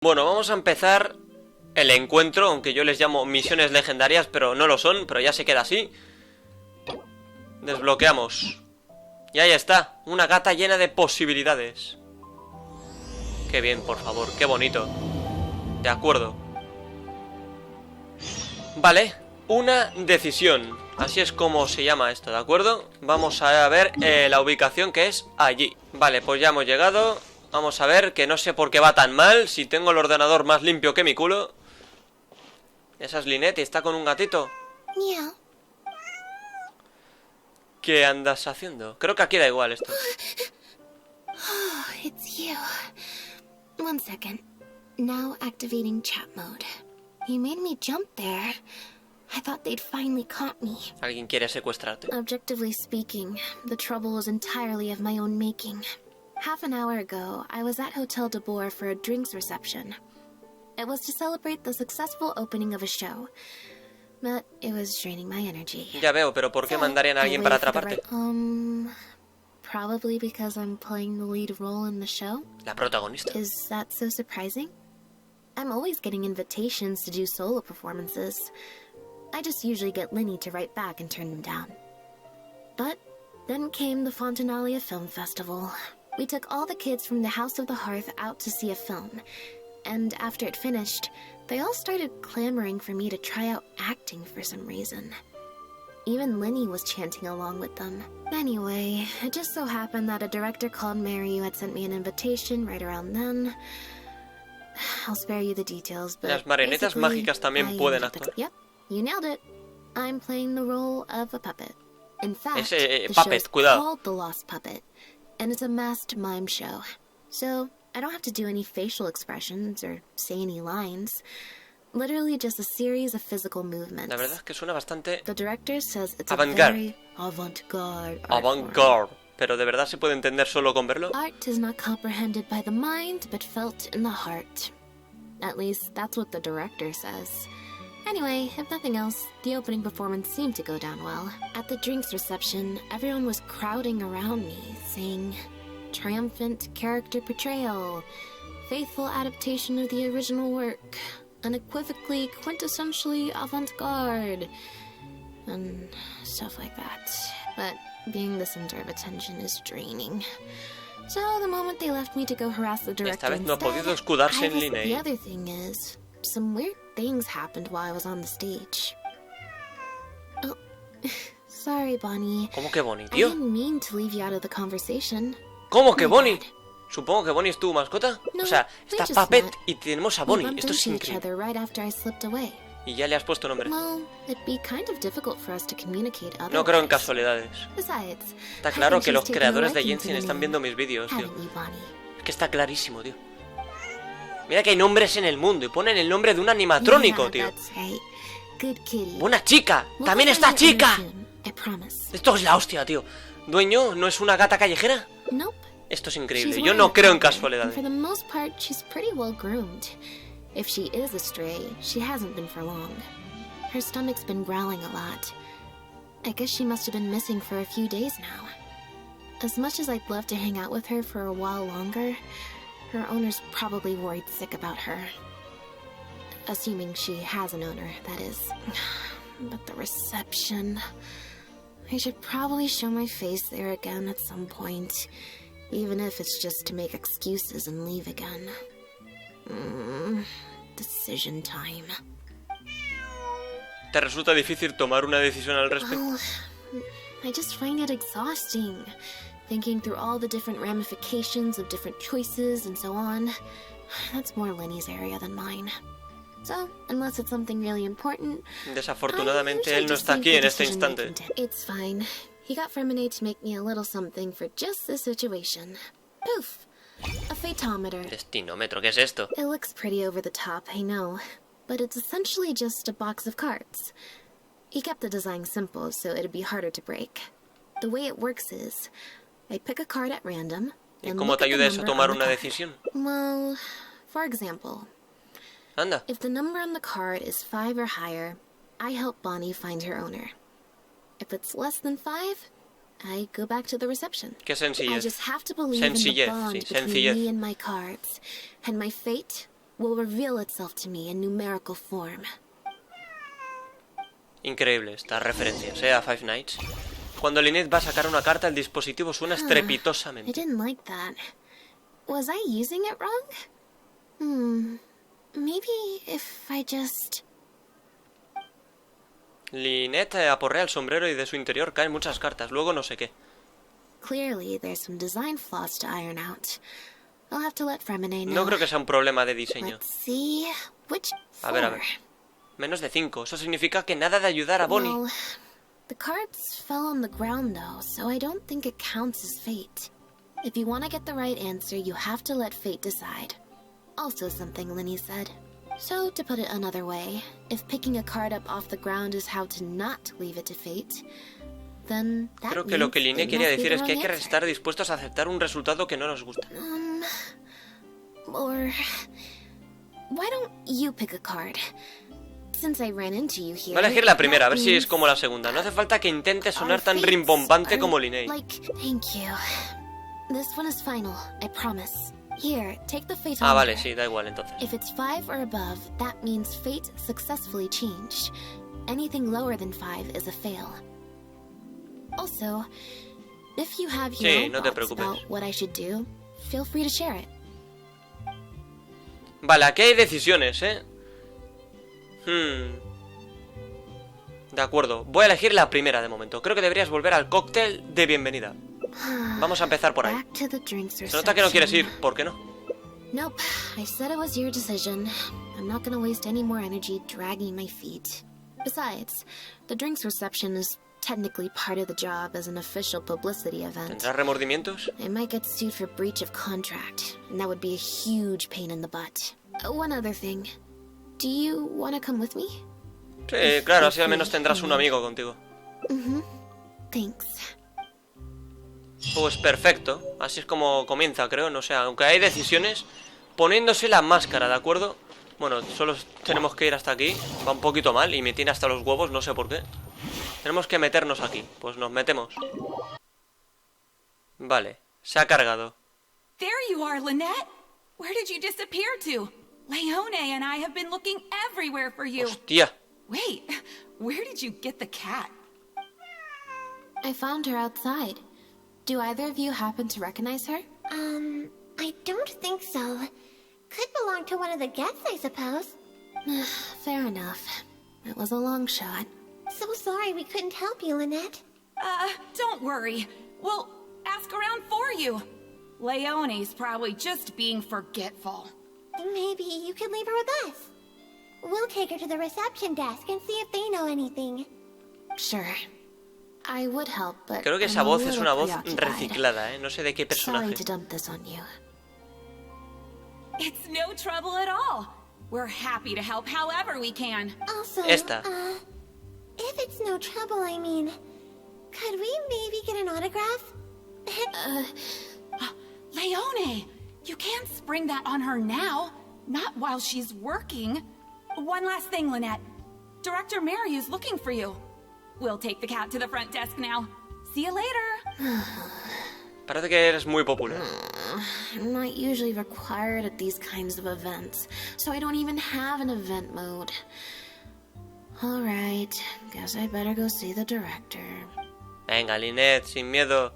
Bueno, vamos a empezar el encuentro, aunque yo les llamo misiones legendarias, pero no lo son, pero ya se queda así. Desbloqueamos. Y ahí está, una gata llena de posibilidades. Qué bien, por favor, qué bonito. De acuerdo. Vale, una decisión. Así es como se llama esto, ¿de acuerdo? Vamos a ver la ubicación, que es allí. Vale, pues ya hemos llegado. Vamos a ver, que no sé por qué va tan mal, si tengo el ordenador más limpio que mi culo. Esa es Lynette y está con un gatito. Meow. ¿Qué andas haciendo? Creo que aquí da igual esto. Oh, it's you. 1 second. Now activating chat mode. You made me jump there. I thought they'd finally caught me. Alguien quiere secuestrarte. Objectively speaking, the trouble was entirely of my own making. Half an hour ago, I was at Hotel de Boer for a drinks reception. It was to celebrate the successful opening of a show, but it was draining my energy. Ya veo, pero ¿por qué mandarían a alguien para atraparte? Probably because I'm playing the lead role in the show. La protagonista. Is that so surprising? I'm always getting invitations to do solo performances. I just usually get Lynette to write back and turn them down. But then came the Fontanalia Film Festival. We took all the kids from the House of the Hearth out to see a film, and after it finished, they all started clamoring for me to try out acting for some reason. Even Lynette was chanting along with them. Anyway, it just so happened that a director called Mary had sent me an invitation right around then. I'll spare you the details, but las marionetas mágicas también pueden actuar. Yep, you nailed it. I'm playing the role of a puppet. In fact, Ese the puppet, show's cuidado. called The Lost Puppet, and it's a masked mime show. So I don't have to do any facial expressions or say any lines. Literally just a series of physical movements. La verdad es que suena bastante The director says it's avant-garde. a very avant-garde art avant-garde. Pero de verdad se puede entender solo con verlo. Art is not comprehended by the mind, but felt in the heart. At least, that's what the director says. Anyway, if nothing else, the opening performance seemed to go down well. At the drinks reception, everyone was crowding around me, saying, "Triumphant character portrayal, faithful adaptation of the original work, unequivocally, quintessentially avant-garde," and stuff like that. But being the center of attention is draining. So the moment they left me to go harass the director Esta vez no ha instead, podido escudarse en the Lynette. other thing is, some weird things happened while I was on the stage. Oh, sorry, Bonnie. ¿Cómo que Bonnie, I tío? didn't mean to leave you out of the conversation. ¿Cómo que My Bonnie? bad. Supongo que Bonnie es tu mascota. No, O sea, we está just Puppet met. y tenemos a We Bonnie. bumped Esto es into each increíble. other right after I slipped away. Y ya le has puesto nombre. Well, it'd be kind of difficult for us to communicate otherwise. No creo en casualidades. Besides, Está I claro think que she's los taken a creadores de liking to Genshin the están name. viendo mis vídeos, tío. Haven't you, Bonnie? Es que está clarísimo, tío. Mira que hay nombres en el mundo y ponen el nombre de un animatrónico, tío. That's right. Good kitty. ¡Una chica! We'll ¡También go está find your chica! owner soon, I promise. Esto es la hostia, tío. ¿Dueño no es una gata callejera? Nope. Esto es She's increíble. Yo wearing no a creo en collar, and casualidades. for the most part, she's pretty well groomed. If she is a stray, she hasn't been for long. Her stomach's been growling a lot. I guess she must have been missing for a few days now. As much as I'd love to hang out with her for a while longer, her owner's probably worried sick about her. Assuming she has an owner, that is. But the reception... I should probably show my face there again at some point, even if it's just to make excuses and leave again. Decision time. ¿Te resulta difícil tomar una decisión al respecto? Well, I just find it exhausting, thinking through all the different ramifications of different choices and so on. That's more Lenny's area than mine. So, unless it's something really important, Desafortunadamente I él no just está think aquí the en este decision instante. making It's fine. He got Fremonade to make me a little something for just this situation. Poof! A photometer. Destinómetro, ¿qué es esto? It looks pretty over the top, I know, but it's essentially just a box of cards. He kept the design simple, so it'd be harder to break. The way it works is, I pick a card at random, ¿Y and cómo look te at the ayuda eso a number tomar on the una card. decisión? Well, for example, Anda. if the number on the card is 5 or higher, I help Bonnie find her owner. If it's less than 5, I go back to the reception. Qué I sencillez. just have to believe in the Sencillez, bond sí, between sencillez. me and my cards, and my fate will reveal itself to me in numerical form. Increíble estas referencias, a Five Nights. Cuando Lynette va a sacar una carta, el dispositivo suena I estrepitosamente. didn't like that. Was I using it wrong? Maybe if I just... Lynette aporrea el sombrero y de su interior caen muchas cartas, luego no sé qué. Clearly, there's some design flaws to iron out. I'll have to let Fremine know. No creo que sea un problema de diseño. Let's see, which A ver. four? Menos de 5. Eso significa que nada de ayudar a Bonnie. Well, the cards fell on the ground though, so I don't think it counts as fate. If you want to get the right answer, you have to let fate decide. Also something Linny said. So, to put it another way, if picking a card up off the ground is how to not leave it to fate, then that Creo que lo que means Lynette it quería must be decir the es que hay wrong que answer. estar dispuestos a aceptar un resultado que no nos gusta. Or why don't you pick a card? Since I ran into you here. Voy a elegir la primera, a that ver si es means como la segunda. No hace falta que intente sonar our tan fates rimbombante are como Lynette. Like, thank you. This one is final, I promise. Here, take the fate Ah, on vale, there. sí, da igual entonces. If it's 5 or above, that means fate successfully changed. Anything lower than 5 is a fail. Also, if you have your Sí, own no te thoughts preocupes. about what I should do, feel free to share it. Vale, aquí hay decisiones, De acuerdo, voy a elegir la primera de momento. Creo que deberías volver al cóctel de bienvenida. Vamos a empezar por ahí. Back to the drinks Se nota que no quieres ir, reception. ¿por qué no? Nope, I said it was your decision. I'm not gonna waste any more energy dragging my feet. Besides, the drinks reception is technically part of the job as an official publicity event. ¿Tendrás remordimientos? I might get sued for breach of contract, and that would be a huge pain in the butt. One other thing. Do you want to come with me? Sí, claro, así al menos tendrás un amigo contigo. Thanks. Pues perfecto, así es como comienza, creo, no sé, aunque hay decisiones, poniéndose la máscara, ¿de acuerdo? Bueno, solo tenemos que ir hasta aquí, va un poquito mal y me tiene hasta los huevos, no sé por qué. Tenemos que meternos aquí, pues nos metemos. Vale, se ha cargado. There you are, Lynette. Where did you disappear to? Leone and I have been looking everywhere for you. Hostia, Wait, where did you get the cat? I found her outside. Do either of you happen to recognize her? I don't think so. Could belong to one of the guests, I suppose. Fair enough. It was a long shot. So sorry we couldn't help you, Lynette. Don't worry. We'll ask around for you. Leone's probably just being forgetful. Maybe you could leave her with us. We'll take her to the reception desk and see if they know anything. Sure. I would help, but creo que I'm esa a voz es little una voz preoccupied. reciclada, no sé de qué Sorry personaje. to dump this on you. It's no trouble at all. We're happy to help however we can. Also, Esta. if it's no trouble, I mean, could we maybe get an autograph? Leone, you can't spring that on her now. Not while she's working. One last thing, Lynette. Director Maryu's looking for you. We'll take the cat to the front desk now. See you later. Parece que eres muy popular. I'm not usually required at these kinds of events, so I don't even have an event mode. Alright, guess I better go see the director. Venga, Lynette, sin miedo.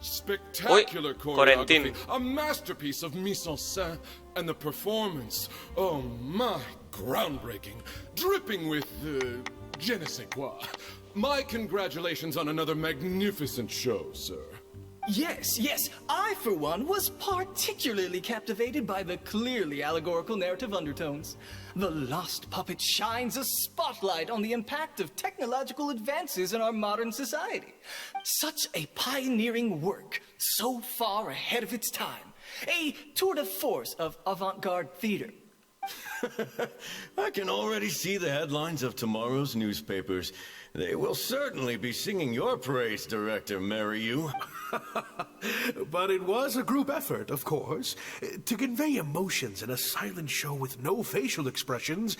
Spectacular Uy, choreography, Corentin. a masterpiece of mise en scène, and the performance, oh my, groundbreaking, dripping with je ne sais quoi. My congratulations on another magnificent show, sir. Yes, I, for one, was particularly captivated by the clearly allegorical narrative undertones. The Lost Puppet shines a spotlight on the impact of technological advances in our modern society. Such a pioneering work, so far ahead of its time. A tour de force of avant-garde theater. I can already see the headlines of tomorrow's newspapers. They will certainly be singing your praise, Director Mariyu. But it was a group effort, of course. To convey emotions in a silent show with no facial expressions,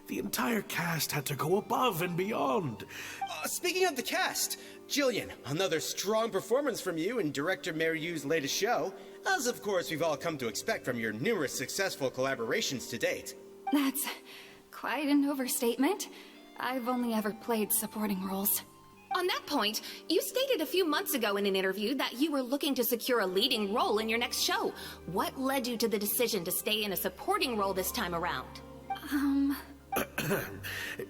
the entire cast had to go above and beyond. Speaking of the cast, Jillian, another strong performance from you in Director Mariyu's latest show. as of course we've all come to expect from your numerous successful collaborations to date. That's quite an overstatement. I've only ever played supporting roles. On that point, you stated a few months ago in an interview that you were looking to secure a leading role in your next show. What led you to the decision to stay in a supporting role this time around?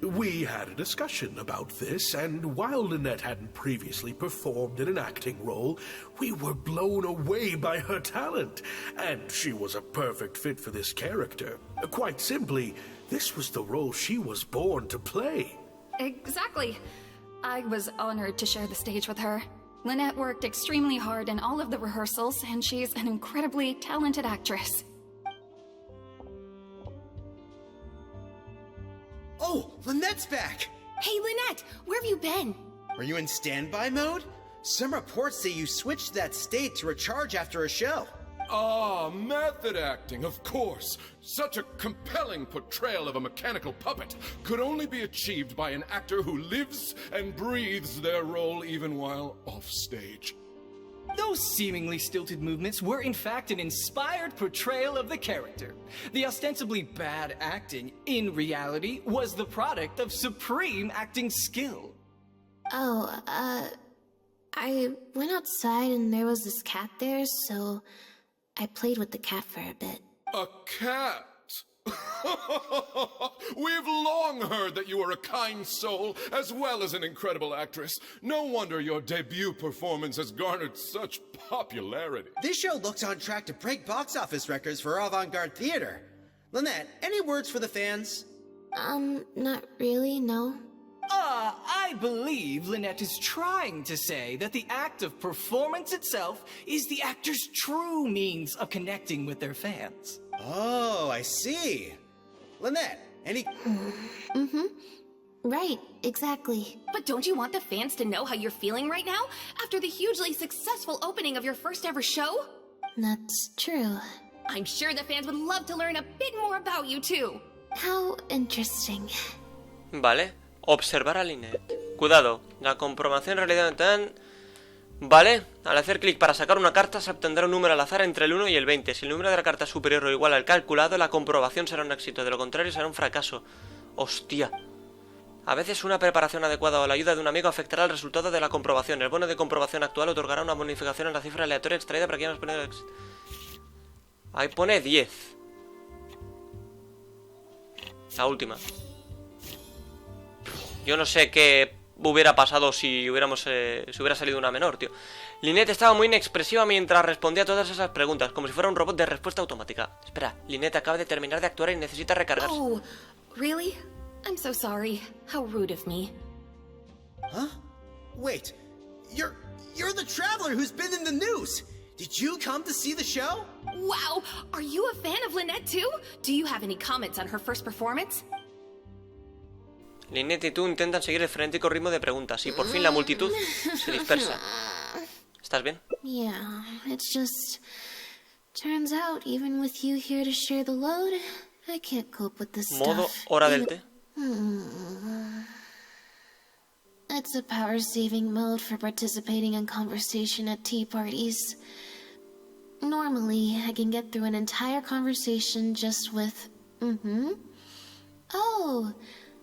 We had a discussion about this, and while Lynette hadn't previously performed in an acting role, we were blown away by her talent, and she was a perfect fit for this character. Quite simply, this was the role she was born to play. Exactly. I was honored to share the stage with her. Lynette worked extremely hard in all of the rehearsals, and she's an incredibly talented actress. Oh, Lynette's back! Hey, Lynette, where have you been? Are you in standby mode? Some reports say you switched to that state to recharge after a show. Ah, method acting, of course. Such a compelling portrayal of a mechanical puppet could only be achieved by an actor who lives and breathes their role even while off stage. Those seemingly stilted movements were in fact an inspired portrayal of the character. The ostensibly bad acting, in reality, was the product of supreme acting skill. Oh, I went outside and there was this cat there, so I played with the cat for a bit. A cat? We've long heard that you are a kind soul, as well as an incredible actress. No wonder your debut performance has garnered such popularity. This show looks on track to break box office records for avant-garde theater. Lynette, any words for the fans? Not really, no. I believe Lynette is trying to say that the act of performance itself is the actor's true means of connecting with their fans. Oh, I see. Lynette, any... Right, exactly. But don't you want the fans to know how you're feeling right now, after the hugely successful opening of your first ever show? That's true. I'm sure the fans would love to learn a bit more about you, too. How interesting. Vale. Observar a Lynette. Cuidado, la comprobación en realidad tan... Vale, al hacer clic para sacar una carta se obtendrá un número al azar entre el 1 y el 20. Si el número de la carta es superior o igual al calculado, la comprobación será un éxito, de lo contrario será un fracaso. Hostia. A veces una preparación adecuada o la ayuda de un amigo afectará el resultado de la comprobación. El bono de comprobación actual otorgará una bonificación en la cifra aleatoria extraída para quien nos pone el éxito. Ahí pone 10. La última. Yo no sé qué hubiera pasado si hubiera salido una menor, tío. Lynette estaba muy inexpresiva mientras respondía a todas esas preguntas, como si fuera un robot de respuesta automática. Espera, Lynette acaba de terminar de actuar y necesita recargarse. Oh, really? I'm so sorry. How rude of me. Huh? Wait, you're the traveler who's been in the news. Did you come to see the show? Wow, are you a fan of Lynette too? Do you have any comments on her first performance? Lynette y tú intentan seguir el frenético ritmo de preguntas y por fin la multitud se dispersa. ¿Estás bien? Yeah, it's just... Turns out, even with you here to share the load, I can't cope with this Modo, stuff. hora del té. It's a power-saving mode for participating in conversation at tea parties. Normally, I can get through an entire conversation just with, Oh,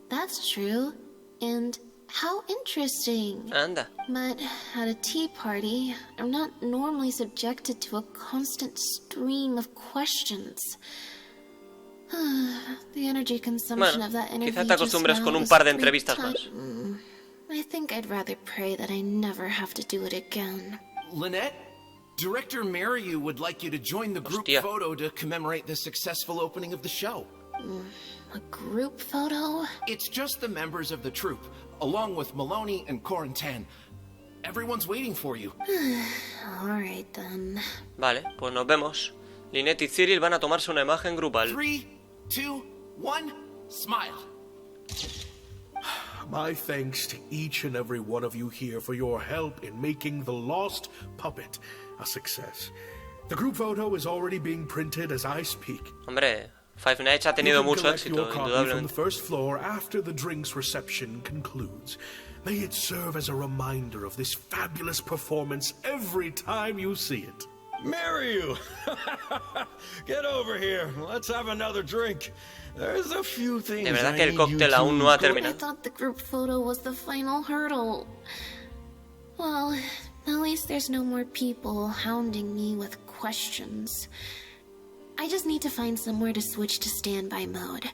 that's true. And how interesting. Anda. But at a tea party, I'm not normally subjected to a constant stream of questions. The energy consumption of that interview quizá te acostumbres con un par de entrevistas más. I think I'd rather pray that I never have to do it again. Lynette, Director Mariu would like you to join the group photo to commemorate the successful opening of the show. A group photo? It's just the members of the troupe, along with Maloney and Corentin. Everyone's waiting for you. Alright then. Vale, pues nos vemos. Lynette y Cyril van a tomarse una imagen grupal. 3, 2, 1, smile. My thanks to each and every one of you here for your help in making The Lost Puppet a success. The group photo is already being printed as I speak. Hombre, Five Nights ha tenido mucho éxito, From indudablemente. the first floor after the drinks reception concludes. May it serve as a reminder of this fabulous performance every time you see it. Marry Get over here. Let's have another drink. There's a few things. De verdad que el cóctel aún no ha terminado. I thought the group photo was the final hurdle. Well, at least there's no more people hounding me with questions. I just need to find somewhere to switch to standby mode,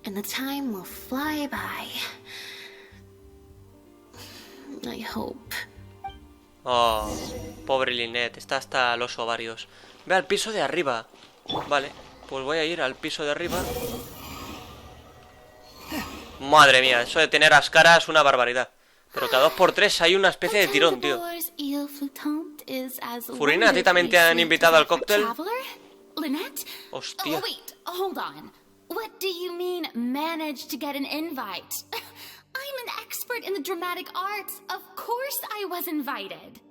and the time will fly by. I hope. Oh, pobre Lynette, está hasta los ovarios. Ve al piso de arriba. Vale, pues voy a ir al piso de arriba. Madre mía, eso de tener las caras es una barbaridad. Pero cada 2x3 hay una especie de tirón, tío. Furina, ¿a ti también te han invitado al cóctel? Lynette? Hostia. Oh, wait, hold on. What do you mean, managed to get an invite? I'm an expert in the dramatic arts. Of course I was invited.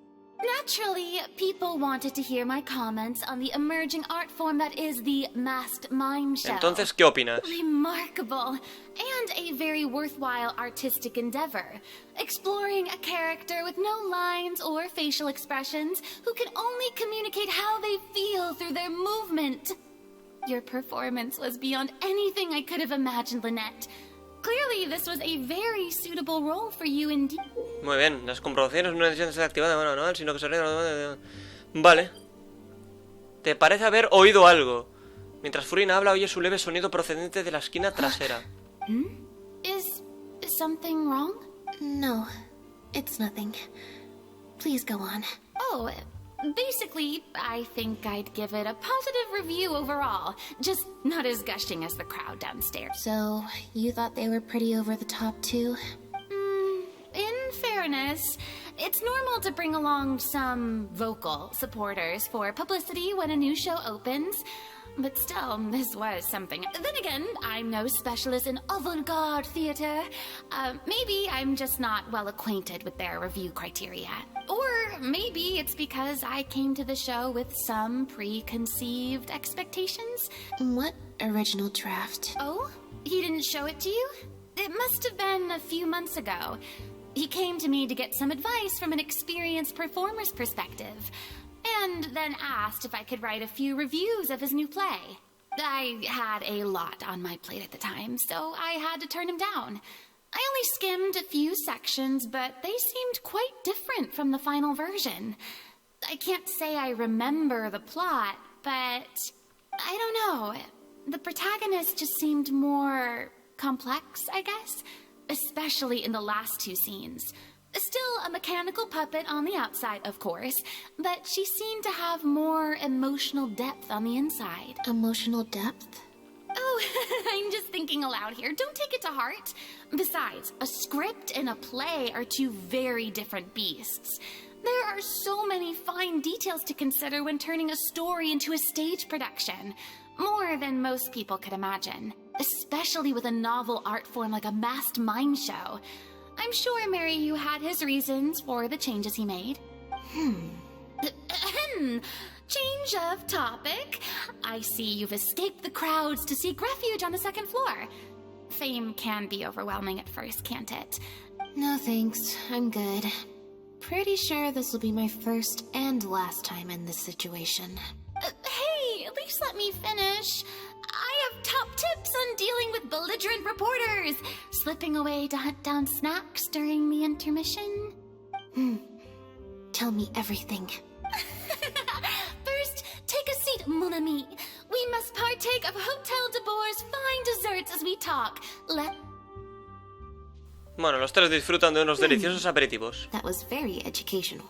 Naturally, people wanted to hear my comments on the emerging art form that is the masked mime show. Entonces, ¿qué opinas? Remarkable and a very worthwhile artistic endeavor, exploring a character with no lines or facial expressions who can only communicate how they feel through their movement. Your performance was beyond anything I could have imagined, Lynette. Clearly, this was a very suitable role for you indeed. Muy bien, las comprobaciones no necesitan ser activadas de mano manual, sino que se ordenan. Vale. ¿Te parece haber oído algo? Mientras Furina habla, oye su leve sonido procedente de la esquina trasera. Is something wrong? No, it's nothing. Please go on. Oh, basically, I think I'd give it a positive review overall. Just not as gushing as the crowd downstairs. So, you thought they were pretty over the top too? In fairness, it's normal to bring along some vocal supporters for publicity when a new show opens. But still, this was something. Then again, I'm no specialist in avant-garde theater. Maybe I'm just not well acquainted with their review criteria. Or maybe it's because I came to the show with some preconceived expectations. What original draft? Oh? He didn't show it to you? It must have been a few months ago. He came to me to get some advice from an experienced performer's perspective. And then asked if I could write a few reviews of his new play. I had a lot on my plate at the time, so I had to turn him down. I only skimmed a few sections, but they seemed quite different from the final version. I can't say I remember the plot, but I don't know. The protagonist just seemed more complex, I guess, especially in the last two scenes. Still a mechanical puppet on the outside, of course, but she seemed to have more emotional depth on the inside. Emotional depth? Oh, I'm just thinking aloud here. Don't take it to heart. Besides, a script and a play are two very different beasts. There are so many fine details to consider when turning a story into a stage production. More than most people could imagine. Especially with a novel art form like a masked mime show. I'm sure Maryu had his reasons for the changes he made. Change of topic. I see you've escaped the crowds to seek refuge on the second floor. Fame can be overwhelming at first, can't it? No thanks, I'm good. Pretty sure this will be my first and last time in this situation. Hey, at least let me finish. I have top tips on dealing with belligerent reporters. Slipping away to hunt down snacks during the intermission. Tell me everything. First, take a seat, mon ami. We must partake of Hotel de Boer's fine desserts as we talk. Bueno, los tres disfrutan de unos deliciosos aperitivos. That was very educational.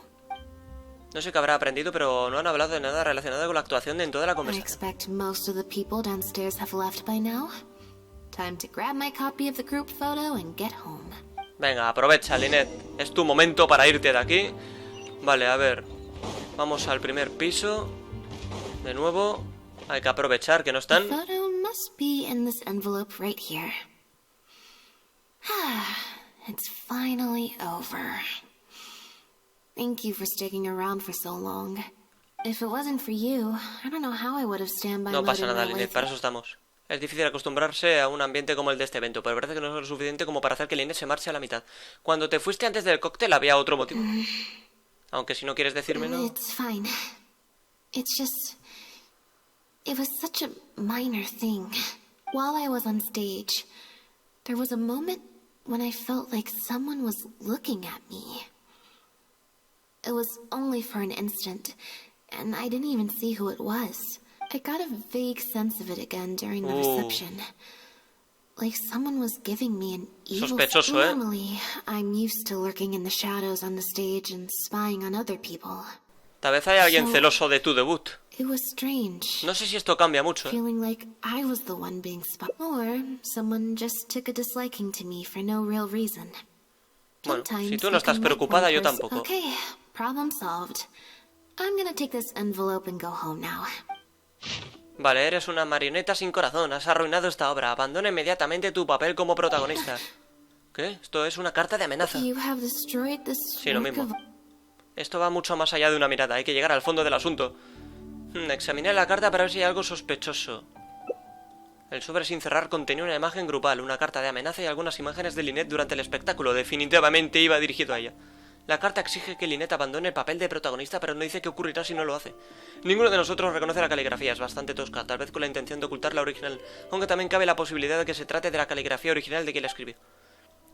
No sé qué habrá aprendido, pero no han hablado de nada relacionado con la actuación en toda la I conversación. expect most of the people downstairs have left by now. Time to grab my copy of the group photo and get home. Venga, aprovecha, Lynette. Es tu momento para irte de aquí. Vale, a ver. Vamos al primer piso. De nuevo. Hay que aprovechar que no están. The photo must be in this envelope right here. It's finally over. Thank you for sticking around for so long. If it wasn't for you, I don't know how I would have stand by. No pasa nada, Lynette, para eso estamos. Es difícil acostumbrarse a un ambiente como el de este evento, pero parece que no es lo suficiente como para hacer que Lynette se marche a la mitad. Cuando te fuiste antes del cóctel había otro motivo. Aunque si no quieres decírmelo... It's fine. It's just... It was such a minor thing. While I was on stage, there was a moment when I felt like someone was looking at me. It was only for an instant, and I didn't even see who it was. I got a vague sense of it again during the reception. Like someone was giving me an evil... Sospechoso, Normally, I'm used to lurking in the shadows on the stage and spying on other people. Tal vez hay alguien celoso de tu debut. It was strange. No sé si esto cambia mucho. Feeling like I was the one being spied, or someone just took a disliking to me for no real reason. Bueno, si tú no estás preocupada, yo tampoco. Okay, problem solved. I'm gonna take this envelope and go home now. Vale, eres una marioneta sin corazón. Has arruinado esta obra. Abandona inmediatamente tu papel como protagonista. ¿Qué? Esto es una carta de amenaza. Sí, lo mismo. Esto va mucho más allá de una mirada. Hay que llegar al fondo del asunto. Examiné la carta para ver si hay algo sospechoso. El sobre sin cerrar contenía una imagen grupal, una carta de amenaza y algunas imágenes de Lynette durante el espectáculo. Definitivamente iba dirigido a ella. La carta exige que Lynette abandone el papel de protagonista, pero no dice qué ocurrirá si no lo hace. Ninguno de nosotros reconoce la caligrafía, es bastante tosca, tal vez con la intención de ocultar la original, aunque también cabe la posibilidad de que se trate de la caligrafía original de quien la escribió.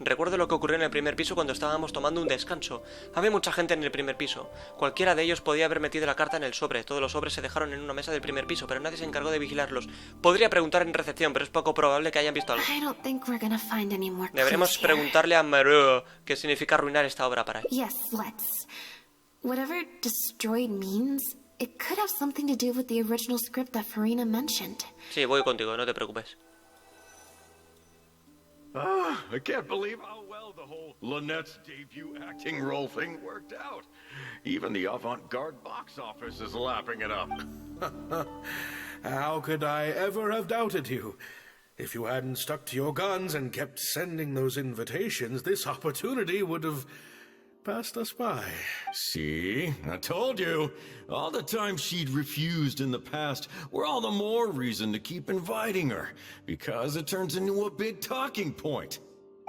Recuerdo lo que ocurrió en el primer piso cuando estábamos tomando un descanso. Había mucha gente en el primer piso. Cualquiera de ellos podía haber metido la carta en el sobre. Todos los sobres se dejaron en una mesa del primer piso, pero nadie se encargó de vigilarlos. Podría preguntar en recepción, pero es poco probable que hayan visto algo. Deberemos preguntarle a Modo qué significa arruinar esta obra para él. Yes, let's. Whatever destroyed means, it could have something to do with the original script that Farina mentioned. Sí, voy contigo, no te preocupes. I can't believe how well the whole Lynette's debut acting role thing worked out. Even the avant-garde box office is lapping it up. How could I ever have doubted you? If you hadn't stuck to your guns and kept sending those invitations, this opportunity would have passed us by. See? I told you. All the times she'd refused in the past were all the more reason to keep inviting her, because it turns into a big talking point.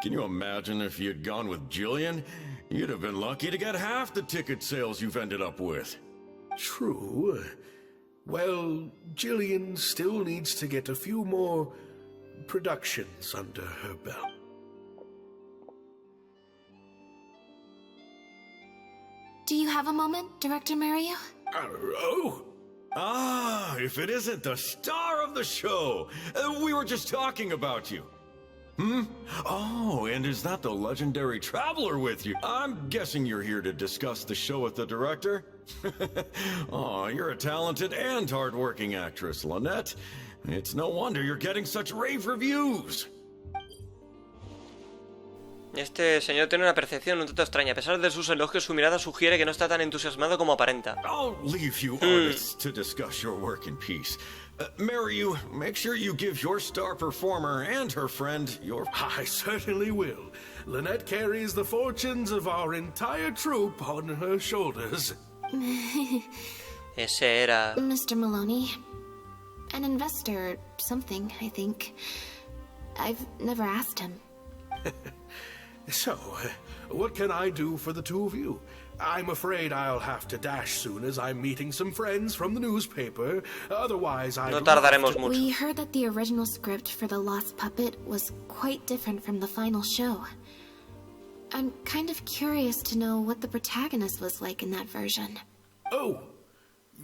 Can you imagine if you'd gone with Jillian? You'd have been lucky to get half the ticket sales you've ended up with. True. Well, Jillian still needs to get a few more productions under her belt. Do you have a moment, Director Mario? If it isn't the star of the show! We were just talking about you. Oh, and is that the legendary traveler with you? I'm guessing you're here to discuss the show with the director? Oh, you're a talented and hard-working actress, Lynette. It's no wonder you're getting such rave reviews. Este señor tiene una percepción un tanto extraña. A pesar de sus elogios, su mirada sugiere que no está tan entusiasmado como aparenta. I'll leave you artists to discuss your work in peace. Maryu, make sure you give your star performer and her friend your... I certainly will. Lynette carries the fortunes of our entire troupe on her shoulders. Ese era... Mr. Maloney. An investor or something, I think. I've never asked him. So, what can I do for the two of you? I'm afraid I'll have to dash soon as I'm meeting some friends from the newspaper. Otherwise, No tardaremos mucho. We heard that the original script for The Lost Puppet was quite different from the final show. I'm kind of curious to know what the protagonist was like in that version. Oh,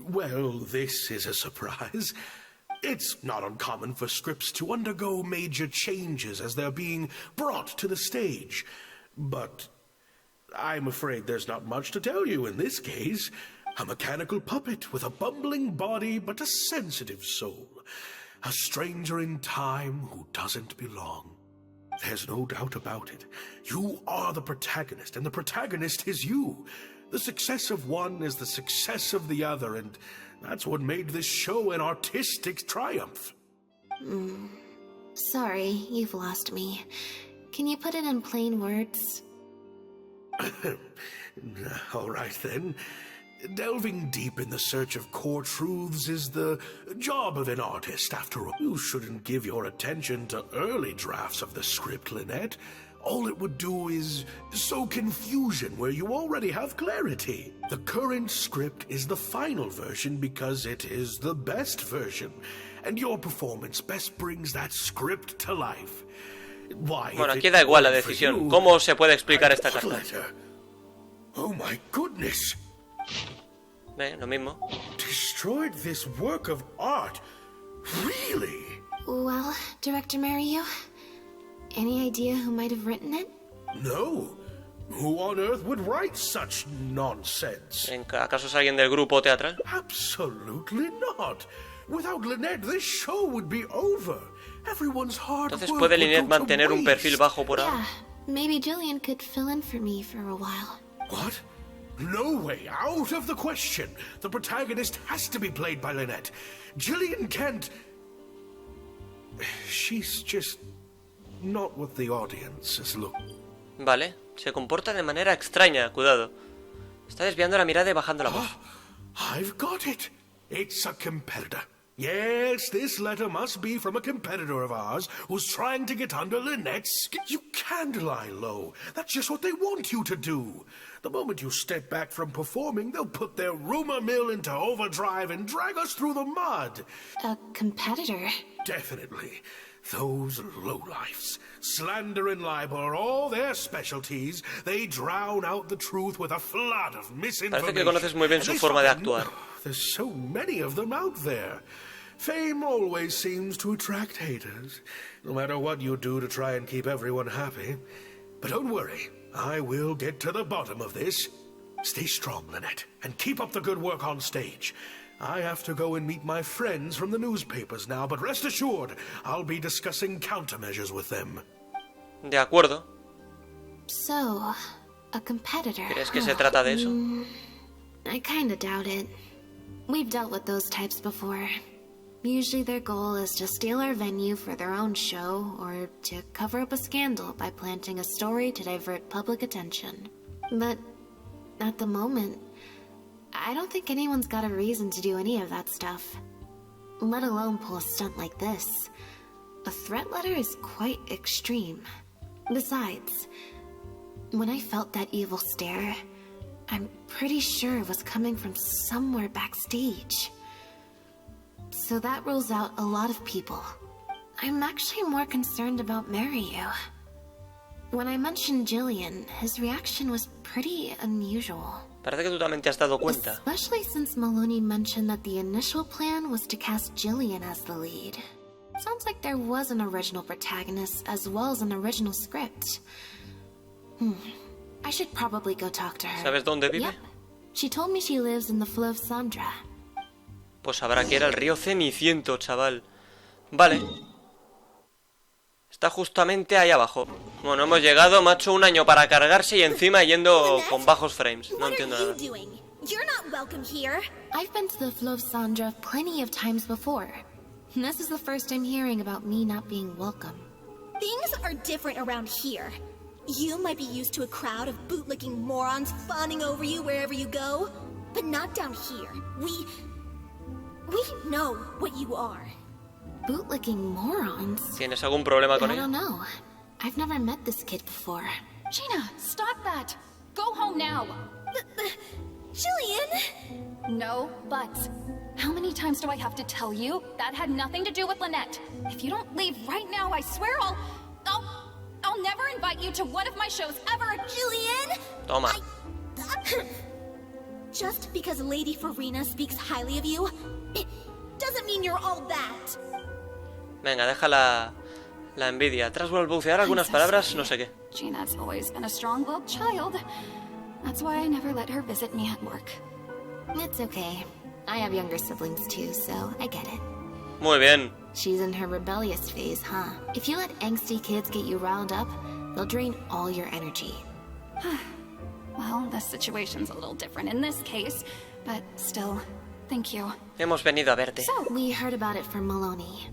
well, this is a surprise. It's not uncommon for scripts to undergo major changes as they're being brought to the stage. But I'm afraid there's not much to tell you in this case. A mechanical puppet with a bumbling body but a sensitive soul. A stranger in time who doesn't belong. There's no doubt about it. You are the protagonist, and the protagonist is you. The success of one is the success of the other, and that's what made this show an artistic triumph. Sorry, you've lost me. Can you put it in plain words? All right, then. Delving deep in the search of core truths is the job of an artist, after all. You shouldn't give your attention to early drafts of the script, Lynette. All it would do is sow confusion where you already have clarity. The current script is the final version because it is the best version, and your performance best brings that script to life. Why, bueno, aquí da igual la decisión. ¿Cómo se puede explicar esta carta? Oh my goodness. Lo mismo. Destroyed this work of art. Really? Well, Director Mario, any idea who might have written it? No. Who on earth would write such nonsense? ¿Acaso es alguien del grupo teatral? Absolutely not. Without Lynette, this show would be over. Everyone's hard Entonces work puede would Lynette go to mantener un perfil waste. bajo por ahora. Yeah, maybe Jillian could fill in for me for a while. What? No way, out of the question. The protagonist has to be played by Lynette. Jillian can't... She's just not what the audience is looking. Vale, se comporta de manera extraña, cuidado. Está desviando la mirada y bajando la voz. I've got it. It's a competitor. Yes, this letter must be from a competitor of ours who's trying to get under Lynette's skin. You can't lie low. That's just what they want you to do. The moment you step back from performing, they'll put their rumor mill into overdrive and drag us through the mud. A competitor? Definitely. Those lowlifes. Slander and libel are all their specialties. They drown out the truth with a flood of misinformation. Parece que conoces muy bien su forma de actuar. There's so many of them out there. Fame always seems to attract haters, no matter what you do to try and keep everyone happy. But don't worry, I will get to the bottom of this. Stay strong, Lynette, and keep up the good work on stage. I have to go and meet my friends from the newspapers now, but rest assured, I'll be discussing countermeasures with them. De acuerdo. So, a competitor. ¿Crees que se trata de eso? I kinda doubt it. We've dealt with those types before. Usually their goal is to steal our venue for their own show, or to cover up a scandal by planting a story to divert public attention. But at the moment, I don't think anyone's got a reason to do any of that stuff. Let alone pull a stunt like this. A threat letter is quite extreme. Besides, when I felt that evil stare, I'm pretty sure it was coming from somewhere backstage. So that rules out a lot of people. I'm actually more concerned about Mario. When I mentioned Jillian, his reaction was pretty unusual. Parece que tú también te has dado cuenta. Especially since Maloney mentioned that the initial plan was to cast Jillian as the lead. Sounds like there was an original protagonist as well as an original script. I should probably go talk to her. ¿Sabes dónde vive? Yep. She told me she lives in the Flow of Sandra. Pues sabrá que era el río Ceniciento, chaval. Vale. Está justamente ahí abajo. Bueno, hemos llegado, me ha hecho un año para cargarse y encima yendo con bajos frames. No entiendo nada. You're not welcome here. I've been to the Flow of Sandra plenty of times before. This is the first I'm hearing about me not being welcome. Things are different around here. You might be used to a crowd of bootlicking morons fawning over you wherever you go, but not down here. We know what you are. Bootlicking morons? ¿Tienes algún problema con I ella? don't know. I've never met this kid before. Gina, stop that! Go home now! Jillian! No buts. How many times do I have to tell you? That had nothing to do with Lynette. If you don't leave right now, I swear I'll never invite you to one of my shows ever. Jillian! Toma. Just because Lady Farina speaks highly of you, it doesn't mean you're all that. Venga, deja la envidia. Tras balbucear algunas palabras, no sé qué. Gina's always been a strong-willed child. That's why I never let her visit me at work. It's okay. I have younger siblings too, so I get it. Muy bien. She's in her rebellious phase, huh? If you let angsty kids get you riled up, they'll drain all your energy. Well, the situation's a little different in this case, but still, thank you. Hemos venido a verte. So, we heard about it from Maloney.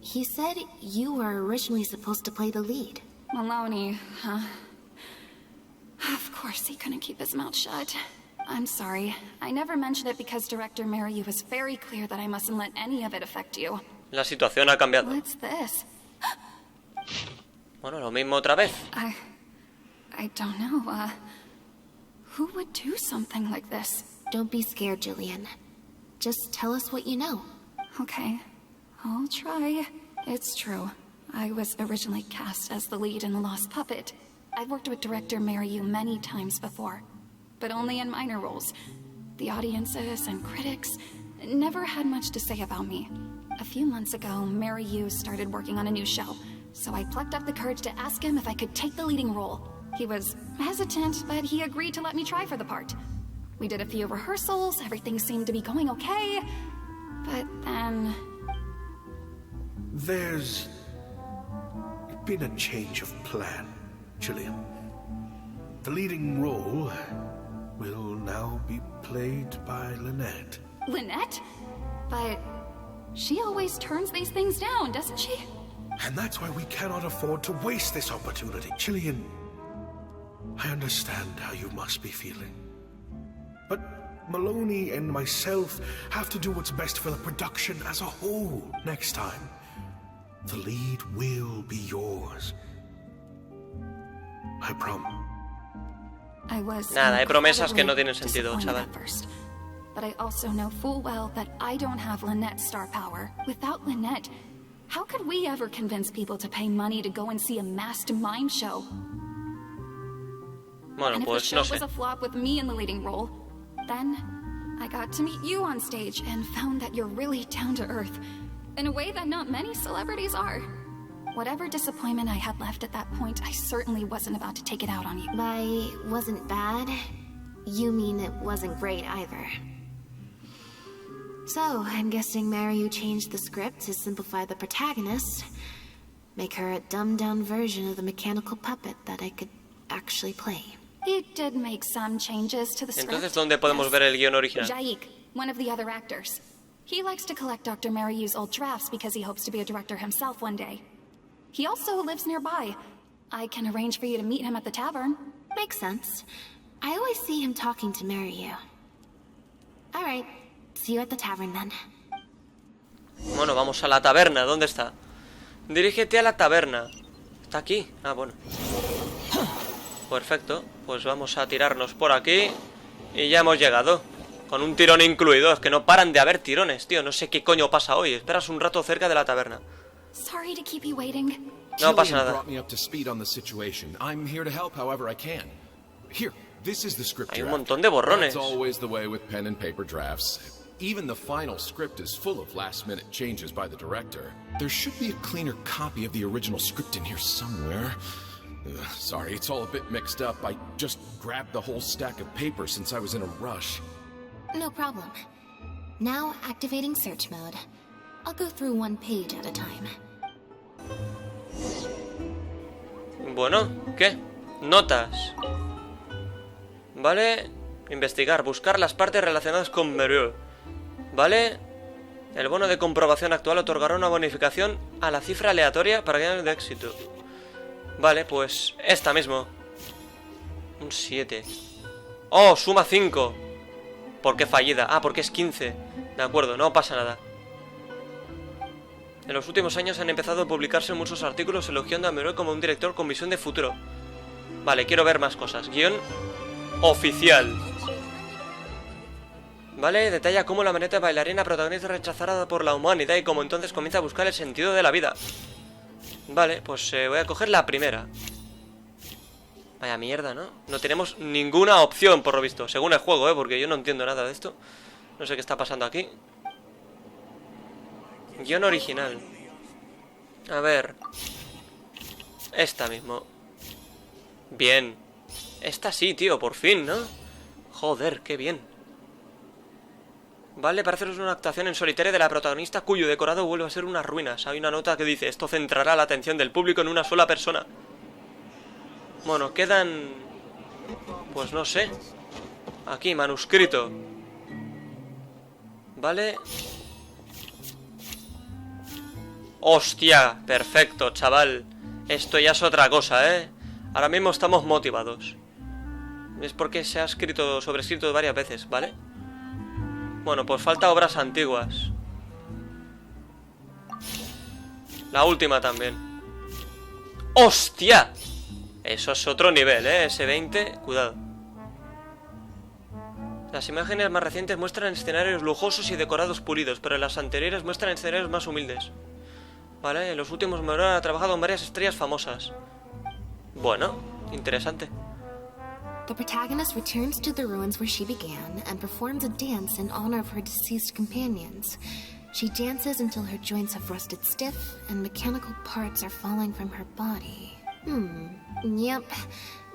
He said you were originally supposed to play the lead. Maloney, huh? Of course he couldn't keep his mouth shut. I'm sorry. I never mentioned it because Director Mary was very clear that I mustn't let any of it affect you. La situación ha cambiado. What's this? Bueno, lo mismo otra vez. I don't know, who would do something like this? Don't be scared, Jillian. Just tell us what you know. Okay, I'll try. It's true. I was originally cast as the lead in The Lost Puppet. I've worked with director Mariyu many times before, but only in minor roles. The audiences and critics never had much to say about me. A few months ago, Mariyu started working on a new show, so I plucked up the courage to ask him if I could take the leading role. He was hesitant, but he agreed to let me try for the part. We did a few rehearsals, everything seemed to be going okay, but then... There's been a change of plan, Jillian. The leading role will now be played by Lynette. Lynette? But she always turns these things down, doesn't she? And that's why we cannot afford to waste this opportunity. Jillian, I understand how you must be feeling. But Maloney and myself have to do what's best for the production as a whole. Next time, the lead will be yours. I promise. Nada, hay promesas que no tienen sentido, chaval. First, but I also know full well that I don't have Lynette's star power. Without Lynette, how could we ever convince people to pay money to go and see a masked mime show? Bueno, and if pues the show no sé. was a flop with me in the leading role, then I got to meet you on stage and found that you're really down to earth, in a way that not many celebrities are. Whatever disappointment I had left at that point, I certainly wasn't about to take it out on you. By wasn't bad, you mean it wasn't great either. So, I'm guessing Mariyu changed the script to simplify the protagonist, make her a dumbed-down version of the mechanical puppet that I could actually play. He did make some changes to the script. Entonces, ¿dónde podemos ver el guión original? Jaik, one of the other actors. He likes to collect Dr. Mariyu's old drafts because he hopes to be a director himself one day. He also lives nearby. I can arrange for you to meet him at the tavern. Makes sense. I always see him talking to Mariyu. Alright, see you at the tavern then. Bueno, vamos a la taberna. ¿Dónde está? Dirígete a la taberna. ¿Está aquí? Ah, bueno. Perfecto. Pues vamos a tirarnos por aquí. Y ya hemos llegado. Con un tirón incluido. Es que no paran de haber tirones, tío. No sé qué coño pasa hoy. Esperas un rato cerca de la taberna. Sorry to keep you waiting. No pasa nada. Brought me up to speed on the situation. I'm here to help however I can. Here, this is the script Hay un draft. montón de borrones. That's always the way with pen and paper drafts. Even the final script is full of last-minute changes by the director. There should be a cleaner copy of the original script in here somewhere. Sorry, it's all a bit mixed up. I just grabbed the whole stack of paper since I was in a rush. No problem. Now activating search mode. I'll go through one page at a time. Bueno, ¿qué? Notas. Vale. Investigar, buscar las partes relacionadas con Misión. Vale. El bono de comprobación actual otorgará una bonificación a la cifra aleatoria para ganar de éxito. Vale, pues esta mismo. Un 7. ¡Oh! Suma 5. ¿Por qué fallida? Ah, porque es 15. De acuerdo, no pasa nada. En los últimos años han empezado a publicarse muchos artículos elogiando a Misión como un director con visión de futuro. Vale, quiero ver más cosas. Guión oficial. Vale, detalla cómo la maneta bailarina protagonista es rechazada por la humanidad y cómo entonces comienza a buscar el sentido de la vida. Vale, pues voy a coger la primera. Vaya mierda, ¿no? No tenemos ninguna opción, por lo visto. Según el juego, porque yo no entiendo nada de esto. No sé qué está pasando aquí. Guión original. A ver. Esta mismo. Bien. Esta sí, tío, por fin, ¿no? Joder, qué bien. Vale, para haceros una actuación en solitario de la protagonista cuyo decorado vuelve a ser unas ruinas. Hay una nota que dice: esto centrará la atención del público en una sola persona. Bueno, quedan... pues no sé. Aquí, manuscrito. Vale. Hostia, perfecto, chaval. Esto ya es otra cosa, ¿eh? Ahora mismo estamos motivados. Es porque se ha escrito, sobrescrito varias veces, ¿vale? Bueno, pues falta obras antiguas. La última también. ¡Hostia! Eso es otro nivel, ese 20. Cuidado. Las imágenes más recientes muestran escenarios lujosos y decorados pulidos, pero las anteriores muestran escenarios más humildes. Vale, en los últimos Modo ha trabajado en varias estrellas famosas. Bueno, interesante. The protagonist returns to the ruins where she began and performs a dance in honor of her deceased companions. She dances until her joints have rusted stiff and mechanical parts are falling from her body. Yep.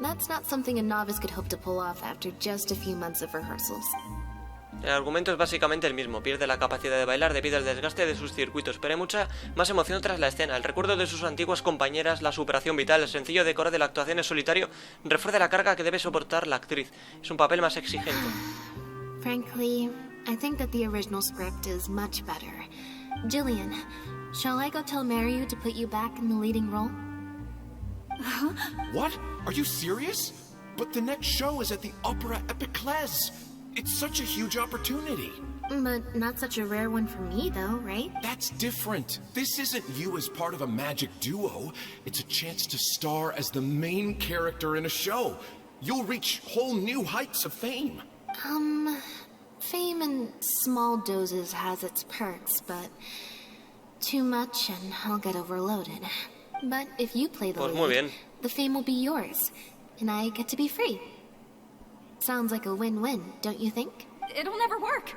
That's not something a novice could hope to pull off after just a few months of rehearsals. El argumento es básicamente el mismo. Pierde la capacidad de bailar debido al desgaste de sus circuitos, pero hay mucha más emoción tras la escena. El recuerdo de sus antiguas compañeras, la superación vital, el sencillo decoro de la actuación en solitario refuerza la carga que debe soportar la actriz. Es un papel más exigente. Frankly, I think that the original script is much better. Jillian, shall I go tell Mariu to put you back in the leading role? What? Are you serious? But the next show is at the Opera Epiclese. It's such a huge opportunity. But not such a rare one for me, though, right? That's different. This isn't you as part of a magic duo. It's a chance to star as the main character in a show. You'll reach whole new heights of fame. Fame in small doses has its perks, but too much and I'll get overloaded. But if you play the lead, the fame will be yours, and I get to be free. Sounds like a win-win, don't you think? It'll never work.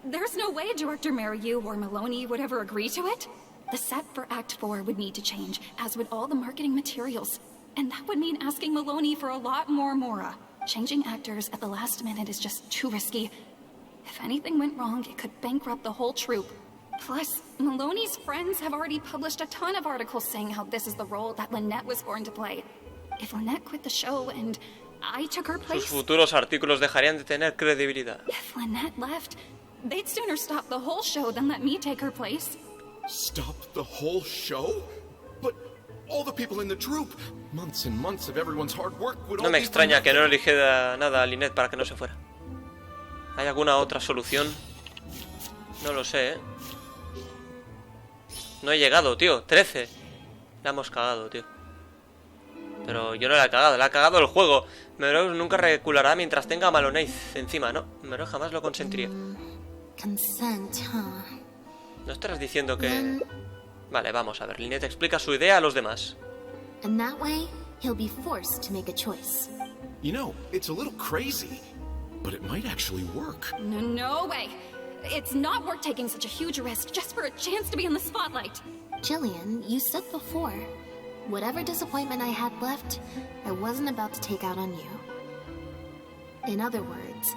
There's no way Director Mariu or Maloney would ever agree to it. The set for Act 4 would need to change, as would all the marketing materials. And that would mean asking Maloney for a lot more Mora. Changing actors at the last minute is just too risky. If anything went wrong, it could bankrupt the whole troupe. Plus, Maloney's friends have already published a ton of articles saying how this is the role that Lynette was born to play. If Lynette quit the show and I took her place... Sus futuros artículos dejarían de tener credibilidad. If Lynette left, they'd sooner stop the whole show than let me take her place. Stop the whole show? But all the people in the troupe, months and months of everyone's hard work would... No me extraña que no eligiera nada a Lynette para que no se fuera. ¿Hay alguna otra solución? No lo sé, No he llegado, tío. 13. La hemos cagado, tío. Pero yo no la he cagado, la ha cagado el juego. Mero nunca reculará mientras tenga a Maloney encima, ¿no? Mero jamás lo consentiría. Consent, No estarás diciendo que... Vale, vamos a ver. Lynette explica su idea a los demás. And that way, he'll be forced to make a choice. You know, it's a little crazy, but it might actually work. No way. It's not worth taking such a huge risk just for a chance to be in the spotlight. Jillian, you said before, whatever disappointment I had left, I wasn't about to take out on you. In other words,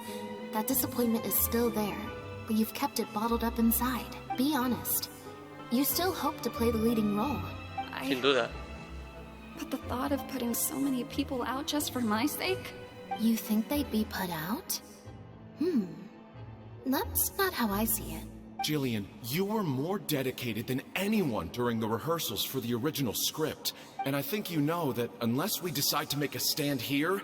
that disappointment is still there, but you've kept it bottled up inside. Be honest. You still hope to play the leading role. Sin duda. But the thought of putting so many people out just for my sake? You think they'd be put out? That's not how I see it. Jillian, you were more dedicated than anyone during the rehearsals for the original script. And I think you know that unless we decide to make a stand here,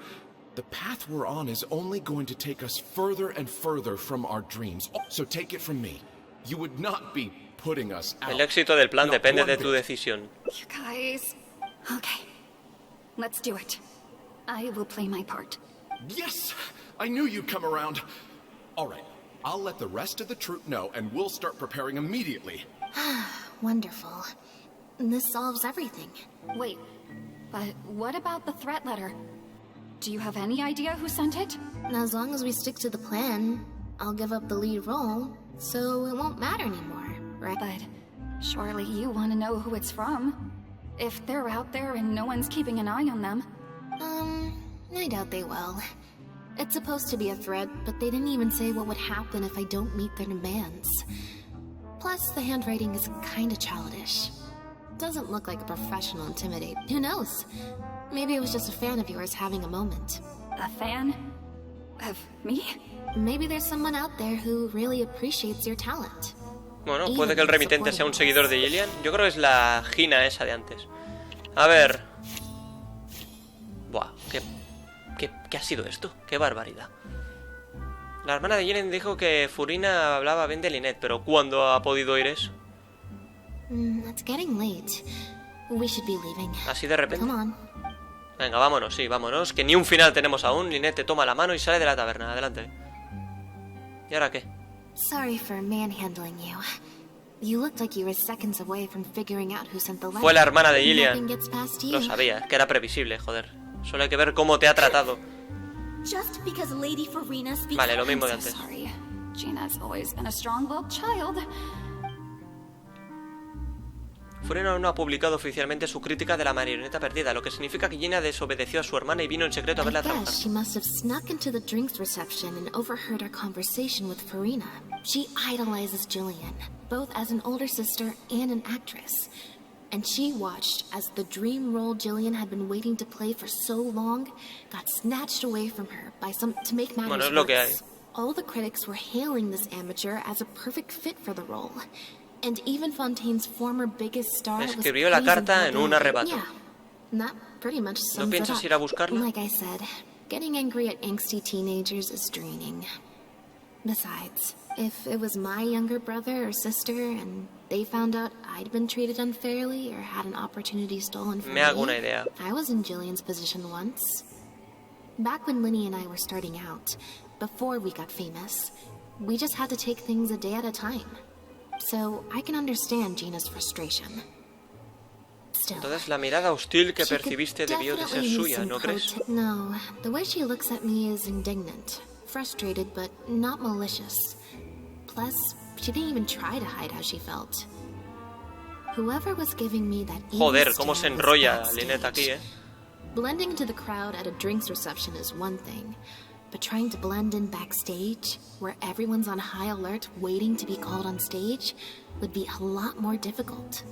the path we're on is only going to take us further and further from our dreams. So take it from me. You would not be putting us out. El éxito del plan depende de tu decisión. You guys... Okay. Let's do it. I will play my part. Yes! I knew you'd come around. All right. I'll let the rest of the troupe know, and we'll start preparing immediately. Wonderful. This solves everything. Wait, but what about the threat letter? Do you have any idea who sent it? As long as we stick to the plan, I'll give up the lead role, so it won't matter anymore, right? But surely you want to know who it's from. If they're out there and no one's keeping an eye on them. I doubt they will. It's supposed to be a threat, but they didn't even say what would happen if I don't meet their demands. Plus, the handwriting is kinda childish. Doesn't look like a professional intimidate. Who knows? Maybe it was just a fan of yours having a moment. A fan? Of me? Maybe there's someone out there who really appreciates your talent. Bueno, puede que el remitente sea un seguidor de Jillian. Yo creo que es la Gina esa de antes. A ver... Buah, ¿Qué ha sido esto? ¡Qué barbaridad! La hermana de Jillian dijo que Furina hablaba bien de Lynette, pero ¿cuándo ha podido oír eso? It's getting late. We should be leaving. Así de repente. Come on. Venga, vámonos, sí, vámonos. Que ni un final tenemos aún. Lynette te toma la mano y sale de la taberna. Adelante. ¿Y ahora qué? Sorry for manhandling you. You looked like you were seconds away from figuring out who sent the letter. Fue la hermana de Gillian. Nothing gets past you. Lo sabía, es que era previsible, joder. Solo hay que ver cómo te ha tratado. Just because Lady Farina speaks. Vale, lo mismo de antes. Sorry. Gina's always been a strong-willed child. Farina no ha publicado oficialmente su crítica de la marioneta perdida, lo que significa que Gina desobedeció a su hermana y vino en secreto a verla trabajar. She must have snuck into the drinks reception and overheard our conversation with Farina. She idolizes Jillian, both as an older sister and an actress. And she watched as the dream role Jillian had been waiting to play for so long got snatched away from her by some to make matters Bueno, es lo que hay. worse. All the critics were hailing this amateur as a perfect fit for the role. And even Fontaine's former biggest star Escribió la carta en un arrebato. Yeah, that pretty much ¿No sums it piensas up. ir a buscarla? Like I said, getting angry at angsty teenagers is draining. Besides, if it was my younger brother or sister and they found out I'd been treated unfairly or had an opportunity stolen from Me hago una idea. I was in Jillian's position once. Back when Linny and I were starting out, before we got famous, we just had to take things a day at a time. So I can understand Gina's frustration. Still, Entonces la mirada hostil que she could percibiste debió de ser definitely use suya, some ¿no crees? No, the way she looks at me is indignant, frustrated, but not malicious. Plus, she didn't even try to hide how she felt. Whoever was giving me that evil Joder, cómo se stare was enrolla backstage. Lynette aquí, Blending into the crowd at a drinks reception is one thing, but trying to blend in backstage, where everyone's on high alert waiting to be called on stage, would be a lot more difficult.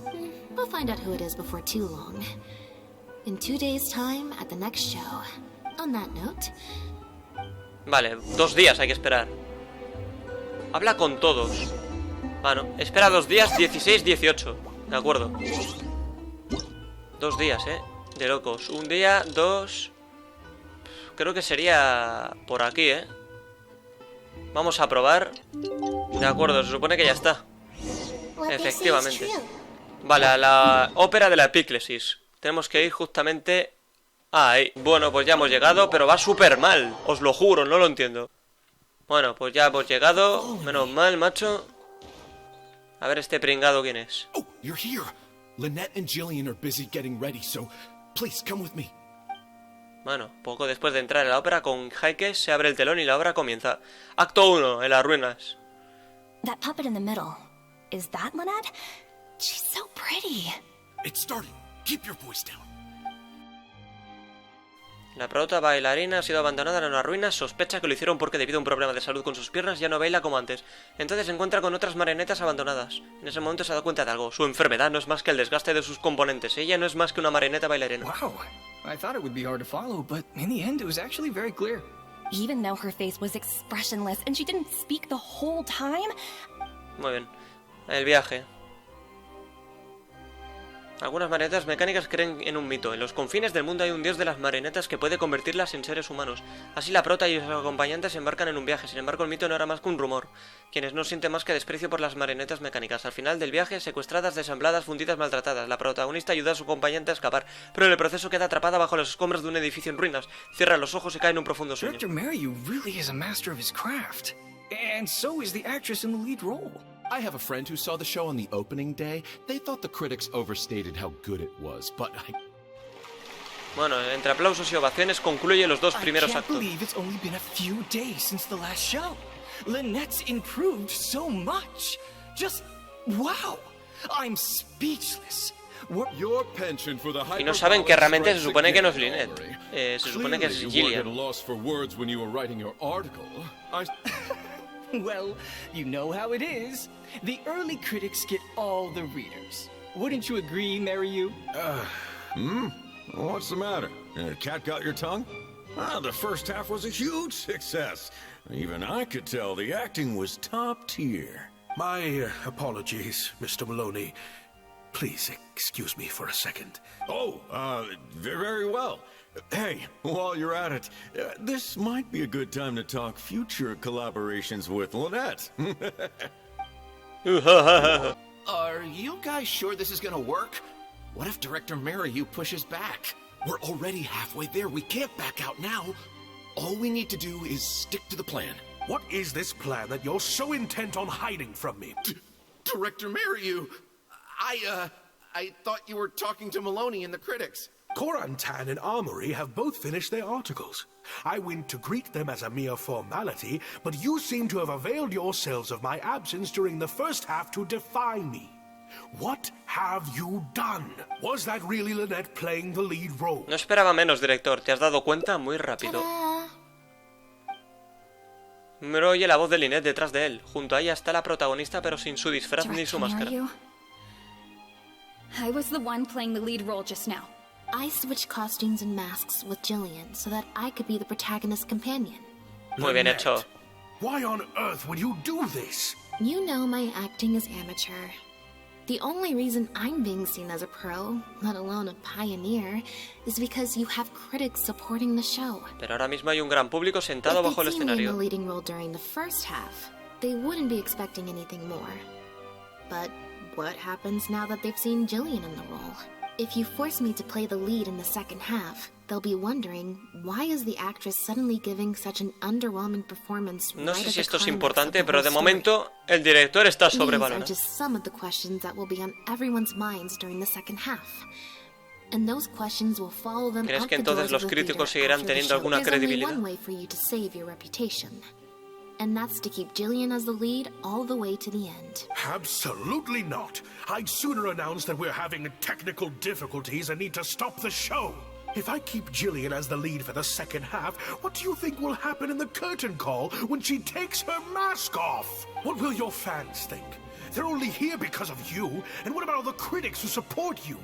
We'll find out who it is before too long. In 2 days' time, at the next show. On that note... Vale, 2 días hay que esperar. Habla con todos. Bueno, espera 2 días, 16, 18. De acuerdo. 2 días, de locos. 1 día, 2... Creo que sería por aquí, Vamos a probar. De acuerdo, se supone que ya está. Efectivamente. Vale, a la ópera de la epíclesis. Tenemos que ir justamente ahí. Bueno, pues ya hemos llegado, pero va súper mal. Os lo juro, no lo entiendo. Bueno, pues ya hemos llegado. Menos mal, macho. A ver este pringado quién es. Oh, you're here. Lynette and Jillian are busy getting ready, so please come with me. Bueno, poco después de entrar en la ópera con Jaike se abre el telón y la obra comienza. Acto 1, en las ruinas. That puppet in the middle. Is that Lynette? She's so pretty. It started. Keep your voice down. La prota bailarina ha sido abandonada en unas ruinas. Sospecha que lo hicieron porque debido a un problema de salud con sus piernas ya no baila como antes. Entonces se encuentra con otras marionetas abandonadas. En ese momento se da cuenta de algo. Su enfermedad no es más que el desgaste de sus componentes. Ella no es más que una marioneta bailarina. Wow. I thought it would be hard to follow, but in the end it was actually very clear. Even though her face was expressionless and she didn't speak the whole time. Muy bien. El viaje. Algunas marionetas mecánicas creen en un mito. En los confines del mundo hay un dios de las marionetas que puede convertirlas en seres humanos. Así la prota y sus acompañantes se embarcan en un viaje. Sin embargo, el mito no era más que un rumor. Quienes no sienten más que desprecio por las marionetas mecánicas. Al final del viaje, secuestradas, desambladas, fundidas, maltratadas. La protagonista ayuda a su acompañante a escapar, pero en el proceso queda atrapada bajo los escombros de un edificio en ruinas. Cierra los ojos y cae en un profundo sueño. Director Mariu really is a master of his craft. And so is the actress in the lead role. I have a friend who saw the show on the opening day. They thought the critics overstated how good it was, but Bueno, entre aplausos y ovaciones concluye los 2 primeros I can't actos. believe it's only been a few days since the last show. Lynette's improved so much. Just wow. I'm speechless. Your penchant for the Y no saben que realmente se supone que no es Lynette. Se supone que es Gillian. Well, you know how it is. The early critics get all the readers. Wouldn't you agree, Mariu? What's the matter? Cat got your tongue? The first half was a huge success. Even I could tell the acting was top tier. My apologies, Mr. Maloney. Please excuse me for a second. Oh, very well. Hey, while you're at it, this might be a good time to talk future collaborations with Lynette. Are you guys sure this is gonna work? What if Director Mariyu pushes back? We're already halfway there. We can't back out now. All we need to do is stick to the plan. What is this plan that you're so intent on hiding from me? Director Mariyu, I thought you were talking to Maloney and the critics. Korantan and Armory have both finished their articles. I went to greet them as a mere formality, but you seem to have availed yourselves of my absence during the first half to defy me. What have you done? Was that really Lynette playing the lead role? No esperaba menos, director. ¿Te has dado cuenta? Muy rápido. Me oye la voz de Lynette detrás de él. Junto a ella está la protagonista, pero sin su disfraz ni su máscara. I was the one playing the lead role just now. I switched costumes and masks with Jillian so that I could be the protagonist's companion. Muy bien hecho. Why on earth would you do this? You know my acting is amateur. The only reason I'm being seen as a pro, let alone a pioneer, is because you have critics supporting the show. Pero ahora mismo hay un gran público sentado bajo el If they'd seen me in the escenario. leading role during the first half, they wouldn't be expecting anything more. But what happens now that they've seen Jillian in the role? If you force me to play the lead in the second half, they'll be wondering, why is the actress suddenly giving such an underwhelming performance No right sé at si the esto es climax of importante, the pero whole de story? momento el director está These are sobrevalorado. just some of the questions that will be on everyone's minds during the second half. And those questions will follow them ¿Crees out que the doors entonces of los the críticos theater seguirán after the teniendo show? alguna There's only credibilidad? one way for you to save your reputation. And that's to keep Jillian as the lead all the way to the end. Absolutely not. I'd sooner announce that we're having technical difficulties and need to stop the show. If I keep Jillian as the lead for the second half, what do you think will happen in the curtain call when she takes her mask off? What will your fans think? They're only here because of you, and what about all the critics who support you?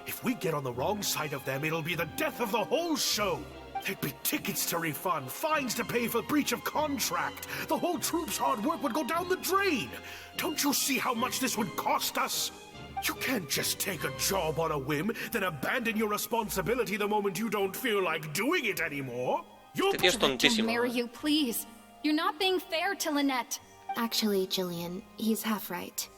If we get on the wrong side of them, it'll be the death of the whole show. There'd be tickets to refund, fines to pay for breach of contract. The whole troupe's hard work would go down the drain. Don't you see how much this would cost us? You can't just take a job on a whim, then abandon your responsibility the moment you don't feel like doing it anymore. You're Este tío es tontísimo. Mariyu, please. You're not being fair to Lynette. Actually, Jillian, he's half right.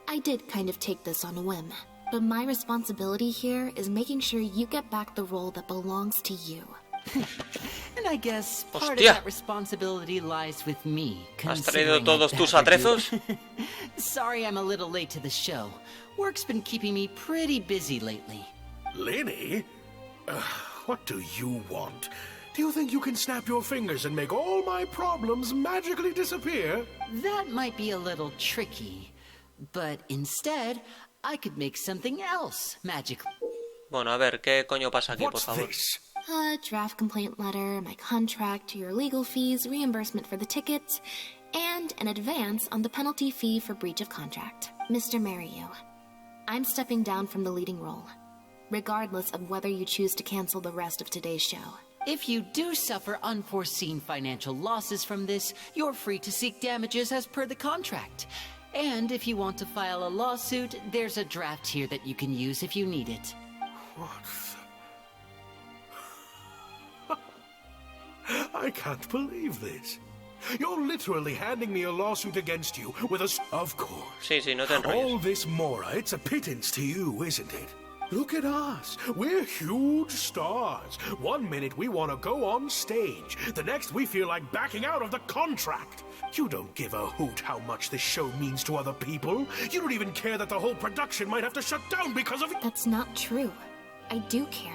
I did kind of take this on a whim. But my responsibility here is making sure you get back the role that belongs to you. And I guess part of Hostia. that responsibility lies with me. ¿Has traído considering todos I tus badgered you. atrezos? Sorry I'm a little late to the show. Work's been keeping me pretty busy lately. Lenny? What do you want? Do you think you can snap your fingers and make all my problems magically disappear? That might be a little tricky. But instead, I could make something else magically. Bueno, a ver, ¿qué coño pasa aquí, por What's favor? this? A draft complaint letter, my contract, your legal fees, reimbursement for the tickets, and an advance on the penalty fee for breach of contract. Mr. Mariyu, I'm stepping down from the leading role, regardless of whether you choose to cancel the rest of today's show. If you do suffer unforeseen financial losses from this, you're free to seek damages as per the contract. And if you want to file a lawsuit, there's a draft here that you can use if you need it. What? I can't believe this. You're literally handing me a lawsuit against you with a... Of course. Sí, sí, no te enrolles. All this Mora, it's a pittance to you, isn't it? Look at us. We're huge stars. One minute we want to go on stage. The next we feel like backing out of the contract. You don't give a hoot how much this show means to other people. You don't even care that the whole production might have to shut down because of... That's not true. I do care.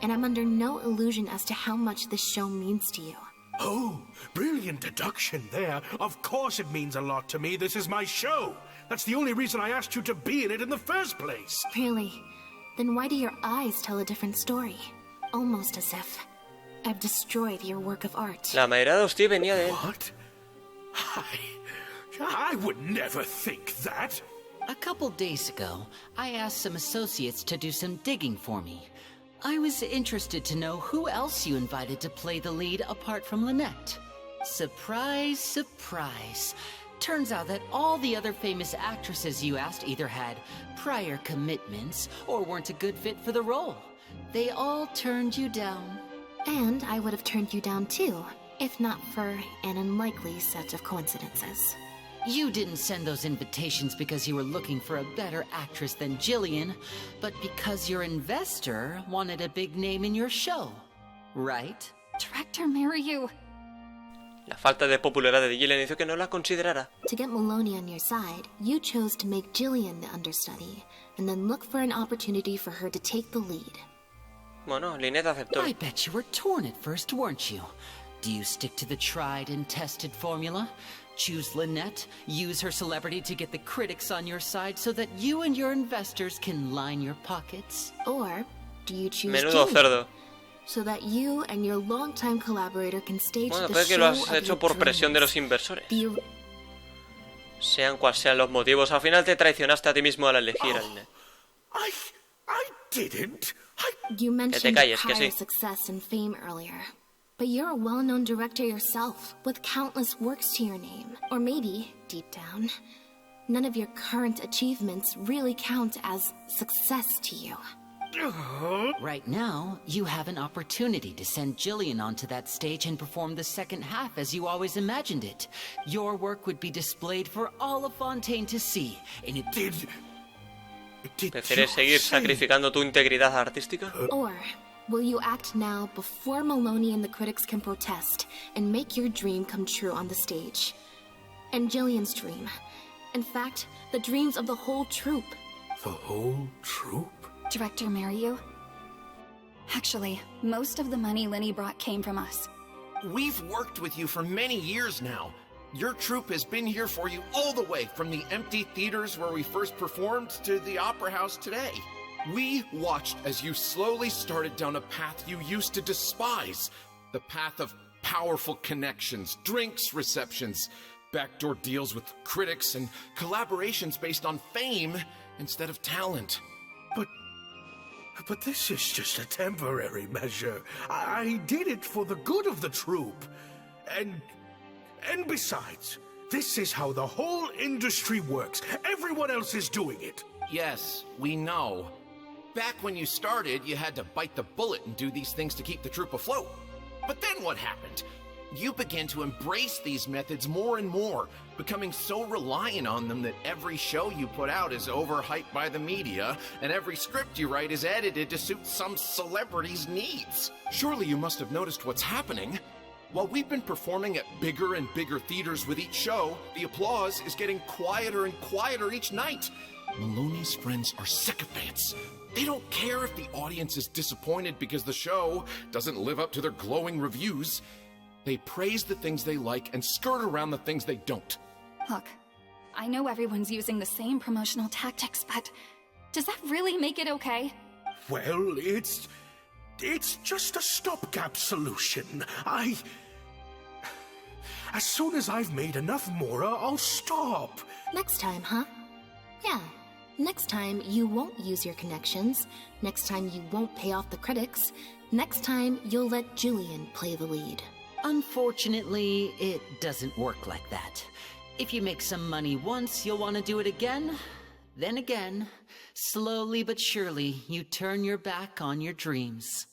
And I'm under no illusion as to how much this show means to you. Oh, brilliant deduction there. Of course it means a lot to me. This is my show. That's the only reason I asked you to be in it in the first place. Really? Then why do your eyes tell a different story? Almost as if I've destroyed your work of art. La mayoría de hostia venía de él. What? I would never think that. A couple days ago, I asked some associates to do some digging for me. I was interested to know who else you invited to play the lead apart from Lynette. Surprise, surprise. Turns out that all the other famous actresses you asked either had prior commitments or weren't a good fit for the role. They all turned you down. And I would have turned you down too, if not for an unlikely set of coincidences. You didn't send those invitations because you were looking for a better actress than Jillian, but because your investor wanted a big name in your show, right? Director Mariu. La falta de popularidad de Jillian hizo que no la considerara. To get Maloney on your side, you chose to make Jillian the understudy, and then look for an opportunity for her to take the lead. Bueno, Lynette aceptó. I bet you were torn at first, weren't you? Do you stick to the tried and tested formula? Choose Lynette, use her celebrity to get the critics on your side so that you and your investors can line your pockets? Or do you choose Menudo Jillian, cerdo. so that you and your longtime collaborator can stage Bueno, the pero es que show lo has of hecho your por presión de dreams? los inversores. The Sean cuales sean los motivos, al final te traicionaste a ti mismo al elegir a Lynette. I didn't. You mentioned calles, que prior sí. success and fame earlier. But you're a well-known director yourself, with countless works to your name. Or maybe, deep down, none of your current achievements really count as success to you. Right now, you have an opportunity to send Jillian onto that stage and perform the second half as you always imagined it. Your work would be displayed for all of Fontaine to see, and it did. ¿Prefieres seguir sacrificando tu integridad artística? Or will you act now before Maloney and the critics can protest and make your dream come true on the stage? And Jillian's dream. In fact, the dreams of the whole troupe. The whole troupe? Director Mariu. Actually, most of the money Lenny brought came from us. We've worked with you for many years now. Your troupe has been here for you all the way from the empty theaters where we first performed to the opera house today. We watched as you slowly started down a path you used to despise. The path of powerful connections, drinks receptions, backdoor deals with critics, and collaborations based on fame instead of talent. But this is just a temporary measure. I did it for the good of the troupe. And besides, this is how the whole industry works. Everyone else is doing it. Yes, we know. Back when you started, you had to bite the bullet and do these things to keep the troupe afloat. But then what happened? You began to embrace these methods more and more, becoming so reliant on them that every show you put out is overhyped by the media, and every script you write is edited to suit some celebrity's needs. Surely you must have noticed what's happening. While we've been performing at bigger and bigger theaters with each show, the applause is getting quieter and quieter each night. Maloney's friends are sycophants. They don't care if the audience is disappointed because the show doesn't live up to their glowing reviews. They praise the things they like and skirt around the things they don't. Look, I know everyone's using the same promotional tactics, but does that really make it okay? Well, it's just a stopgap solution. As soon as I've made enough Mora, I'll stop. Next time, huh? Yeah. Next time, you won't use your connections. Next time, you won't pay off the critics. Next time, you'll let Jillian play the lead. Unfortunately, it doesn't work like that. If you make some money once, you'll want to do it again, then again. Slowly but surely, you turn your back on your dreams.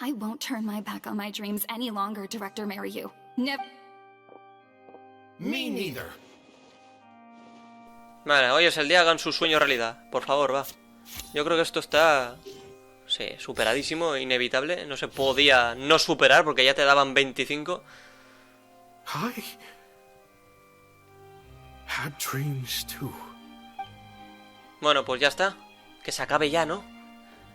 I won't turn my back on my dreams any longer, Director Mariu. Never. Me neither. Vale, hoy es el día, hagan su sueño realidad. Por favor, va. Yo creo que esto está... sí, superadísimo, inevitable. No se podía no superar porque ya te daban 25. I had dreams too. Bueno, pues ya está. Que se acabe ya, ¿no?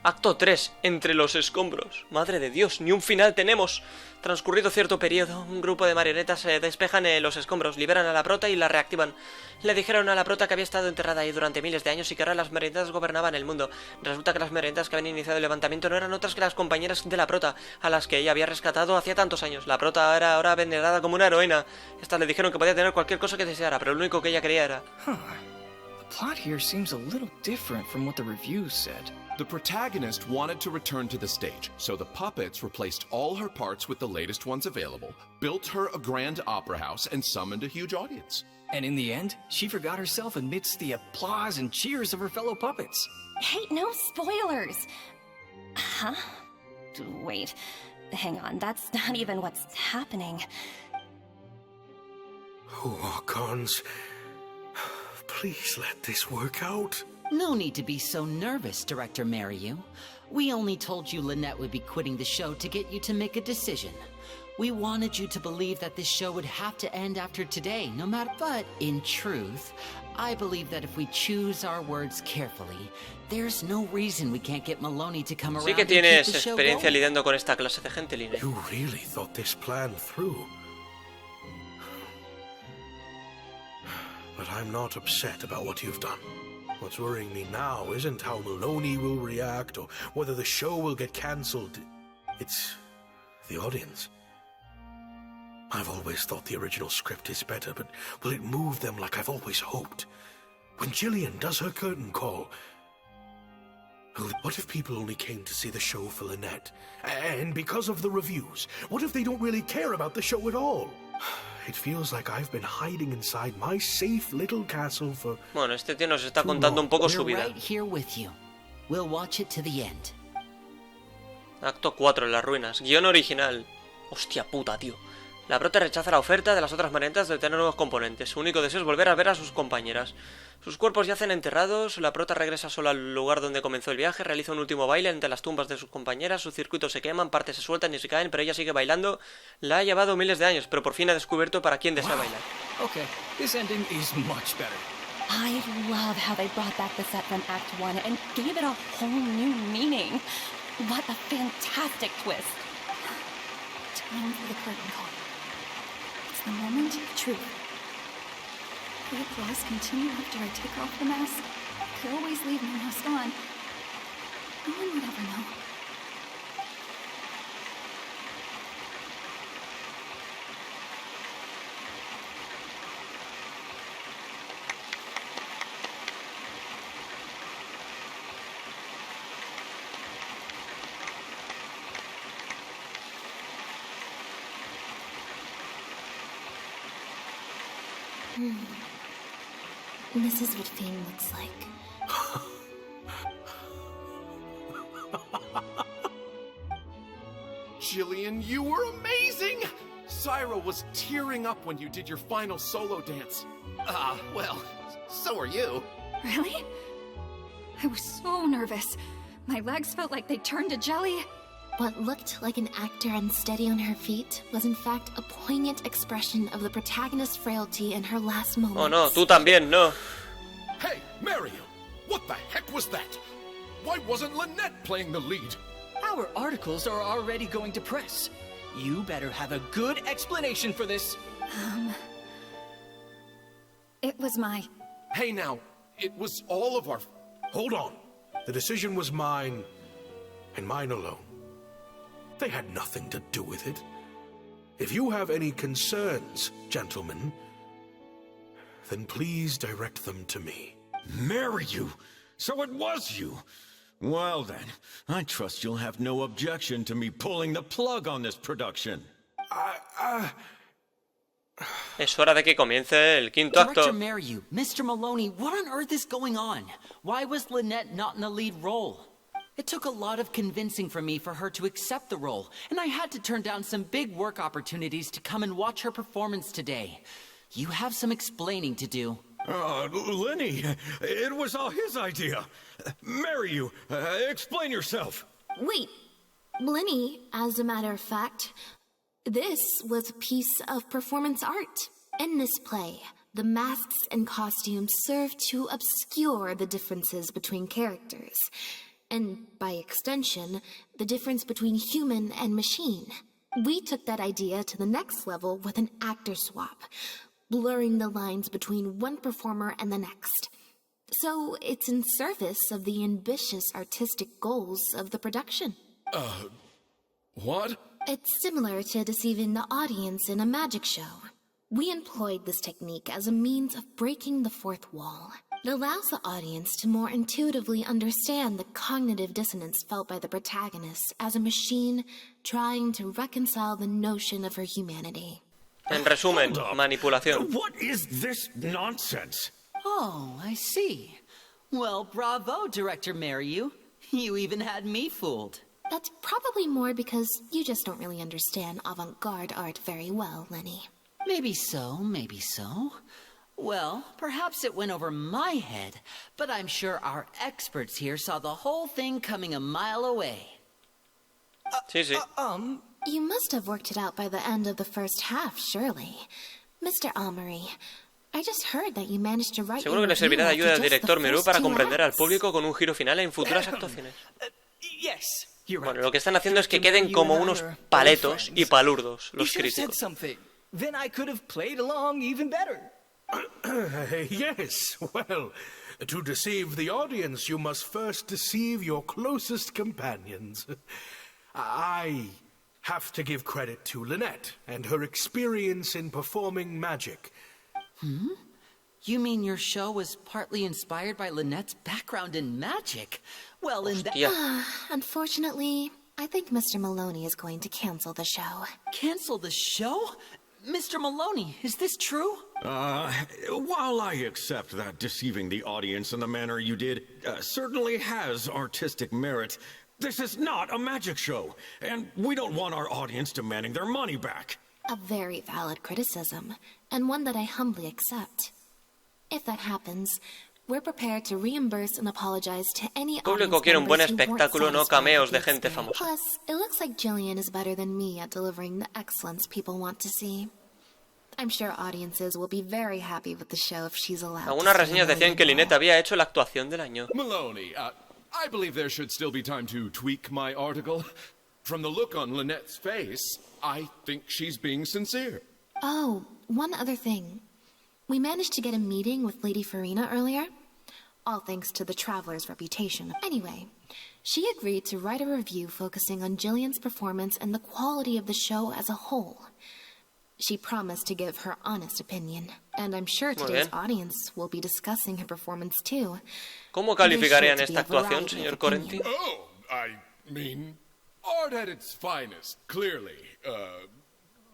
Acto 3, entre los escombros. Madre de Dios, ni un final tenemos. Transcurrido cierto periodo, un grupo de marionetas se despejan los escombros, liberan a la prota y la reactivan. Le dijeron a la prota que había estado enterrada ahí durante miles de años y que ahora las marionetas gobernaban el mundo. Resulta que las marionetas que habían iniciado el levantamiento no eran otras que las compañeras de la prota, a las que ella había rescatado hacía tantos años. La prota era ahora venerada como una heroína. Estas le dijeron que podía tener cualquier cosa que deseara, pero lo único que ella quería era... The plot here seems a little different from what the reviews said. The protagonist wanted to return to the stage, so the puppets replaced all her parts with the latest ones available, built her a grand opera house, and summoned a huge audience. And in the end, she forgot herself amidst the applause and cheers of her fellow puppets. Hey, no spoilers! Huh? Wait, hang on, that's not even what's happening. Oh, Cons. Please let this work out. No need to be so nervous, Director Mariu. We only told you Lynette would be quitting the show to get you to make a decision. We wanted you to believe that this show would have to end after today, no matter... But, in truth, I believe that if we choose our words carefully, there's no reason we can't get Maloney to come around Sí que and keep tienes the show experiencia going. lidiando con esta clase de gente, Lynette. You really thought this plan through. But I'm not upset about what you've done. What's worrying me now isn't how Maloney will react or whether the show will get cancelled. It's the audience. I've always thought the original script is better, but will it move them like I've always hoped? When Jillian does her curtain call, what if people only came to see the show for Lynette? And because of the reviews, what if they don't really care about the show at all? It feels like I've been hiding inside my safe little castle for... Bueno, este tío nos está contando un poco su We're vida. right here with you. We'll watch it to the end. Acto 4, en las ruinas. Guión original. Hostia puta, tío. La prota rechaza la oferta de las otras marionetas de tener nuevos componentes. Su único deseo es volver a ver a sus compañeras. Sus cuerpos yacen enterrados. La prota regresa sola al lugar donde comenzó el viaje. Realiza un último baile entre las tumbas de sus compañeras. Sus circuitos se queman, partes se sueltan y se caen, pero ella sigue bailando. La ha llevado miles de años, pero por fin ha descubierto para quién desea bailar. Okay, this ending is much better. I love how they brought back the set from Act 1 and gave it a whole new meaning. What a fantastic twist. Time for the curtain call. It's the moment of truth. The applause continue after I take off the mask. I could always leave my mask on. No one would ever know. This is what fame looks like. Jillian, you were amazing! Syra was tearing up when you did your final solo dance. Well, so are you. Really? I was so nervous. My legs felt like they turned to jelly. What looked like an actor unsteady on her feet was in fact a poignant expression of the protagonist's frailty in her last moments. Oh no, tú también, no. Hey, Mario! What the heck was that? Why wasn't Lynette playing the lead? Our articles are already going to press. You better have a good explanation for this. It was my... Hey now, it was all of our... Hold on. The decision was mine, and mine alone. They had nothing to do with it. If you have any concerns, gentlemen, then please direct them to me. Marry you? So it was you? Well then, I trust you'll have no objection to me pulling the plug on this production. Es hora de que comience el quinto acto. Director Mariu, Mr. Maloney, what on earth is going on? Why was Lynette not in the lead role? It took a lot of convincing for me for her to accept the role, and I had to turn down some big work opportunities to come and watch her performance today. You have some explaining to do. Lenny, it was all his idea. Marry you. Explain yourself. Wait, Lenny, as a matter of fact, this was a piece of performance art. In this play, the masks and costumes serve to obscure the differences between characters, and by extension, the difference between human and machine. We took that idea to the next level with an actor swap, blurring the lines between one performer and the next. So it's in service of the ambitious artistic goals of the production. What? It's similar to deceiving the audience in a magic show. We employed this technique as a means of breaking the fourth wall. It allows the audience to more intuitively understand the cognitive dissonance felt by the protagonist as a machine trying to reconcile the notion of her humanity. En resumen, manipulación. What is this nonsense? Oh, I see. Well, bravo, Director Mariu. You even had me fooled. That's probably more because you just don't really understand avant-garde art very well, Lenny. Maybe so, maybe so. Well, perhaps it went over my head, but I'm sure our experts here saw the whole thing coming a mile away. Sí, sí. You must have worked it out by the end of the first half, surely. Mr. Amory, I just heard that you managed to write. Seguro que le servirá de ayuda al director Meru para comprender al público con un giro final en futuras actuaciones. Bueno, lo que están haciendo es que queden como unos paletos y palurdos los críticos. Then I could have played along even better. Yes, well, to deceive the audience, you must first deceive your closest companions. I have to give credit to Lynette and her experience in performing magic. Hmm? You mean your show was partly inspired by Lynette's background in magic? Well, in that... Unfortunately, I think Mr. Maloney is going to cancel the show. Cancel the show? Mr. Maloney, is this true? While I accept that deceiving the audience in the manner you did certainly has artistic merit, this is not a magic show, and we don't want our audience demanding their money back. A very valid criticism, and one that I humbly accept. If that happens, we're prepared to reimburse and apologize to any Público quiere un buen espectáculo, no cameos de gente famosa. Plus, it looks like Jillian is better than me at delivering the excellence people want to see. I'm sure audiences will be very happy with the show if she's allowed. Algunas reseñas decían que Lynette había hecho la actuación del año. Maloney, I believe there should still be time to tweak my article. From the look on Lynette's face, I think she's being sincere. Oh, one other thing. We managed to get a meeting with Lady Farina earlier. All thanks to the Traveler's reputation. Anyway, she agreed to write a review focusing on Jillian's performance and the quality of the show as a whole. She promised to give her honest opinion, and I'm sure today's audience will be discussing her performance too. ¿Cómo calificarían esta actuación, señor Corenti? Oh, I mean, art at its finest, clearly.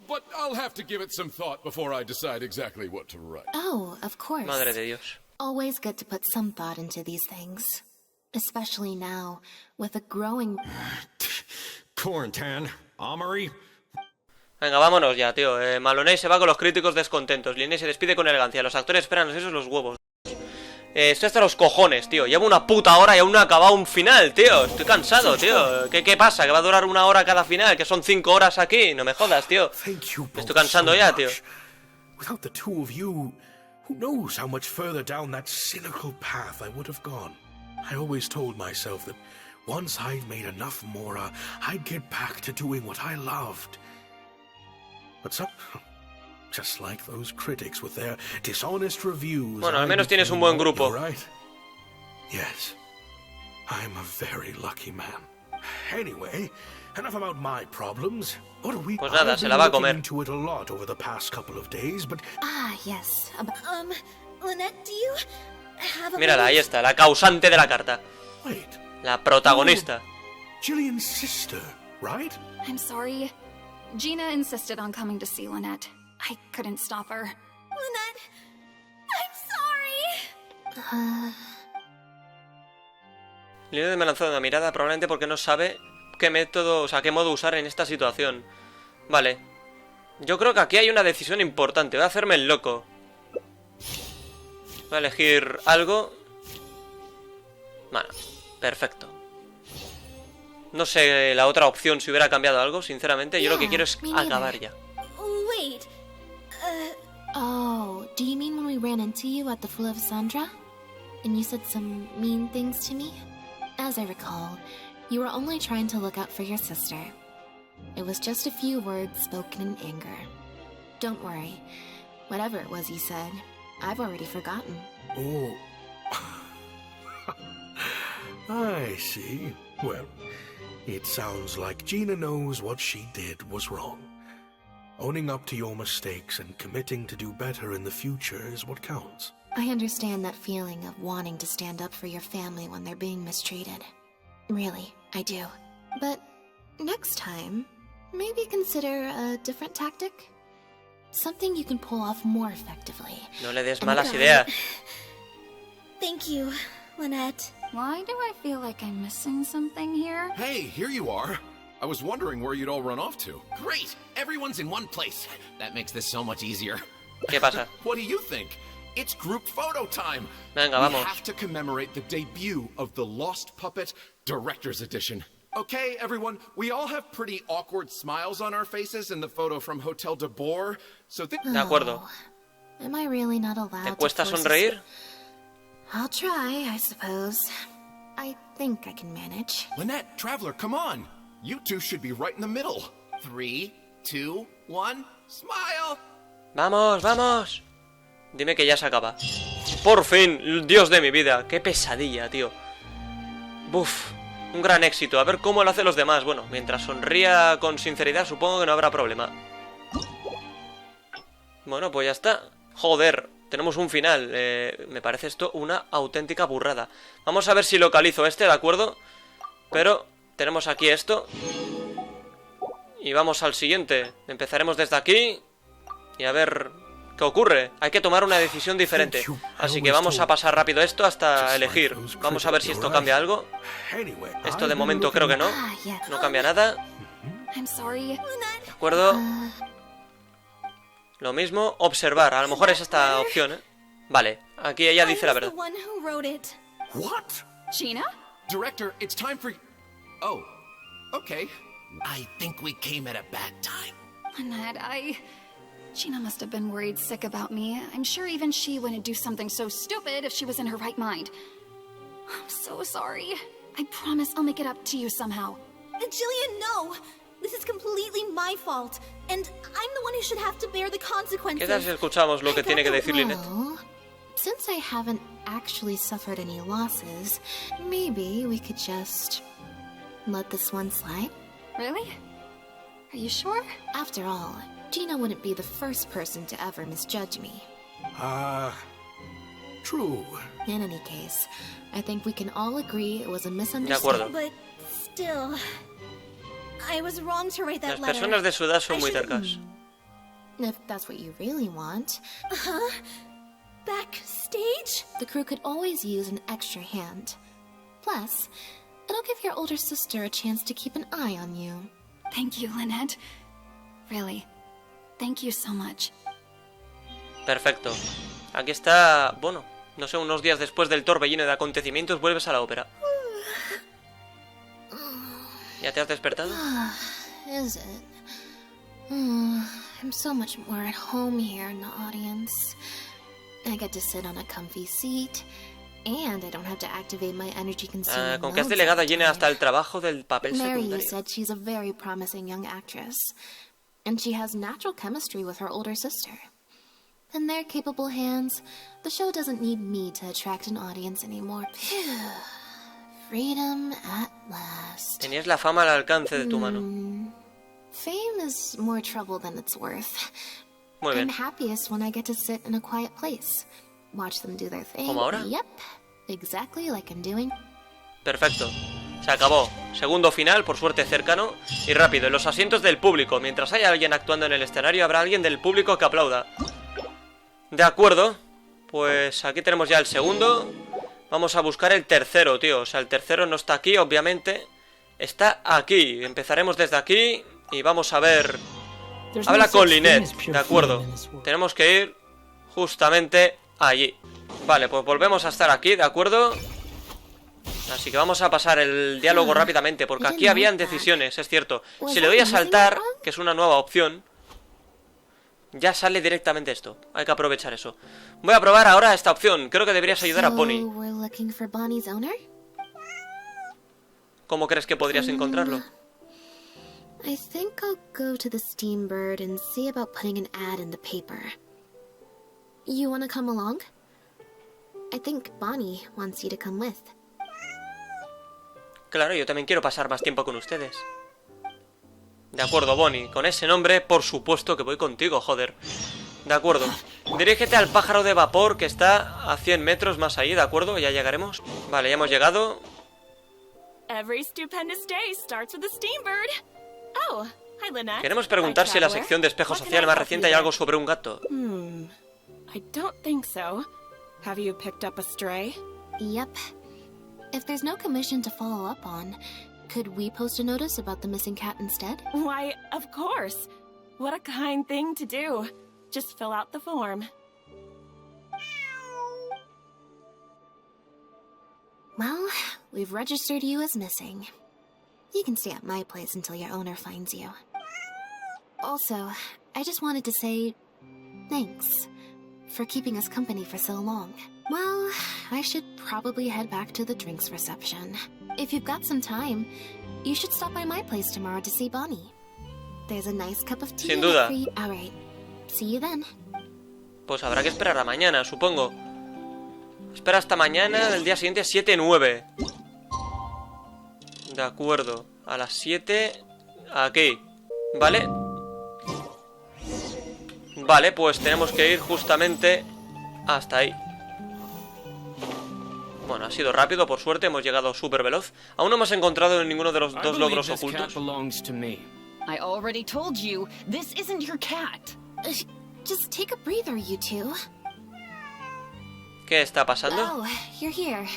But I'll have to give it some thought before I decide exactly what to write. Oh, of course. Madre de Dios. Always good to put some thought into these things. Especially now, with a growing... Quarantine, Amory... Venga, vámonos ya, tío. Maloney se va con los críticos descontentos. Lynette se despide con elegancia. Los actores esperan esos los huevos. Estoy hasta los cojones, tío. Llevo una puta hora y aún no he acabado un final, tío. Estoy cansado, tío. ¿Qué pasa? ¿Que va a durar una hora cada final? ¿Que son 5 horas aquí? No me jodas, tío. Me estoy cansando ya, tío. Without the two of you, who knows how much further down that cynical path I would have gone. I always told myself that once I'd made enough Mora, I'd get back to doing what I loved. But some, just like those critics with their dishonest reviews. Bueno, al menos tienes un buen grupo. Right? Yes. I'm a very lucky man. Anyway, enough about my problems. What are we? Pues nada, se la va a comer. Into it a lot over the past couple of days, but yes. Lynette, do you have a Mírala, ahí está, la causante de la carta. Wait. La protagonista. Jillian's sister, right? I'm sorry. Gina insisted on coming to see Lynette. I couldn't stop her. Lynette, I'm sorry. Lynette me ha lanzado una mirada probablemente porque no sabe qué método, o sea, qué modo usar en esta situación. Vale. Yo creo que aquí hay una decisión importante. Voy a hacerme el loco. Voy a elegir algo. Bueno, perfecto. No sé la otra opción si hubiera cambiado algo, sinceramente. Yo lo que quiero es acabar ya. Wait. Oh, do you mean when we ran into you at the Full of Sandra? And you said some mean things to me? As I recall, you were only trying to look out for your sister. It was just a few words spoken in anger. Don't worry. Whatever it was you said, I've already forgotten. Oh. I see. Well, it sounds like Gina knows what she did was wrong. Owning up to your mistakes and committing to do better in the future is what counts. I understand that feeling of wanting to stand up for your family when they're being mistreated. Really, I do. But next time, maybe consider a different tactic? Something you can pull off more effectively. No le des malas ideas. Thank you, Lynette. Why do I feel like I'm missing something here? Hey, here you are. I was wondering where you'd all run off to. Great! Everyone's in one place. That makes this so much easier. ¿Qué pasa? What do you think? It's group photo time. Venga, we vamos. have to commemorate the debut of the Lost Puppet Director's Edition. Okay, everyone, we all have pretty awkward smiles on our faces in the photo from Hotel de Boer, so De acuerdo. Am I really not allowed ¿Te cuesta sonreír? I'll try, I suppose. I think I can manage. Lynette, Traveler, come on. You two should be right in the middle. 3, 2, 1, smile! ¡Vamos, vamos! Dime que ya se acaba. ¡Por fin! ¡Dios de mi vida! ¡Qué pesadilla, tío! ¡Buf! Un gran éxito. A ver cómo lo hacen los demás. Bueno, mientras sonría con sinceridad, supongo que no habrá problema. Bueno, pues ya está. Joder, tenemos un final. Me parece esto una auténtica burrada. Vamos a ver si localizo este, ¿de acuerdo? Pero tenemos aquí esto. Y vamos al siguiente. Empezaremos desde aquí. Y a ver qué ocurre. Hay que tomar una decisión diferente. Así que vamos a pasar rápido esto hasta elegir. Vamos a ver si esto cambia algo. Esto de momento creo que no. No cambia nada. De acuerdo. Lo mismo, observar. A lo mejor es esta opción, ¿eh? Vale, aquí ella dice la verdad. What? Gina? Director, it's time for... Oh, okay. I think we came at a bad time. Lynette, Gina must have been worried sick about me. I'm sure even she wouldn't do something so stupid if she was in her right mind. I'm so sorry. I promise I'll make it up to you somehow. Jillian, no! This is completely my fault, and I'm the one who should have to bear the consequences. ¿Qué tal si escuchamos lo que tiene que decir Lynette? Well, since I haven't actually suffered any losses, maybe we could just let this one slide. Really? Are you sure? After all, Gina wouldn't be the first person to ever misjudge me. True. In any case, I think we can all agree it was a De misunderstanding. acuerdo. But still, I was wrong to write that Las letter. personas de su edad son muy tercas. If that's what you really want. Huh? Backstage? The crew could always use an extra hand. Plus, it'll give your older sister a chance to keep an eye on you. Thank you, Lynette. Really. Thank you so much. Perfecto. Aquí está, bueno, no sé, unos días después del torbellino de acontecimientos vuelves a la ópera. ¿Ya te has despertado? Is it? I'm so much more at home here in the audience. I get to sit on a comfy seat, and I don't have to activate my energy-consuming Con que has modes delegado a all Llena day. hasta el trabajo del papel Mary secundario. said she's a very promising young actress, and she has natural chemistry with her older sister. In their capable hands, the show doesn't need me to attract an audience anymore. Phew. Freedom at last. Tenías la fama al alcance de tu mano. Fame is more trouble than it's worth. Muy bien. I'm happiest when I get to sit in a quiet place, watch them do their thing. ¿Como ahora? Yep, exactly like I'm doing. Perfecto. Se acabó. Segundo final, por suerte cercano. Y rápido, en los asientos del público. Mientras haya alguien actuando en el escenario, habrá alguien del público que aplauda. De acuerdo. Pues aquí tenemos ya el segundo. Vamos a buscar el tercero, tío. O sea, el tercero no está aquí, obviamente. Está aquí. Empezaremos desde aquí. Y vamos a ver... Habla con Lynette. De acuerdo. Tenemos que ir justamente allí. Vale, pues volvemos a estar aquí, ¿de acuerdo? Así que vamos a pasar el diálogo rápidamente, porque aquí habían decisiones, es cierto. Si le doy a saltar, que es una nueva opción, ya sale directamente esto. Hay que aprovechar eso. Voy a probar ahora esta opción. Creo que deberías ayudar a Pony. We're looking for Bonnie's owner? ¿Cómo crees que podrías encontrarlo? I think I'll go to the Steambird and see about putting an ad in the paper. You want to come along? I think Bonnie wants you to come with. Claro, yo también quiero pasar más tiempo con ustedes. De acuerdo, Bonnie. Con ese nombre, por supuesto que voy contigo, joder. De acuerdo. Dirígete al pájaro de vapor que está a 100 metros más ahí, ¿de acuerdo? Ya llegaremos. Vale, ya hemos llegado. Every stupendous day starts with a Steambird. Oh, hi Lynette. Queremos preguntar si en la sección de espejo social más reciente hay algo sobre un gato. I don't think so. Have you picked up a stray? Yep. If there's no commission to follow up on, Could we post a notice about the missing cat instead? Why, of course. What a kind thing to do. Just fill out the form. Well, we've registered you as missing. You can stay at my place until your owner finds you. Also, I just wanted to say thanks for keeping us company for so long. Well, I should probably head back to the drinks reception. If you've got some time, you should stop by my place tomorrow to see Bonnie. There's a nice cup of tea. Sin duda. All right. See you then. Pues habrá que esperar a mañana, supongo. Espera hasta mañana, del día siguiente, 7-9. De acuerdo. A las 7... Aquí. ¿Vale? Vale, pues tenemos que ir justamente hasta ahí. Bueno, ha sido rápido, por suerte, hemos llegado súper veloz. Aún no hemos encontrado ninguno de los dos logros ocultos. I already told you, this isn't your cat. Just take a breather, you two. ¿Qué está pasando? Oh, you're here.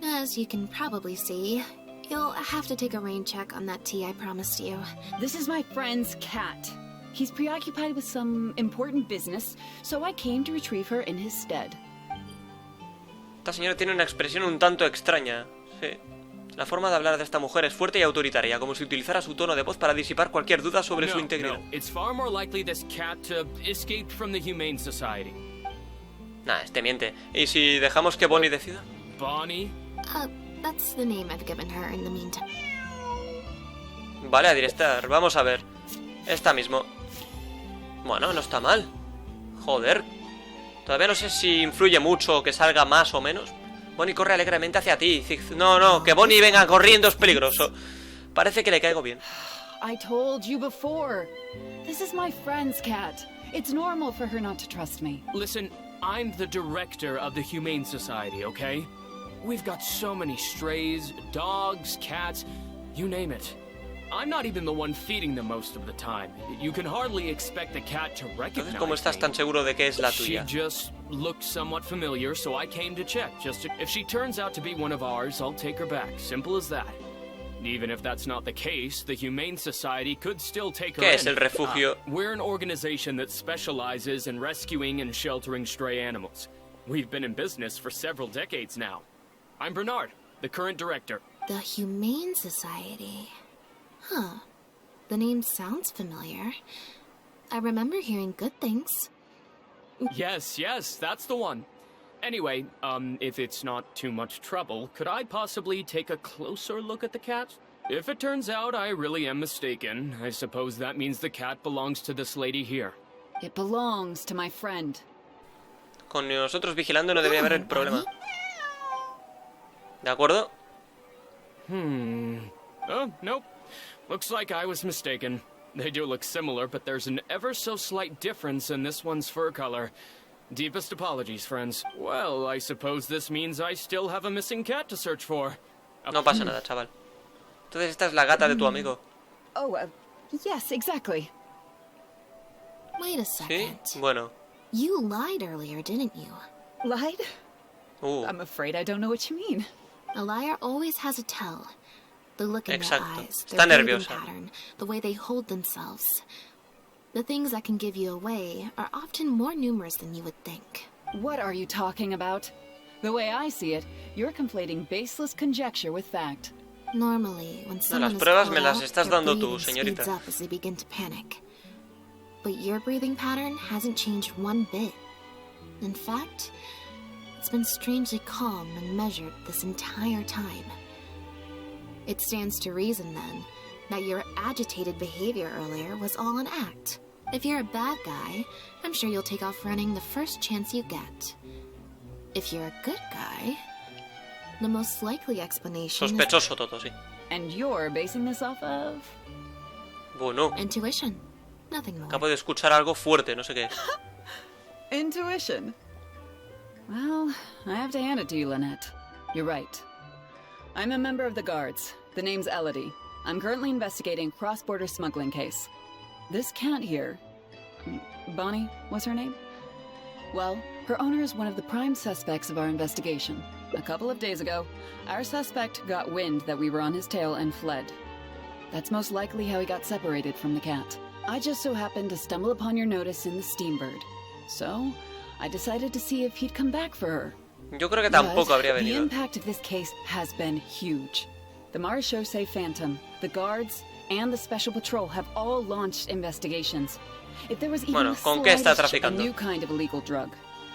As you can probably see, you'll have to take a rain check on that tea I promised you. This is my friend's cat. He's preoccupied with some important business, so I came to retrieve her in his stead. Esta señora tiene una expresión un tanto extraña. Sí. La forma de hablar de esta mujer es fuerte y autoritaria, como si utilizara su tono de voz para disipar cualquier duda sobre su integridad. No, it's far more likely this cat escaped from the Humane Society. Nah, este miente. ¿Y si dejamos que Bonnie decida? Bonnie? That's the name I've given her in the meantime. Vale, a directar. Vamos a ver. Esta mismo. Bueno, no está mal. Joder. Todavía no sé si influye mucho que salga más o menos. Bonnie corre alegremente hacia ti. No, que Bonnie venga corriendo es peligroso. Parece que le caigo bien. I told you before. This is my friend's cat. It's normal for her not to trust me. Listen, I'm the director of the Humane Society, okay? We've got so many strays, dogs, cats, you name it. I'm not even the one feeding them most of the time. You can hardly expect the cat to recognize me. ¿Cómo estás tan seguro de que es la tuya? She just looked somewhat familiar, so I came to check. If she turns out to be one of ours, I'll take her back. Simple as that. Even if that's not the case, the Humane Society could still take her in. ¿Qué es el refugio? We're an organization that specializes in rescuing and sheltering stray animals. We've been in business for several decades now. I'm Bernard, the current director. The Humane Society. Huh. The name sounds familiar. I remember hearing good things. Yes, that's the one. Anyway, if it's not too much trouble, could I possibly take a closer look at the cat? If it turns out I really am mistaken, I suppose that means the cat belongs to this lady here. It belongs to my friend. Con nosotros vigilando no debería haber problema. ¿De acuerdo? Oh, nope. Looks like I was mistaken. They do look similar, but there's an ever so slight difference in this one's fur color. Deepest apologies, friends. Well, I suppose this means I still have a missing cat to search for. No pasa nada, chaval. Entonces esta es la gata de tu amigo. Oh, yes, exactly. Wait a second. ¿Sí? Bueno. You lied earlier, didn't you? Lied? I'm afraid I don't know what you mean. A liar always has a tell. The look in their eyes, Está their breathing nerviosa. pattern, the way they hold themselves. The things that can give you away are often more numerous than you would think. What are you talking about? The way I see it, you're conflating baseless conjecture with fact. Normally, when someone las pruebas is me called las out, estás their dando tú, breathing speeds señorita. up as they begin to panic. But your breathing pattern hasn't changed one bit. In fact, it's been strangely calm and measured this entire time. It stands to reason, then, that your agitated behavior earlier was all an act. If you're a bad guy, I'm sure you'll take off running the first chance you get. If you're a good guy, the most likely explanation Sospechoso todo, sí. And you're basing this off of? Bueno. Intuition. Nothing more. Acabo de escuchar algo fuerte, no sé qué. Intuition. Well, I have to hand it to you, Lynette. You're right. I'm a member of the Guards. The name's Elodie. I'm currently investigating a cross-border smuggling case. This cat here... Bonnie, what's her name? Well, her owner is one of the prime suspects of our investigation. A couple of days ago, our suspect got wind that we were on his tail and fled. That's most likely how he got separated from the cat. I just so happened to stumble upon your notice in the Steambird. So, I decided to see if he'd come back for her. Yo creo que tampoco habría The venido. impact of this case has been huge. The Marechaussee Phantom, the guards, and the Special Patrol have all launched investigations. If there was even the ¿con qué está slightest, a traficando? new kind of illegal drug,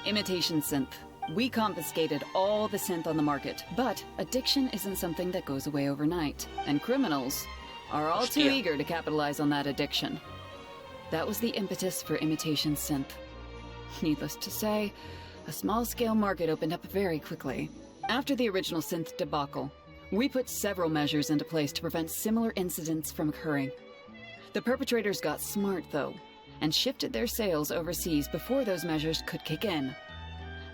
imitation synth. We confiscated all the synth on the market, but addiction isn't something that goes away overnight, and criminals are all too Hostia. eager to capitalize on that addiction. That was the impetus for imitation synth. Needless to say, a small-scale market opened up very quickly. After the original synth debacle, we put several measures into place to prevent similar incidents from occurring. The perpetrators got smart, though, and shifted their sales overseas before those measures could kick in.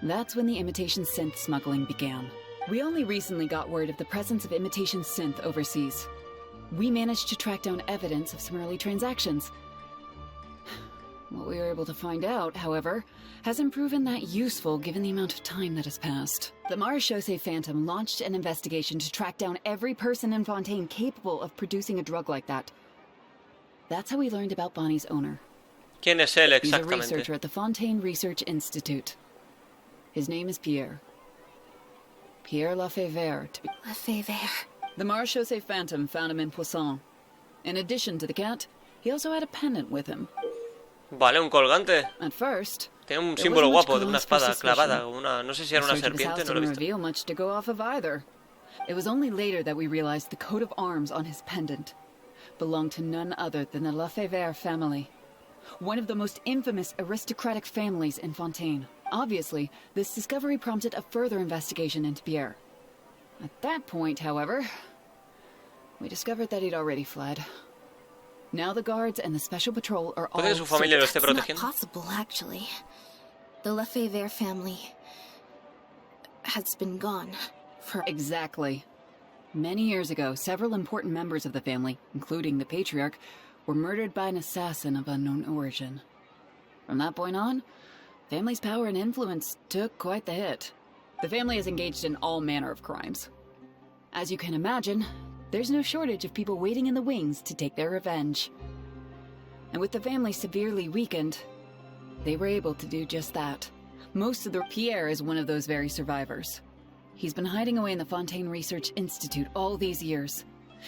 That's when the imitation synth smuggling began. We only recently got word of the presence of imitation synth overseas. We managed to track down evidence of some early transactions. What we were able to find out, however, hasn't proven that useful given the amount of time that has passed. The Marechaussee Phantom launched an investigation to track down every person in Fontaine capable of producing a drug like that. That's how we learned about Bonnie's owner. ¿Quién es él He's a exactamente? researcher at the Fontaine Research Institute. His name is Pierre. Pierre Lafayette, to be... Lafayette. The Marechaussee Phantom found him in Poisson. In addition to the cat, he also had a pendant with him. Vale, un colgante. At first, tiene un there símbolo wasn't much guapo de una cause for espada suspicion. clavada, una, no sé si era una The search of his serpiente, house no lo he didn't visto. reveal much to go off of either. It was only later that we realized the coat of arms on his pendant belonged to none other than the Lafayette family, one of the most infamous aristocratic families in Fontaine. Obviously, this discovery prompted a further investigation into Pierre. At that point, however, we discovered that he'd already fled. Now the guards and the Special Patrol are all... ¿Puede que su familia lo esté That's not protegiendo? possible, actually. The Lafayette family has been gone for... Exactly. Many years ago, several important members of the family, including the patriarch, were murdered by an assassin of unknown origin. From that point on, family's power and influence took quite the hit. The family is engaged in all manner of crimes. As you can imagine, there's no shortage of people waiting in the wings to take their revenge. And with the family severely weakened, they were able to do just that. Most of the... Pierre is one of those very survivors. He's been hiding away in the Fontaine Research Institute all these years.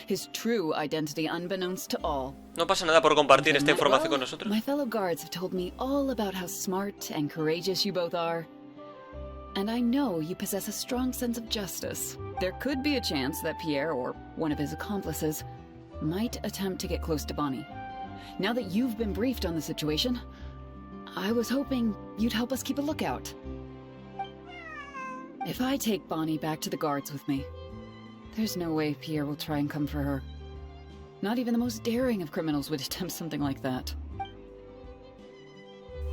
His true identity unbeknownst to all. No pasa nada por compartir esta información con nosotros. My fellow guards have told me all about how smart and courageous you both are. And I know you possess a strong sense of justice. There could be a chance that Pierre, or one of his accomplices, might attempt to get close to Bonnie. Now that you've been briefed on the situation, I was hoping you'd help us keep a lookout. If I take Bonnie back to the guards with me, there's no way Pierre will try and come for her. Not even the most daring of criminals would attempt something like that.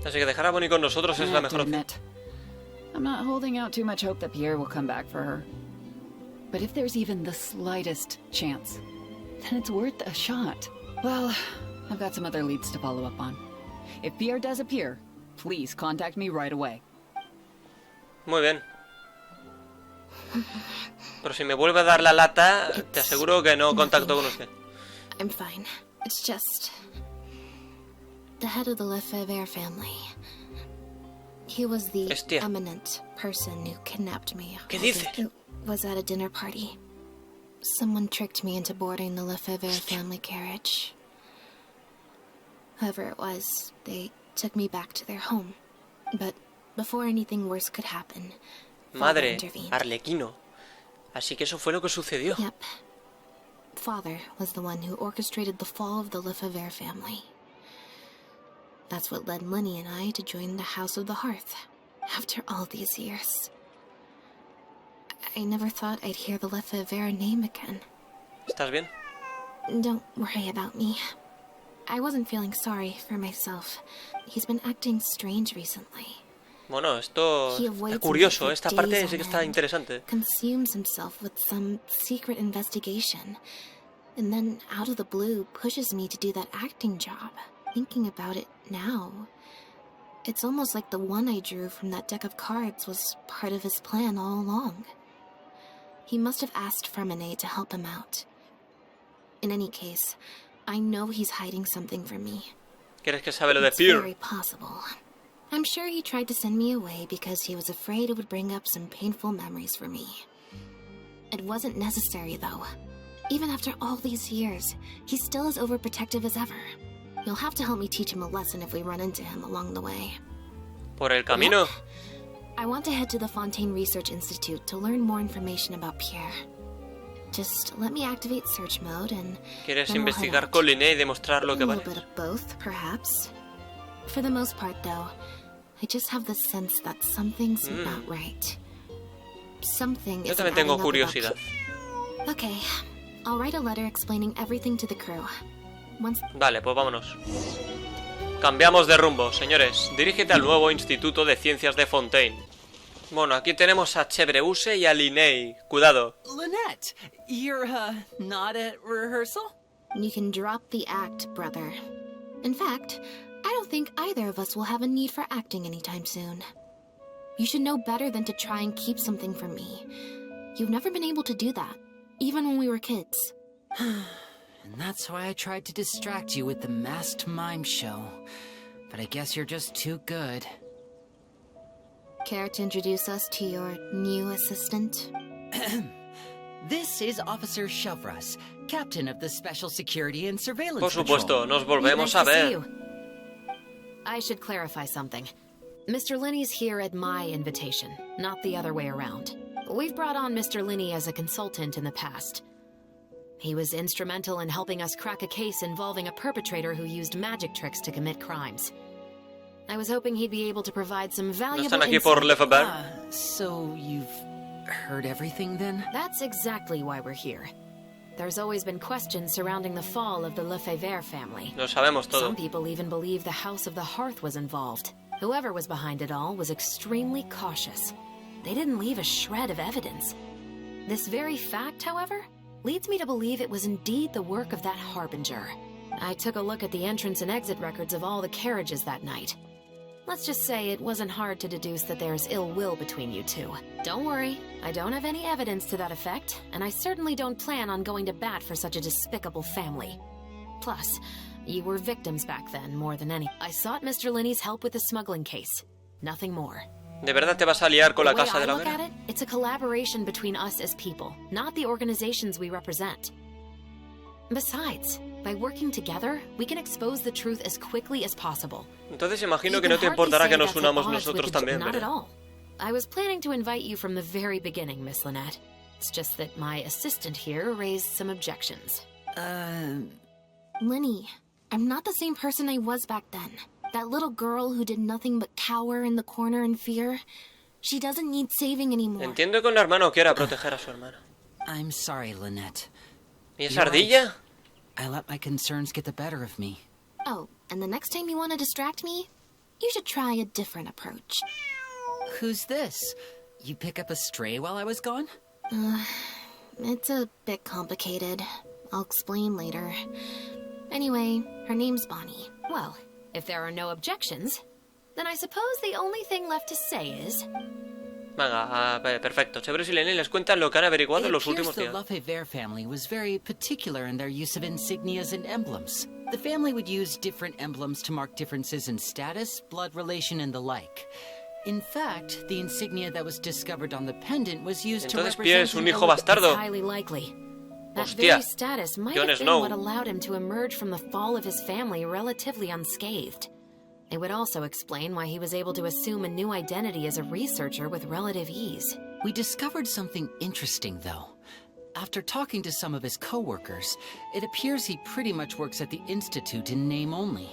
Así que dejar a Bonnie con nosotros es I la have to mejor opción. admit, I'm not holding out too much hope that Pierre will come back for her. But if there's even the slightest chance, then it's worth a shot. Well, I've got some other leads to follow up on. If Pierre does appear, please contact me right away. Muy bien. Pero si me vuelve a dar la lata, te aseguro que no contacto con usted. I'm fine. It's just... the head of the Lefebvre family. He was the Hostia. eminent person who kidnapped me. ¿Qué dices? It was at a dinner party. Someone tricked me into boarding the Lefebvre family carriage. Whoever it was, they took me back to their home. But before anything worse could happen, Father Madre, intervened. Arlequino. Así que eso fue lo que sucedió. Yep. Father was the one who orchestrated the fall of the Lefebvre family. That's what led Lenny and I to join the House of the Hearth, after all these years. I never thought I'd hear the Lefebvre name again. ¿Estás bien? Don't worry about me. I wasn't feeling sorry for myself. He's been acting strange recently. Bueno, esto He está avoids me curioso. for Esta days parte on sí que está end, interesante. consumes himself with some secret investigation, and then out of the blue pushes me to do that acting job. Thinking about it now, it's almost like the one I drew from that deck of cards was part of his plan all along. He must have asked Fremine to help him out. In any case, I know he's hiding something from me. ¿Quieres que sabe lo de It's Pierre? very possible. I'm sure he tried to send me away because he was afraid it would bring up some painful memories for me. It wasn't necessary, though. Even after all these years, he's still as overprotective as ever. You'll have to help me teach him a lesson if we run into him along the way. ¿Por el camino? I want to head to the Fontaine Research Institute to learn more information about Pierre. Just let me activate search mode and... ¿Quieres then we'll investigar head out. con Lynette y demostrar lo que A vale? little bit of both, perhaps. For the most part, though, I just have the sense that something's not right. Something Yo isn't también tengo adding up about curiosidad. Okay, I'll write a letter explaining everything to the crew. Once... Vale, pues vámonos. Cambiamos de rumbo, señores. Dirígete al nuevo Instituto de Ciencias de Fontaine. Bueno, aquí tenemos a Chebreuse y a Lynette. Cuidado. Lynette, you're, not at rehearsal? You can drop the act, brother. In fact, I don't think either of us will have a need for acting anytime soon. You should know better than to try and keep something from me. You've never been able to do that, even when we were kids. And that's why I tried to distract you with the masked mime show. But I guess you're just too good. Care to introduce us to your new assistant? This is Officer Shovras, Captain of the Special Security and Surveillance Por supuesto, Patrol. nos volvemos Nice a to see ver. you. I should clarify something. Mr. Linney's here at my invitation, not the other way around. We've brought on Mr. Linney as a consultant in the past. He was instrumental in helping us crack a case involving a perpetrator who used magic tricks to commit crimes. I was hoping he'd be able to provide some ¿No valuable están aquí por insight. Lefebvre? So you've heard everything then? That's exactly why we're here. There's always been questions surrounding the fall of the Lefebvre family. Lo sabemos todo. Some people even believe the House of the Hearth was involved. Whoever was behind it all was extremely cautious. They didn't leave a shred of evidence. This very fact, however, leads me to believe it was indeed the work of that Harbinger. I took a look at the entrance and exit records of all the carriages that night. Let's just say it wasn't hard to deduce that there's ill will between you two. Don't worry, I don't have any evidence to that effect, and I certainly don't plan on going to bat for such a despicable family. Plus, you were victims back then more than any. I sought Mr. Linney's help with the smuggling case. Nothing more. ¿De verdad te vas a liar con la The way Casa I de la look Hoguera? at it, it's a collaboration between us as people, not the organizations we represent. Besides, by working together, we can expose the truth as quickly as possible. Entonces imagino You que can no te hardly importará say que nos that's at unamos odds with nosotros the también, Not at ¿verdad? all. I was planning to invite you from the very beginning, Miss Lynette. It's just that my assistant here raised some objections. Linny, I'm not the same person I was back then. That little girl who did nothing but cower in the corner in fear. She doesn't need saving anymore. Entiendo que un hermano quiera proteger a su hermana. I'm sorry, Lynette. ¿Y esa ardilla? I let my concerns get the better of me. Oh, and the next time you want to distract me, you should try a different approach. Who's this? You pick up a stray while I was gone? It's a bit complicated. I'll explain later. Anyway, her name's Bonnie. Well, if there are no objections, then I suppose the only thing left to say is... Venga, perfecto. Chebreuse y Lynette les cuentan lo que han averiguado en los últimos the días. Lefebvre family was very particular in their use of insignias and emblems. The family would use different emblems to mark differences in status, blood relation, and the like. In fact, the insignia that was discovered on the pendant was used to Entonces Pierre represent es un an hijo elite- bastardo. It's highly likely. That Hostia. very status might Jon have been Snow. what allowed him to emerge from the fall of his family relatively unscathed. It would also explain why he was able to assume a new identity as a researcher with relative ease. We discovered something interesting, though. After talking to some of his co-workers, it appears he pretty much works at the Institute in name only.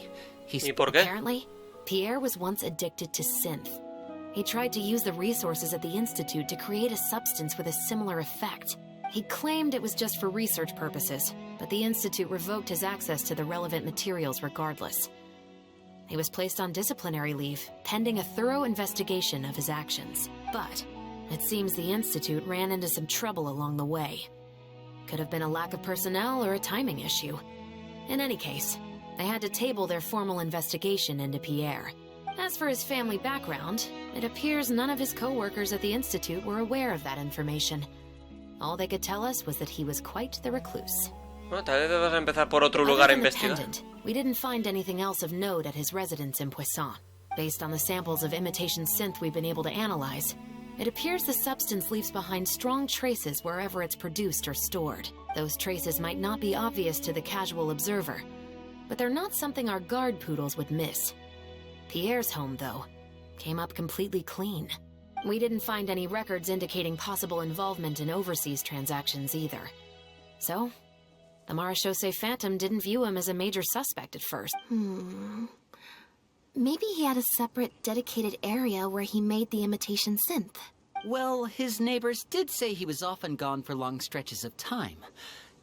¿Y por qué? Apparently, Pierre was once addicted to synth. He tried to use the resources at the Institute to create a substance with a similar effect. He claimed it was just for research purposes, but the Institute revoked his access to the relevant materials regardless. He was placed on disciplinary leave, pending a thorough investigation of his actions. But it seems the Institute ran into some trouble along the way. Could have been a lack of personnel or a timing issue. In any case, they had to table their formal investigation into Pierre. As for his family background, it appears none of his co-workers at the Institute were aware of that information. All they could tell us was that he was quite the recluse. Bueno, tal vez debas empezar por otro lugar a investigar. We didn't find anything else of note at his residence in Poisson. Based on the samples of imitation synth we've been able to analyze, it appears the substance leaves behind strong traces wherever it's produced or stored. Those traces might not be obvious to the casual observer, but they're not something our guard poodles would miss. Pierre's home, though, came up completely clean. We didn't find any records indicating possible involvement in overseas transactions either. So, the Marechaussee Phantom didn't view him as a major suspect at first. Maybe he had a separate, dedicated area where he made the imitation synth. Well, his neighbors did say he was often gone for long stretches of time.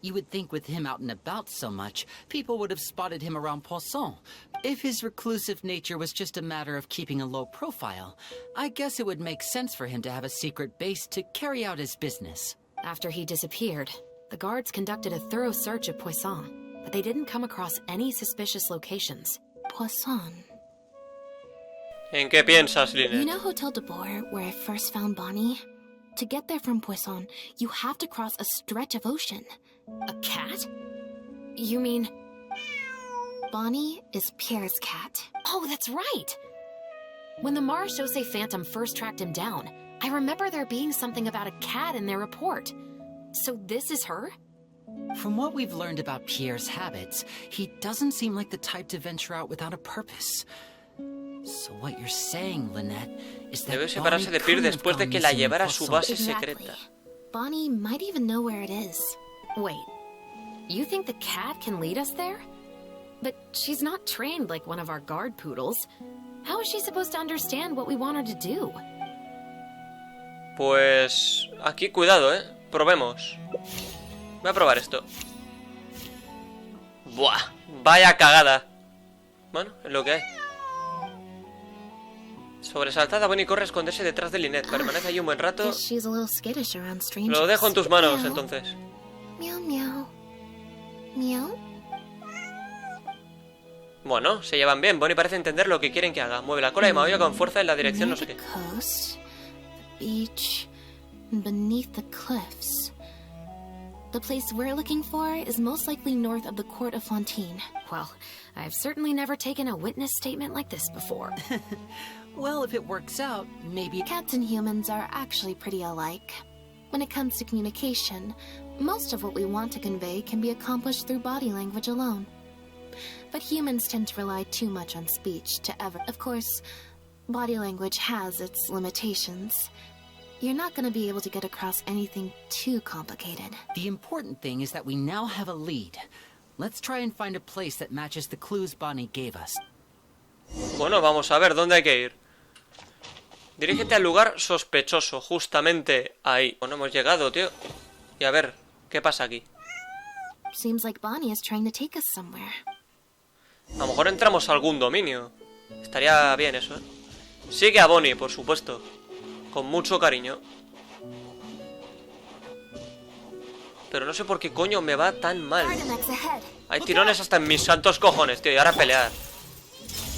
You would think with him out and about so much, people would have spotted him around Poisson. If his reclusive nature was just a matter of keeping a low profile, I guess it would make sense for him to have a secret base to carry out his business. After he disappeared, the guards conducted a thorough search of Poisson, but they didn't come across any suspicious locations. Poisson. ¿En qué piensas, Lynette? You know Hotel de Boer, where I first found Bonnie? To get there from Poisson, you have to cross a stretch of ocean. A cat? You mean... Bonnie is Pierre's cat. Oh, that's right! When the Marechaussee Phantom first tracked him down, I remember there being something about a cat in their report. So this is her? From what we've learned about Pierre's habits, he doesn't seem like the type to venture out without a purpose. So what you're saying, Lynette, is that Debe separarse de Pierre después de que la llevara a su base secreta. Bonnie might even know where it is. Wait, you think the cat can lead us there? But she's not trained like one of our guard poodles. How is she supposed to understand what we want her to do? Pues... aquí cuidado, probemos. Voy a probar esto. Buah, vaya cagada. Bueno, es lo que hay. Sobresaltada, Bonnie corre a esconderse detrás de Lynette. Permanece allí un buen rato. Lo dejo en tus manos, entonces. Miau, miau. Miau. Bueno, se llevan bien. Bonnie parece entender lo que quieren que haga. Mueve la cola y maulla con fuerza en la dirección no sé qué. Beach, beneath the cliffs. The place we're looking for is most likely north of the court of Fontaine. Well, I've certainly never taken a witness statement like this before. Well, if it works out, maybe... Cats and humans are actually pretty alike. When it comes to communication, most of what we want to convey can be accomplished through body language alone. But humans tend to rely too much on speech to ever... Of course, body language has its limitations. You're not going to be able to get across anything too complicated. The important thing is that we now have a lead. Let's try and find a place that matches the clues Bonnie gave us. Bueno, vamos a ver dónde hay que ir. Dirígete al lugar sospechoso, justamente ahí. Bueno, hemos llegado, tío. Y a ver, ¿qué pasa aquí? Seems like Bonnie is trying to take us somewhere. A lo mejor entramos a algún dominio. Estaría bien eso, Sigue a Bonnie, por supuesto. Con mucho cariño. Pero no sé por qué coño me va tan mal. Hay tirones hasta en mis santos cojones, tío. Y ahora pelear.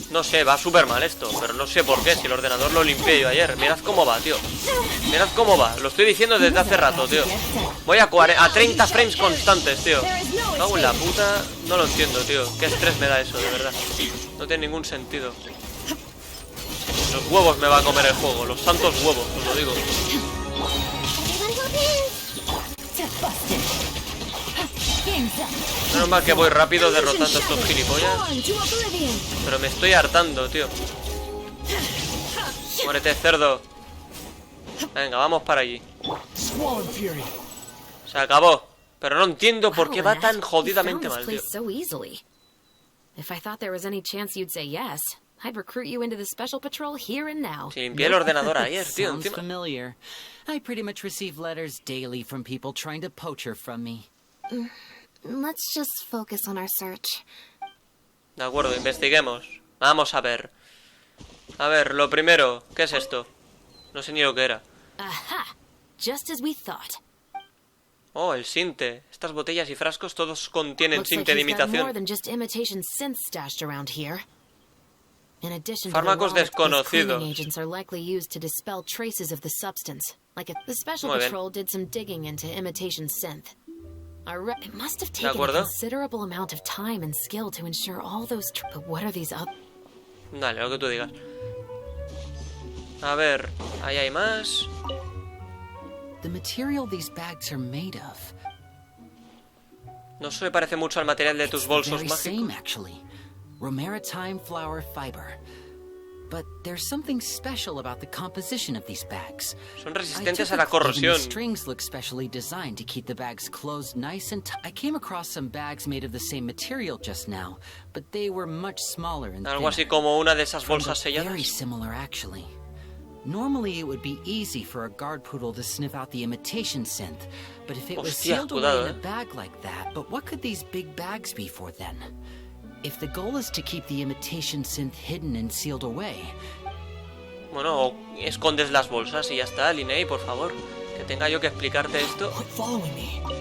No sé, va súper mal esto. Pero no sé por qué, si el ordenador lo limpié yo ayer. Mirad cómo va, tío. Mirad cómo va, lo estoy diciendo desde hace rato, tío. Voy a 30 frames constantes, tío. Cago en la puta. No lo entiendo, tío. Qué estrés me da eso, de verdad. No tiene ningún sentido. Los huevos me va a comer el juego. Los santos huevos, os lo digo. Menos mal que voy rápido derrotando a estos gilipollas. Pero me estoy hartando, tío. Muérete, cerdo. Venga, vamos para allí. Se acabó. Pero no entiendo por qué va tan jodidamente mal, tío. If I thought there was any chance you'd say yes, I'd recruit you into the special patrol here and now. Si limpié el ordenador ayer, tío, Sounds familiar. I pretty much receive letters daily from people trying to poach her from me. Let's just focus on our search. De acuerdo, investiguemos. Vamos a ver. A ver, lo primero, ¿qué es esto? No sé ni lo que era. Aha, just as we thought. Oh, el sinte. Estas botellas y frascos todos contienen sinte de imitación. In addition Fármacos to the desconocidos. cleaning agents are likely used to dispel traces of the substance. Like the special patrol did some digging into imitation synth. It must have taken a considerable amount of time and skill to ensure all those. But what are these other? Dale, lo que tú digas. A ver, ahí hay más. The material these bags are made of. No se parece mucho al material de tus bolsos mágicos. Romaritime flower fiber. But there's something special about the composition of these bags. Son resistentes a la corrosión. The strings look specially designed to keep the bags closed nice and tight. I came across some bags made of the same material just now, but they were much smaller and algo así como una de esas bolsas selladas. Very similar, actually. Normally, it would be easy for a guard poodle to sniff out the imitation synth, but if it was sealed away in a bag like that, but what could these big bags be for then? If the goal is to keep the imitation synth hidden and sealed away. Bueno, escondes las bolsas y ya está, Lynette, por favor. Que tenga yo que explicarte esto.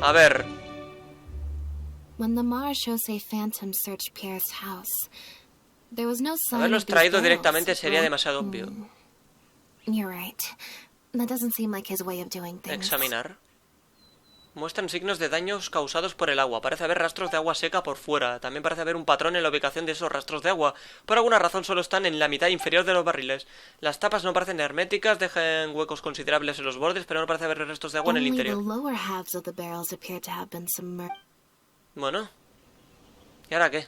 A ver. When the Marechaussee Phantom searched Pierre's house, there was no sign Haberlos of these traído barrels, directamente sería right? demasiado obvio. You're right. That doesn't seem like his way of doing things. Examinar. Muestran signos de daños causados por el agua. Parece haber rastros de agua seca por fuera. También parece haber un patrón en la ubicación de esos rastros de agua. Por alguna razón solo están en la mitad inferior de los barriles. Las tapas no parecen herméticas, dejan huecos considerables en los bordes, pero no parece haber restos de agua en el interior. Bueno. ¿Y ahora qué?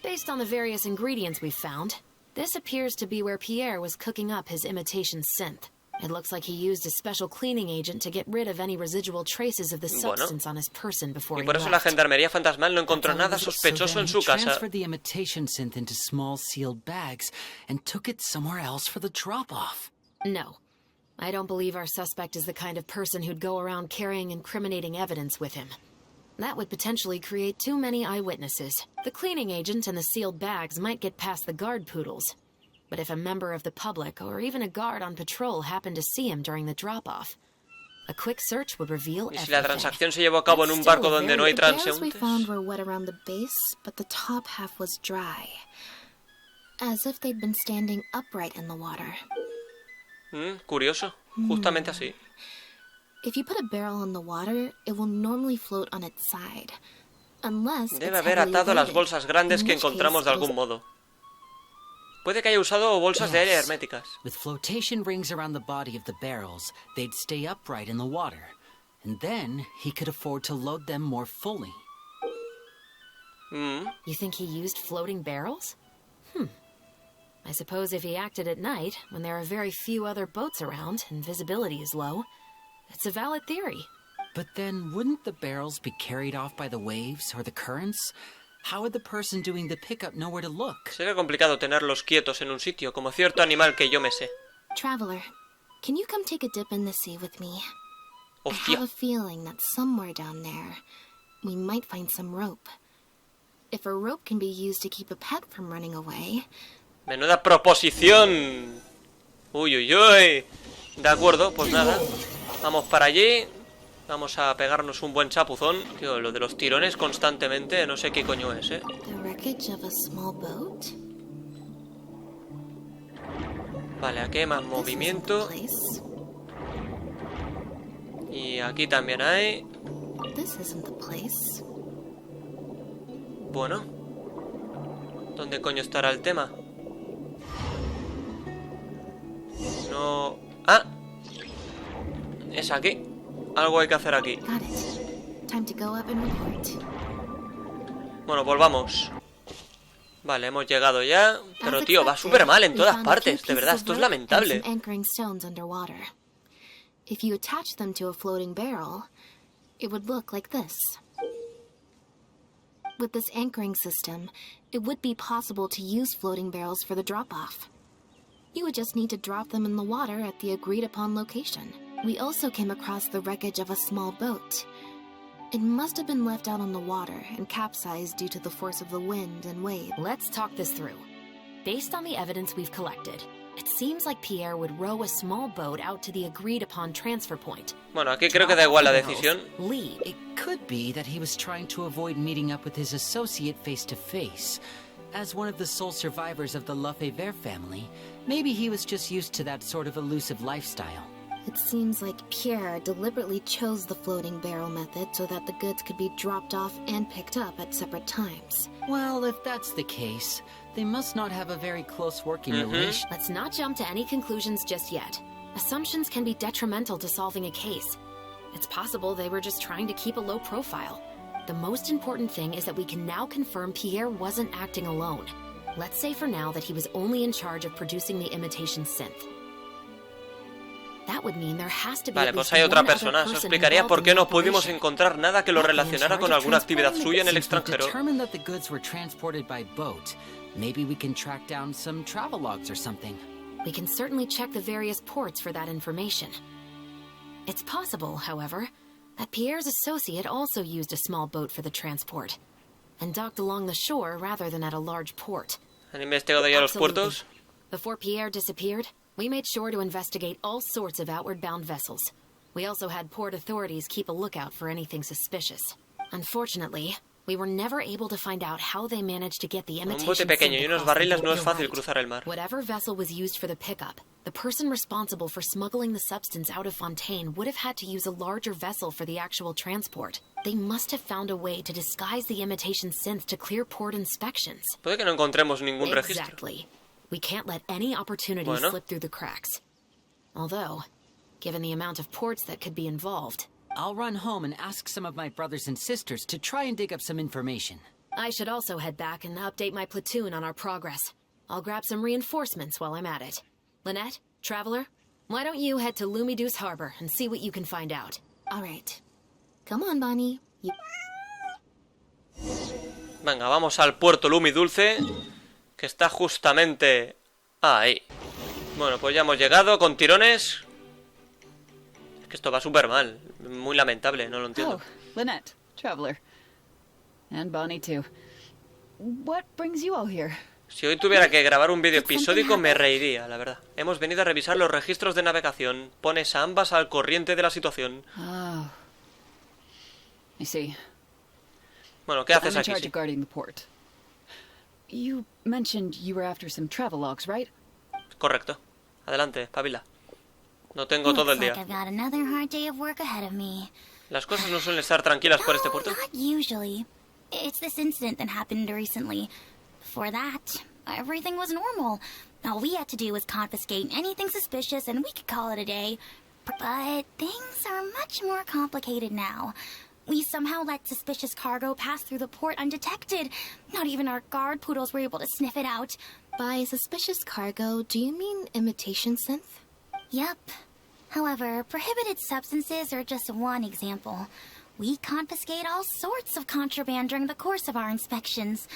Based on the various ingredients we've found, this appears to be where Pierre was cooking up his imitation synth. It looks like he used a special cleaning agent to get rid of any residual traces of the substance on his person before he left. Y por eso la gendarmería fantasmal no encontró nada sospechoso en su casa. Transferred the imitation synth into small sealed bags and took it somewhere else for the drop-off. No. I don't believe our suspect is the kind of person who'd go around carrying incriminating evidence with him. That would potentially create too many eyewitnesses. The cleaning agent and the sealed bags might get past the guard poodles. But if a member of the public or even a guard on patrol happened to see him during the drop-off, a quick search would reveal everything. ¿Y si la transacción se llevó a cabo en un barco donde no hay transeúntes? The barrels we found were wet around the base, but the top half was dry, as if they'd been standing upright in the water. Curioso, justamente así. If you put a barrel in the water, it will normally float on its side, unless debe haber atado las bolsas grandes que encontramos de algún modo. Puede que haya usado bolsas de aire herméticas. With flotation rings around the body of the barrels, they'd stay upright in the water, and then he could afford to load them more fully. You think he used floating barrels? I suppose if he acted at night, when there are very few other boats around and visibility is low, it's a valid theory. But then, wouldn't the barrels be carried off by the waves or the currents? How would the person doing the pickup know where to look? Sería complicado tenerlos quietos en un sitio, como cierto animal que yo me sé. Traveler, can you come take a dip in the sea with me? Hostia. I have a feeling that somewhere down there, we might find some rope. If a rope can be used to keep a pet from running away... Menuda proposición. Uy, uy, uy. De acuerdo, pues nada. Vamos para allí. Vamos a pegarnos un buen chapuzón. Tío, lo de los tirones constantemente, no sé qué coño es, The wreckage of a small boat? Vale, aquí hay más movimiento. Y aquí también hay. This isn't the place. Bueno. ¿Dónde coño estará el tema? No... ¡Ah! Es aquí. Algo hay que hacer aquí. Bueno, volvamos. Vale, hemos llegado ya. Pero tío, va súper mal en todas partes. De verdad, esto es lamentable. If you attach them to a floating barrel, it would look like this. With this anchoring system, it would be possible to use floating barrels for the drop-off. You would just need to drop them in the water at the agreed-upon location. We also came across the wreckage of a small boat. It must have been left out on the water and capsized due to the force of the wind and wave. Let's talk this through. Based on the evidence we've collected, it seems like Pierre would row a small boat out to the agreed-upon transfer point. Bueno, aquí creo que da igual la decisión. It could be that he was trying to avoid meeting up with his associate face-to-face. As one of the sole survivors of the Lefebvre family, maybe he was just used to that sort of elusive lifestyle. It seems like Pierre deliberately chose the floating barrel method so that the goods could be dropped off and picked up at separate times. Well, if that's the case, they must not have a very close working relation. Let's not jump to any conclusions just yet. Assumptions can be detrimental to solving a case. It's possible they were just trying to keep a low profile. The most important thing is that we can now confirm Pierre wasn't acting alone. Let's say for now that he was only in charge of producing the imitation synth. That would mean there has to be Vale, pues hay otra persona. Eso explicaría por qué no pudimos encontrar nada que lo relacionara con alguna actividad suya en el extranjero. Determined that the goods were transported by boat. Maybe we can track down some travelogues or something. We can certainly check the various ports for that information. It's possible, however, that Pierre's associate also used a small boat for the transport and docked along the shore rather than at a large port. ¿Han investigado ya los puertos? Before Pierre disappeared, we made sure to investigate all sorts of outward-bound vessels. We also had port authorities keep a lookout for anything suspicious. Unfortunately, we were never able to find out how they managed to get the imitation. Un bote pequeño y unos barriles no es fácil cruzar el mar. Whatever vessel was used for the pickup, the person responsible for smuggling the substance out of Fontaine would have had to use a larger vessel for the actual transport. They must have found a way to disguise the imitation synth to clear port inspections. Puede que no encontremos ningún registro. Exactly. We can't let any opportunity slip through the cracks. Although, given the amount of ports that could be involved, I'll run home and ask some of my brothers and sisters to try and dig up some information. I should also head back and update my platoon on our progress. I'll grab some reinforcements while I'm at it. Lynette, Traveler, why don't you head to Lumiduce Harbor and see what you can find out? All right. Come on, Bonnie. Venga, vamos al puerto Lumidulce, que está justamente ahí. Bueno, pues ya hemos llegado con tirones. Es que esto va súper mal. Muy lamentable, no lo entiendo. Oh, Lynette, Traveler. And Bonnie too. What brings you all here? Si hoy tuviera que grabar un vídeo episódico me reiría, la verdad. Hemos venido a revisar los registros de navegación. Pones a ambas al corriente de la situación. Oh. I see. Bueno, ¿qué haces I'm in aquí? charge of guarding the port. You mentioned you were after some travelogues, right? Correcto. Adelante, espabila. No tengo todo el día. I've got another hard day of work ahead of me. Las cosas no suelen estar tranquilas por este puerto. Not usually. It's this incident that happened recently. Before that, everything was normal. All we had to do was confiscate anything suspicious and we could call it a day. But things are much more complicated now. We somehow let suspicious cargo pass through the port undetected. Not even our guard poodles were able to sniff it out. By suspicious cargo, do you mean imitation synth? Yep. However, prohibited substances are just one example. We confiscate all sorts of contraband during the course of our inspections.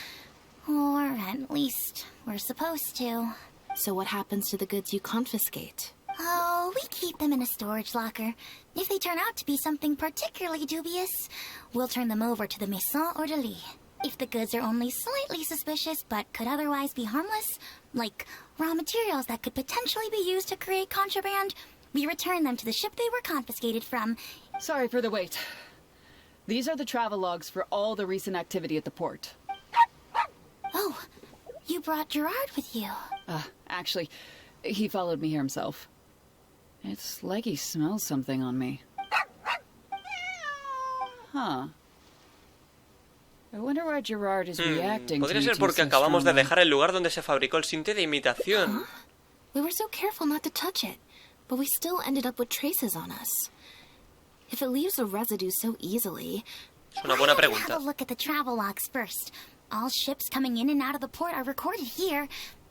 Or at least, we're supposed to. So what happens to the goods you confiscate? Oh, we keep them in a storage locker. If they turn out to be something particularly dubious, we'll turn them over to the Maison Orderly. If the goods are only slightly suspicious but could otherwise be harmless, like raw materials that could potentially be used to create contraband, we return them to the ship they were confiscated from. Sorry for the wait. These are the travelogues for all the recent activity at the port. Oh, you brought Gerard with you. Actually, he followed me here himself. It's like he smells something on me. Huh. I wonder why Gerard is reacting to Podría me ser porque so acabamos de strongly. dejar el lugar donde se fabricó el sinte de imitación. We were so careful not to touch it, but we still ended up with traces on us. If it leaves a residue so easily... Es una buena Have pregunta. a look at the travelogues first. All ships coming in and out of the port are recorded here,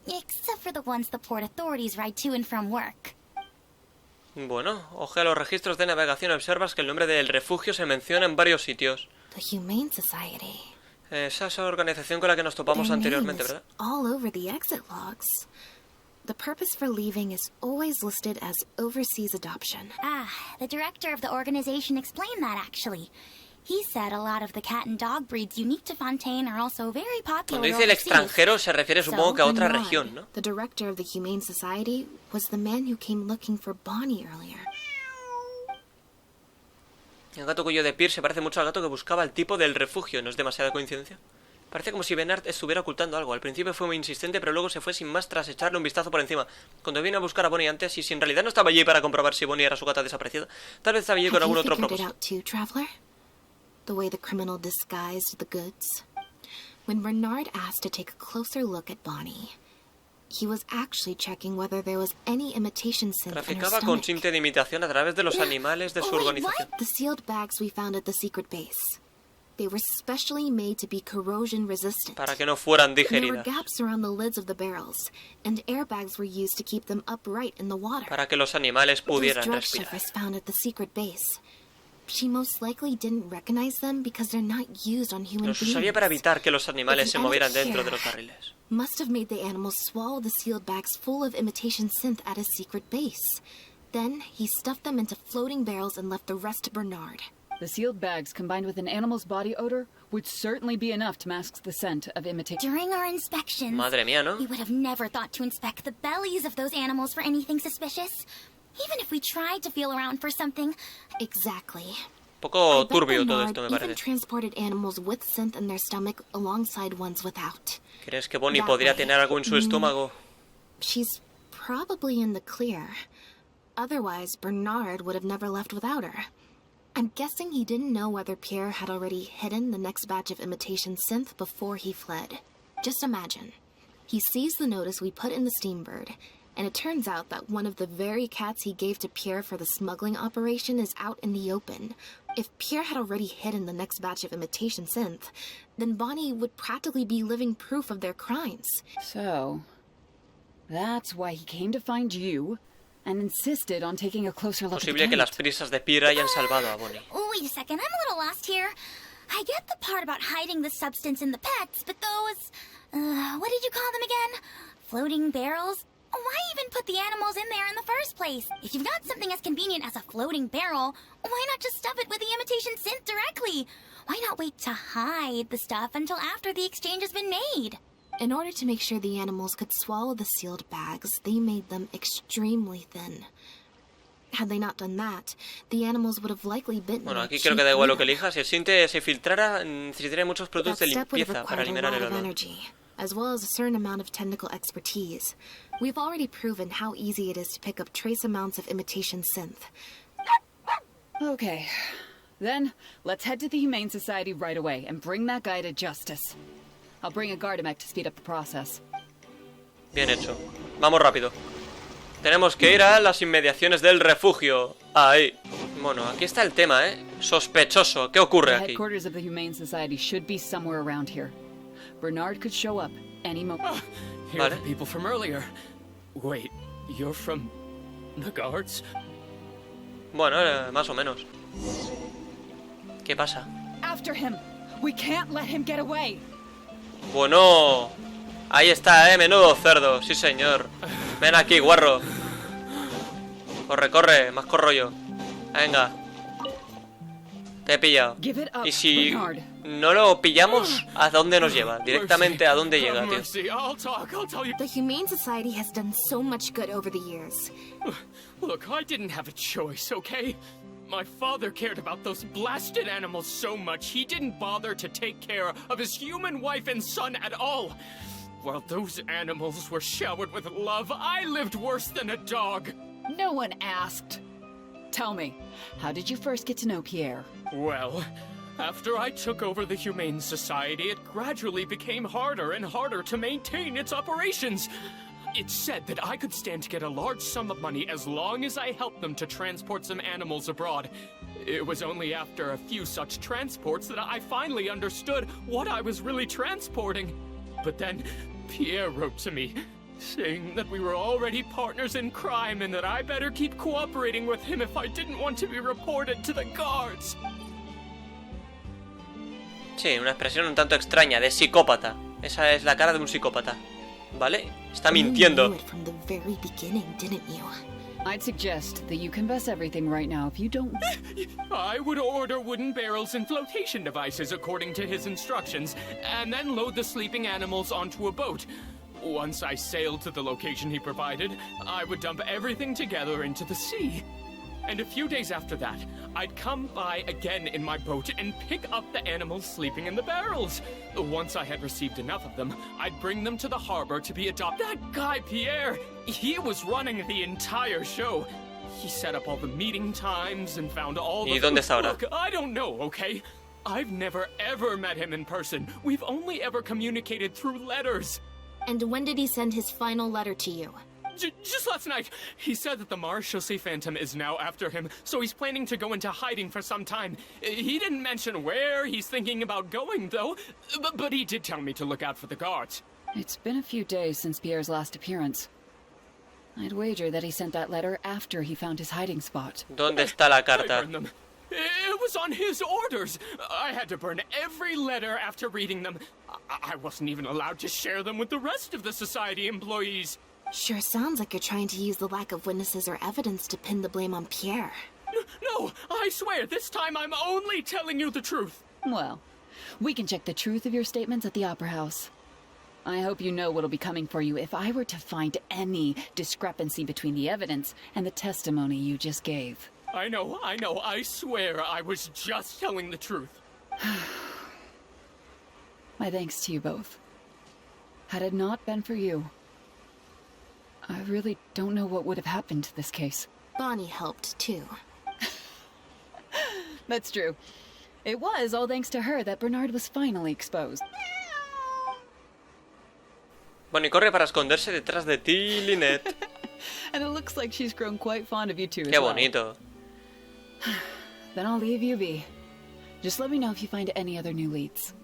except for the ones the port authorities ride to and from work. Bueno, ojea los registros de navegación y observas que el nombre del refugio se menciona en varios sitios. The Humane Society. Esa es la organización con la que nos topamos Their anteriormente, name is ¿verdad? all over the exit logs. The purpose for leaving is always listed as overseas adoption. The director of the organization explained that, actually. He said a lot of the cat and dog breeds unique to Fontaine are also very popular Cuando dice el overseas. extranjero se refiere supongo que a otra Bernard, región, ¿no? The director of the Humane Society was the man who came looking for Bonnie earlier. El gato cuello de Pierre se parece mucho al gato que buscaba el tipo del refugio, ¿no es demasiada coincidencia? Parece como si Bernard estuviera ocultando algo. Al principio fue muy insistente, pero luego se fue sin más tras echarle un vistazo por encima. Cuando vine a buscar a Bonnie antes, y si en realidad no estaba allí para comprobar si Bonnie era su gata desaparecida, tal vez estaba allí con algún otro propósito. The way the criminal disguised the goods. When Bernard asked to take a closer look at Bonnie, he was actually checking whether there was any imitation synth in her Traficaba con stomach. tinte de imitación a través de los animales de su organización. The sealed bags we found at the secret base. They were specially made to be corrosion resistant. Para que no fueran There were digeridas. gaps around the lids of the barrels, and airbags were used to keep them upright in the water. Para que los animales pudieran Those drug respirar. shivers found at the secret base. She most likely didn't recognize them because they're not used on human Los beings. usaría para evitar que los animales se movieran dentro de los Here barriles. must have made the animals swallow the sealed bags full of imitation synth at his secret base. Then he stuffed them into floating barrels and left the rest to Bernard. The sealed bags combined with an animal's body odor would certainly be enough to mask the scent of imitation. During our inspections, Madre mía, ¿no? we would have never thought to inspect the bellies of those animals for anything suspicious. Even if we tried to feel around for something. Exactly. Un poco turbio todo Bernard esto, me even parece. transported animals with synth in their stomach alongside ones without. ¿Crees que Bonnie That podría way, tener algo en su estómago? She's probably in the clear. Otherwise, Bernard would have never left without her. I'm guessing he didn't know whether Pierre had already hidden the next batch of imitation synth before he fled. Just imagine. He sees the notice we put in the Steambird, and it turns out that one of the very cats he gave to Pierre for the smuggling operation is out in the open. If Pierre had already hidden the next batch of imitation synth, then Bonnie would practically be living proof of their crimes. So, that's why he came to find you and insisted on taking a closer look at the Posible que cat. las prisas de Pierre hayan salvado a Bonnie. Wait a second, I'm a little lost here. I get the part about hiding the substance in the pets, but those... what did you call them again? Floating barrels? Why even put the animals in there in the first place? If you've got something as convenient as a floating barrel, why not just stuff it with the imitation synth directly? Why not wait to hide the stuff until after the exchange has been made? In order to make sure the animals could swallow the sealed bags, they made them extremely thin. Had they not done that, the animals would have likely bitten. Bueno, aquí creo que da igual lo que elijas. Si el sinte se filtrara, necesitaría muchos productos de limpieza para eliminar el olor. As well as a certain amount of technical expertise. We've already proven how easy it is to pick up trace amounts of imitation synth. Okay. Then, let's head to the Humane Society right away and bring that guy to justice. I'll bring a Gardamek to speed up the process. Bien hecho. Vamos rápido. Tenemos que ir a las inmediaciones del refugio. Ahí. Bueno, aquí está el tema, ¿eh? Sospechoso. ¿Qué ocurre The aquí? headquarters of the Humane Society should be somewhere around here. Bernard could show up any moment. Here are the people from earlier. Wait, you're from the guards? Bueno, más o menos. ¿Qué pasa? After him. We can't let him get away. Bueno, ahí está, menudo cerdo, sí señor. Ven aquí, guarro. Corre, corre, más corro yo. Venga. Te he pillado. Y si no lo pillamos, ¿a dónde nos lleva? Directamente a dónde llega, tío. The Humane Society has done so much good over the years. Look, I didn't have a choice, okay? My father cared about those blasted animals so much, he didn't bother to take care of his human wife and son at all. While those animals were showered with love, I lived worse than a dog. No one asked. Tell me, how did you first get to know Pierre? Well, after I took over the Humane Society, it gradually became harder and harder to maintain its operations. It said that I could stand to get a large sum of money as long as I helped them to transport some animals abroad. It was only after a few such transports that I finally understood what I was really transporting. But then Pierre wrote to me, saying that we were already partners in crime and that I better keep cooperating with him if I didn't want to be reported to the guards. Sí, una expresión un tanto extraña, de psicópata. Esa es la cara de un psicópata. ¿Vale? Está mintiendo. I'd suggest that you confess everything right now if you don't. I would order wooden barrels and flotation devices according to his instructions, and then load the sleeping animals onto a boat. Once I sailed to the location he provided, I would dump everything together into the sea. And a few days after that, I'd come by again in my boat and pick up the animals sleeping in the barrels. Once I had received enough of them, I'd bring them to the harbor to be adopted. That guy, Pierre, he was running the entire show. He set up all the meeting times and found all the... ¿Y dónde está ahora? Look, I don't know, okay? I've never ever met him in person. We've only ever communicated through letters. And when did he send his final letter to you? Just last night, he said that the Marechaussee Phantom is now after him, so he's planning to go into hiding for some time. He didn't mention where he's thinking about going, though, but he did tell me to look out for the guards. It's been a few days since Pierre's last appearance. I'd wager that he sent that letter after he found his hiding spot. ¿Dónde está la carta? I burned them. It was on his orders. I had to burn every letter after reading them. I wasn't even allowed to share them with the rest of the society employees. Sure sounds like you're trying to use the lack of witnesses or evidence to pin the blame on Pierre. No, I swear, this time I'm only telling you the truth. Well, we can check the truth of your statements at the Opera House. I hope you know what'll be coming for you if I were to find any discrepancy between the evidence and the testimony you just gave. I know, I swear I was just telling the truth. My thanks to you both. Had it not been for you, I really don't know what would have happened to this case. Bonnie helped, too. That's true. It was all thanks to her that Bernard was finally exposed. Bonnie corre para esconderse detrás de ti, Lynette. And it looks like she's grown quite fond of you too. Qué bonito. Then I'll leave you be. Just let me know if you find any other new leads.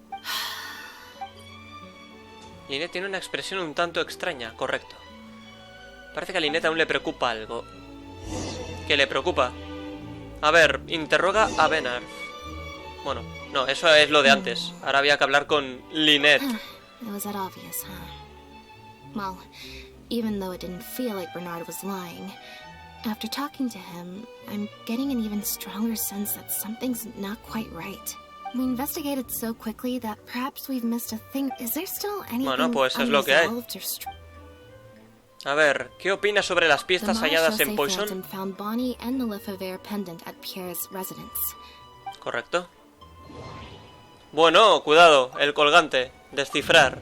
Lynette tiene una expresión un tanto extraña, correcto. Parece que a Lynette aún le preocupa algo. ¿Qué le preocupa? A ver, interroga a Bernard. Bueno, no, eso es lo de antes. Ahora había que hablar con Lynette. It was that obvious, huh? Well, even though it didn't feel like Bernard was lying, after talking to him, I'm getting an even stronger sense that something's not quite right. We investigated so quickly that perhaps we've missed a thing. Is there still anything bueno, pues es lo que hay. A ver, ¿qué opinas sobre las piezas halladas en Poison? Found Bonnie and the Lefevre pendant at Pierre's residence. Correcto. Bueno, cuidado, el colgante. Descifrar.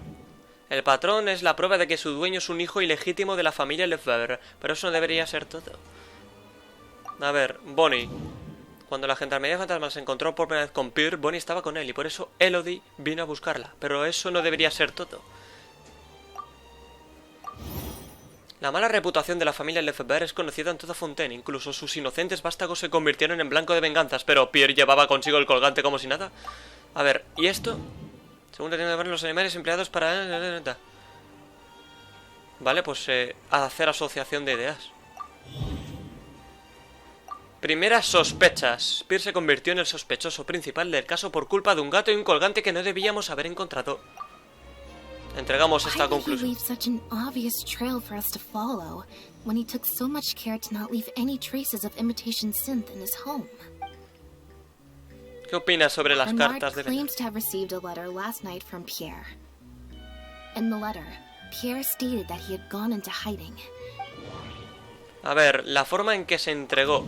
El patrón es la prueba de que su dueño es un hijo ilegítimo de la familia Lefevre, pero eso no debería ser todo. A ver, Bonnie. Cuando la gendarmería fantasmal se encontró por primera vez con Pierre, Bonnie estaba con él y por eso Elodie vino a buscarla, pero eso no debería ser todo. La mala reputación de la familia Lefebvre es conocida en toda Fontaine, incluso sus inocentes vástagos se convirtieron en blanco de venganzas, pero Pierre llevaba consigo el colgante como si nada. A ver, ¿y esto? Según tienen que ver los animales empleados para... Vale, pues hacer asociación de ideas. Primeras sospechas. Pierre se convirtió en el sospechoso principal del caso por culpa de un gato y un colgante que no debíamos haber encontrado. Entregamos esta conclusión. Such an obvious trail for us to follow when he took so much care to not leave any traces of imitation synth in his home. ¿Qué opinas sobre las cartas de claims to have received a letter last night from Pierre. In the letter, Pierre stated that he had gone into hiding. A ver, la forma en que se entregó.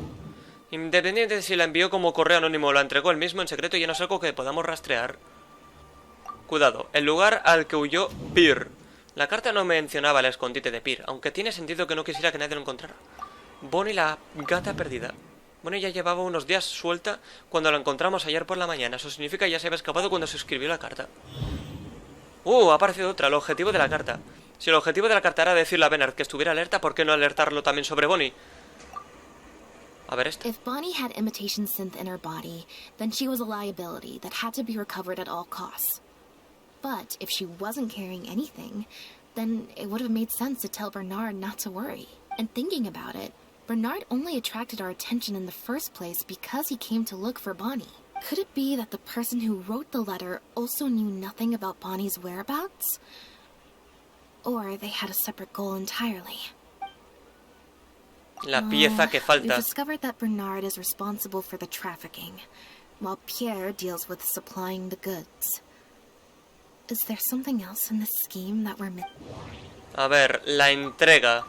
Independiente de si la envió como correo anónimo o la entregó él mismo en secreto, ya no es algo que podamos rastrear. Cuidado, el lugar al que huyó Pierre. La carta no mencionaba el escondite de Pierre, aunque tiene sentido que no quisiera que nadie lo encontrara. Bonnie, la gata perdida. Bonnie ya llevaba unos días suelta cuando la encontramos ayer por la mañana. Eso significa que ya se había escapado cuando se escribió la carta. Ha aparecido otra, el objetivo de la carta. Si el objetivo de la carta era decirle a Bernard que estuviera alerta, ¿por qué no alertarlo también sobre Bonnie? A ver esto. If Bonnie had imitation synth in her body, then she was a liability that had to be recovered at all costs. But if she wasn't carrying anything, then it would have made sense to tell Bernard not to worry. And thinking about it, Bernard only attracted our attention in the first place because he came to look for Bonnie. Could it be that the person who wrote the letter also knew nothing about Bonnie's whereabouts? Or they had a separate goal entirely? La pieza que falta. We've discovered that Bernard is responsible for the trafficking, while Pierre deals with supplying the goods. Is there something else in this scheme that we're missing? A ver, la entrega.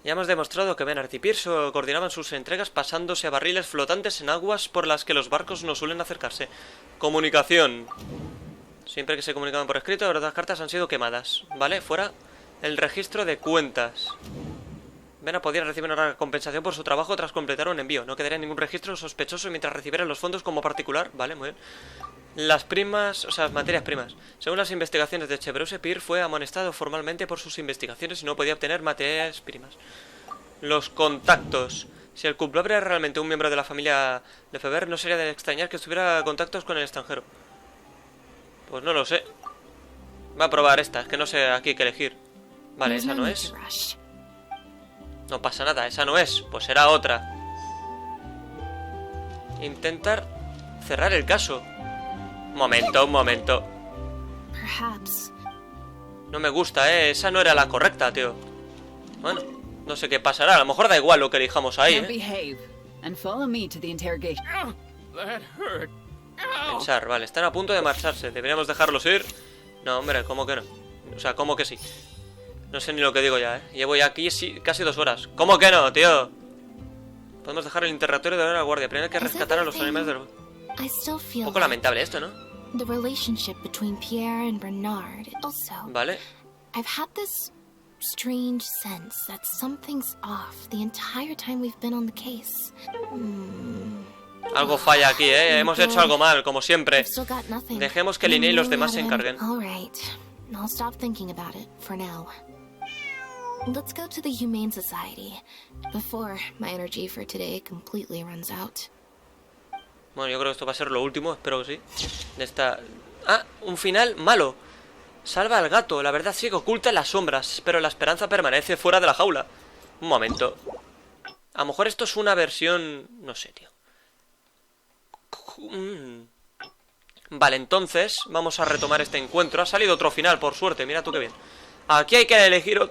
Ya hemos demostrado que Bernard y Pierce coordinaban sus entregas pasándose a barriles flotantes en aguas por las que los barcos no suelen acercarse. Comunicación. Siempre que se comunicaban por escrito, las cartas han sido quemadas. ¿Vale? Fuera el registro de cuentas. Bernard podía recibir una compensación por su trabajo tras completar un envío. No quedaría ningún registro sospechoso mientras recibiera los fondos como particular. Vale, muy bien. Las primas, o sea, las materias primas. Según las investigaciones de Chevreuse, Pierre fue amonestado formalmente por sus investigaciones y no podía obtener materias primas. Los contactos. Si el culpable era realmente un miembro de la familia Lefebvre, no sería de extrañar que tuviera contactos con el extranjero. Pues no lo sé. Va a probar esta, es que no sé aquí qué elegir. Vale, esa no es. No pasa nada, esa no es. Pues será otra. Intentar cerrar el caso. Un momento. No me gusta, esa no era la correcta, tío. Bueno, no sé qué pasará. A lo mejor da igual lo que elijamos ahí, Pensar, vale, están a punto de marcharse. ¿Deberíamos dejarlos ir? No, hombre, ¿cómo que no? O sea, ¿cómo que sí? No sé ni lo que digo ya, Llevo ya aquí casi 2 horas. ¿Cómo que no, tío? Podemos dejar el interrogatorio de la guardia. Primero hay que rescatar a los animales del... Un poco lamentable esto, ¿no? Vale. I've had this strange sense that something's off the entire time we've been on the case. Algo falla aquí, Hemos hecho algo mal, como siempre. Dejemos que Lynette y los demás se encarguen. I'll stop thinking about it for now. Let's go to the Humane Society before my energy for today completely runs out. Bueno, yo creo que esto va a ser lo último, espero que sí. De esta... Ah, un final malo. Salva al gato, la verdad sigue oculta en las sombras, pero la esperanza permanece fuera de la jaula. Un momento. A lo mejor esto es una versión... No sé, tío. Vale, entonces vamos a retomar este encuentro. Ha salido otro final, por suerte, mira tú qué bien. Aquí hay que elegir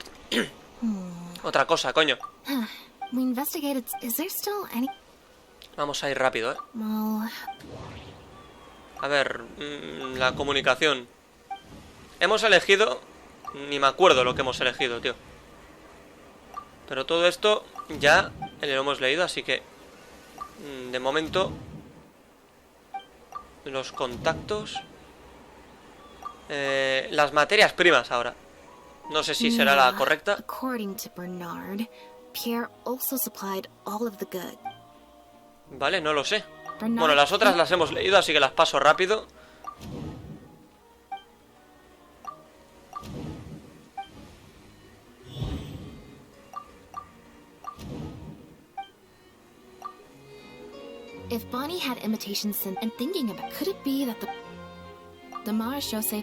otra cosa, coño. Vamos a ir rápido, A ver, la comunicación. Hemos elegido... Ni me acuerdo lo que hemos elegido, tío. Pero todo esto ya lo hemos leído, así que... De momento... Los contactos... las materias primas ahora. No sé si será la correcta. Vale, no lo sé. Bueno, las otras las hemos leído, así que las paso rápido. If Bonnie had imitations and thinking about, could it be that the Marashose...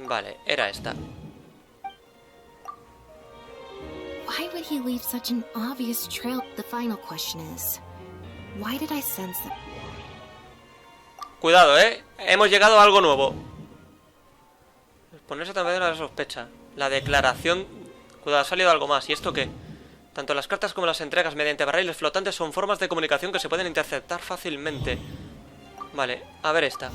Vale, era esta. Why would he leave such an obvious trail? The final question is, why did I sense that? Cuidado, hemos llegado a algo nuevo. Ponerse también a la sospecha. La declaración... Cuidado, ha salido algo más. ¿Y esto qué? Tanto las cartas como las entregas mediante barriles flotantes son formas de comunicación que se pueden interceptar fácilmente. Vale, a ver esta.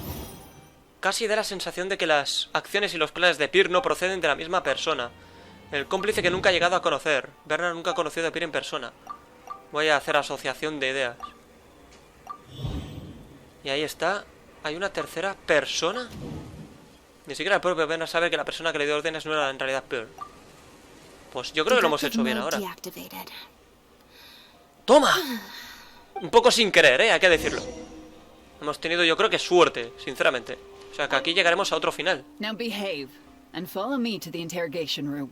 Casi da la sensación de que las acciones y los planes de Pierre no proceden de la misma persona. El cómplice que nunca ha llegado a conocer. Bernard nunca ha conocido a Pierre en persona. Voy a hacer asociación de ideas. Y ahí está. ¿Hay una tercera persona? Ni siquiera el propio Bernard sabe que la persona que le dio órdenes no era en realidad Pierre. Pues yo creo que lo hemos hecho bien ahora. ¡Toma! Un poco sin querer, hay que decirlo. Hemos tenido, yo creo que suerte, sinceramente. O sea, que aquí llegaremos a otro final. Now behave and follow me to the interrogation room.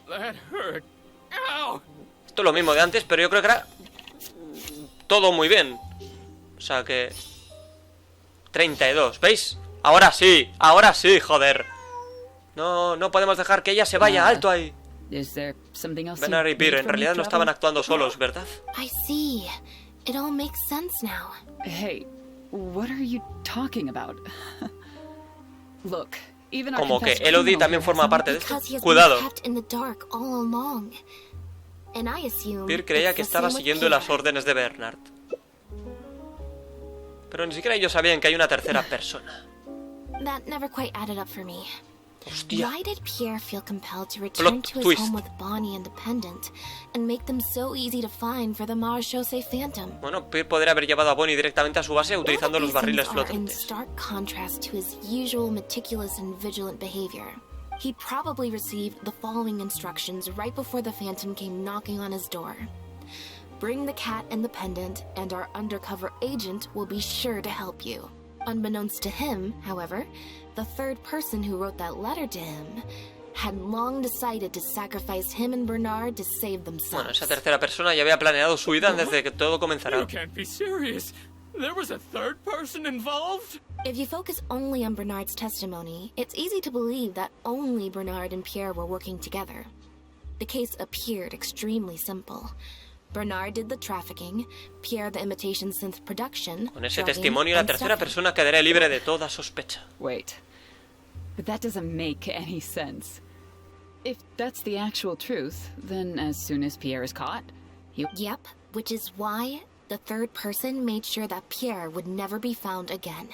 That hurt. Ow. Esto es lo mismo de antes, pero yo creo que era todo muy bien. O sea que 32, ¿veis? Ahora sí, joder. No podemos dejar que ella se vaya, alto ahí. Bernard y Pierre en realidad no estaban actuando solos, ¿verdad? I see. It all makes sense now. Hey, what are you talking about? Look, even our como que confessed Elodie criminal también here forma has parte de Because esto. he has been Cuidado. kept in the dark all along. And I assume Pierre creía it's que the estaba same with siguiendo las Pierre. órdenes de Bernard. Pero ni siquiera ellos sabían que hay una tercera persona. That never quite added up for me. Hostia. Why did Pierre feel compelled to return Plot to his twist. home with Bonnie and Dependent and make them so easy to find for the Marechaussee Phantom? Bueno, Pierre podría haber llevado a Bonnie directamente a su base utilizando los These things barriles are in flotantes. stark contrast to his usual meticulous and vigilant behavior. He probably received the following instructions right before the Phantom came knocking on his door. Bring the cat and the pendant, and our undercover agent will be sure to help you. Unbeknownst to him, however, the third person who wrote that letter to him had long decided to sacrifice him and Bernard to save themselves. Bueno, esa tercera persona ya había planeado su ida desde que todo comenzara. You can't be serious. There was a third person involved? If you focus only on Bernard's testimony, it's easy to believe that only Bernard and Pierre were working together. The case appeared extremely simple. Bernard did the trafficking, Pierre the imitation synth production. Con ese drugging, testimonio, la and tercera stuffing. persona quedaría libre de toda sospecha. Wait. But that doesn't make any sense. If that's the actual truth, then as soon as Pierre is caught, you... Yep, which is why the third person made sure that Pierre would never be found again.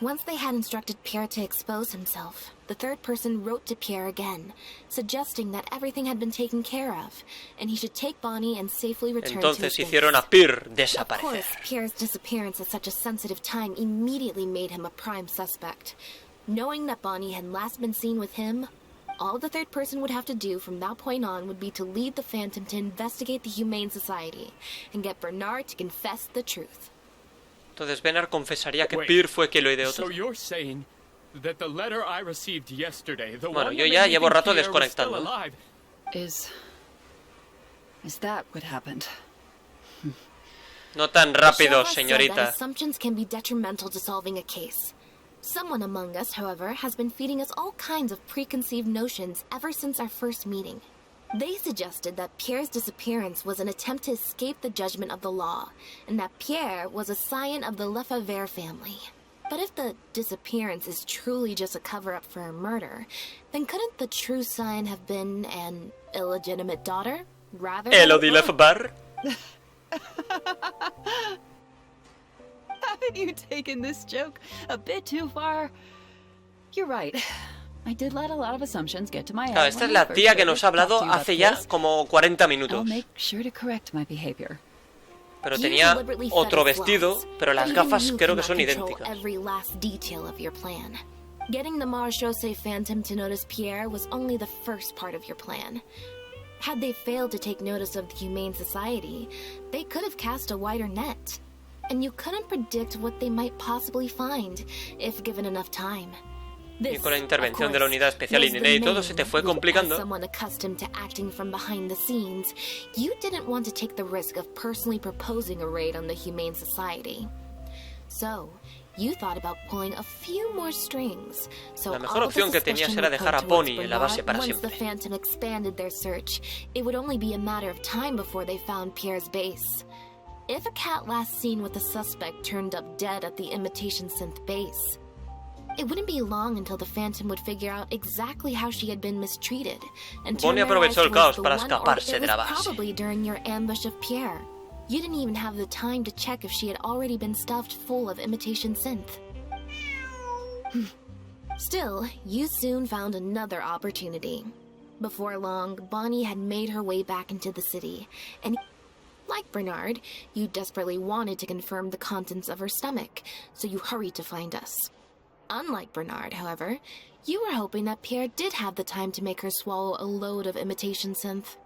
Once they had instructed Pierre to expose himself, the third person wrote to Pierre again, suggesting that everything had been taken care of, and he should take Bonnie and safely return to his Entonces base. hicieron a Pierre Of desaparecer. course, Pierre's disappearance at such a sensitive time immediately made him a prime suspect. Knowing that Bonnie had last been seen with him, all the third person would have to do from that point on would be to lead the Phantom to investigate the Humane Society and get Bernard to confess the truth. Entonces Bernard confesaría que Wait, Pierre fue quien lo ideó So todo. you're saying that the letter I received yesterday, the Bueno, one yo that ya made me llevo think rato Pierre was still desconectando. alive, Is that what happened? No tan The rápido, sheriff said señorita. that assumptions can be detrimental to solving a case. Someone among us, however, has been feeding us all kinds of preconceived notions ever since our first meeting. They suggested that Pierre's disappearance was an attempt to escape the judgment of the law, and that Pierre was a scion of the Lefebvre family. But if the disappearance is truly just a cover-up for a murder, then couldn't the true scion have been an illegitimate daughter, rather than... Elodie Lefebvre. Haven't you taken this joke a bit too far? You're right. I did let a lot of assumptions get to my head. Claro, esta es when la I first tía que heard nos it. ha hablado Talked to you about hace ya this. como 40 I'll minutos. make sure to correct my behavior. Pero You tenía deliberately otro fed us vestido, lies, pero las but even gafas you creo que cannot son control idénticas. Every last detail of your plan. Getting the Marechaussee Phantom to notice Pierre was only the first part of your plan. Had they failed to take notice of the Humane Society, they could have cast a wider net. And you couldn't predict what they might possibly find, if given enough time. Y con la intervención de la unidad especial y Lynette y todo se te fue As complicando. someone accustomed to acting from behind the scenes, you didn't want to take the risk of personally proposing a raid on the Humane Society. So, you thought about pulling a few more strings. So La mejor all of the opción que tenías suspicion era would dejar a point towards Bonnie en la base Bernard. para Once siempre. the Phantom expanded their search, it would only be a matter of time before they found Pierre's base. If a cat last seen with the suspect turned up dead at the imitation synth base, it wouldn't be long until the Phantom would figure out exactly how she had been mistreated. And Bonnie turn their aprovechó eyes el caos towards the para one, escaparse or it de la was base. probably during your ambush of Pierre. You didn't even have the time to check if she had already been stuffed full of imitation synth. Still, you soon found another opportunity. Before long, Bonnie had made her way back into the city, and like Bernard, you desperately wanted to confirm the contents of her stomach, so you hurried to find us. Unlike Bernard, however, you were hoping that Pierre did have the time to make her swallow a load of imitation synth.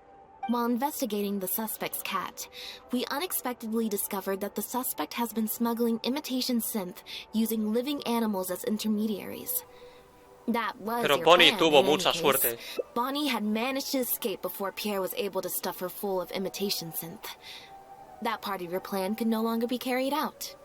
While investigating the suspect's cat, we unexpectedly discovered that the suspect has been smuggling imitation synth using living animals as intermediaries. That was Pero your Bonnie plan, tuvo in any mucha case. suerte. Bonnie had managed to escape before Pierre was able to stuff her full of imitation synth. That part of your plan could no longer be carried out.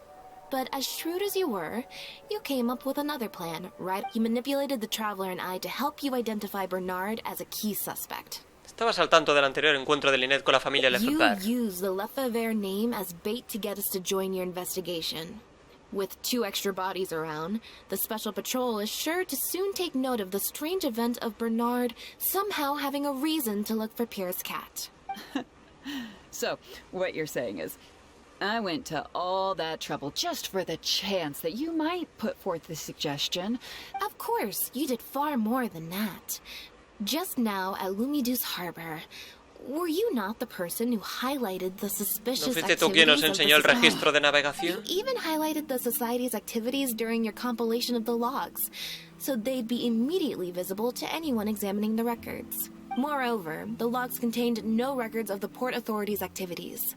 But as shrewd as you were, you came up with another plan, right? You manipulated the Traveler and I to help you identify Bernard as a key suspect. Estabas al tanto del anterior encuentro de Lynette con la familia You Lefebvre. used the Lefebvre name as bait to get us to join your investigation. With 2 extra bodies around, the Special Patrol is sure to soon take note of the strange event of Bernard somehow having a reason to look for Pierre's cat. So, what you're saying is, I went to all that trouble just for the chance that you might put forth the suggestion. Of course, you did far more than that. Just now at Lumidu's harbor, were you not the person who highlighted the suspicious ¿No fuiste tú quien nos enseñó el registro de navegación? You even highlighted the society's activities during your compilation of the logs, so they'd be immediately visible to anyone examining the records. Moreover, the logs contained no records of the Port Authority's activities.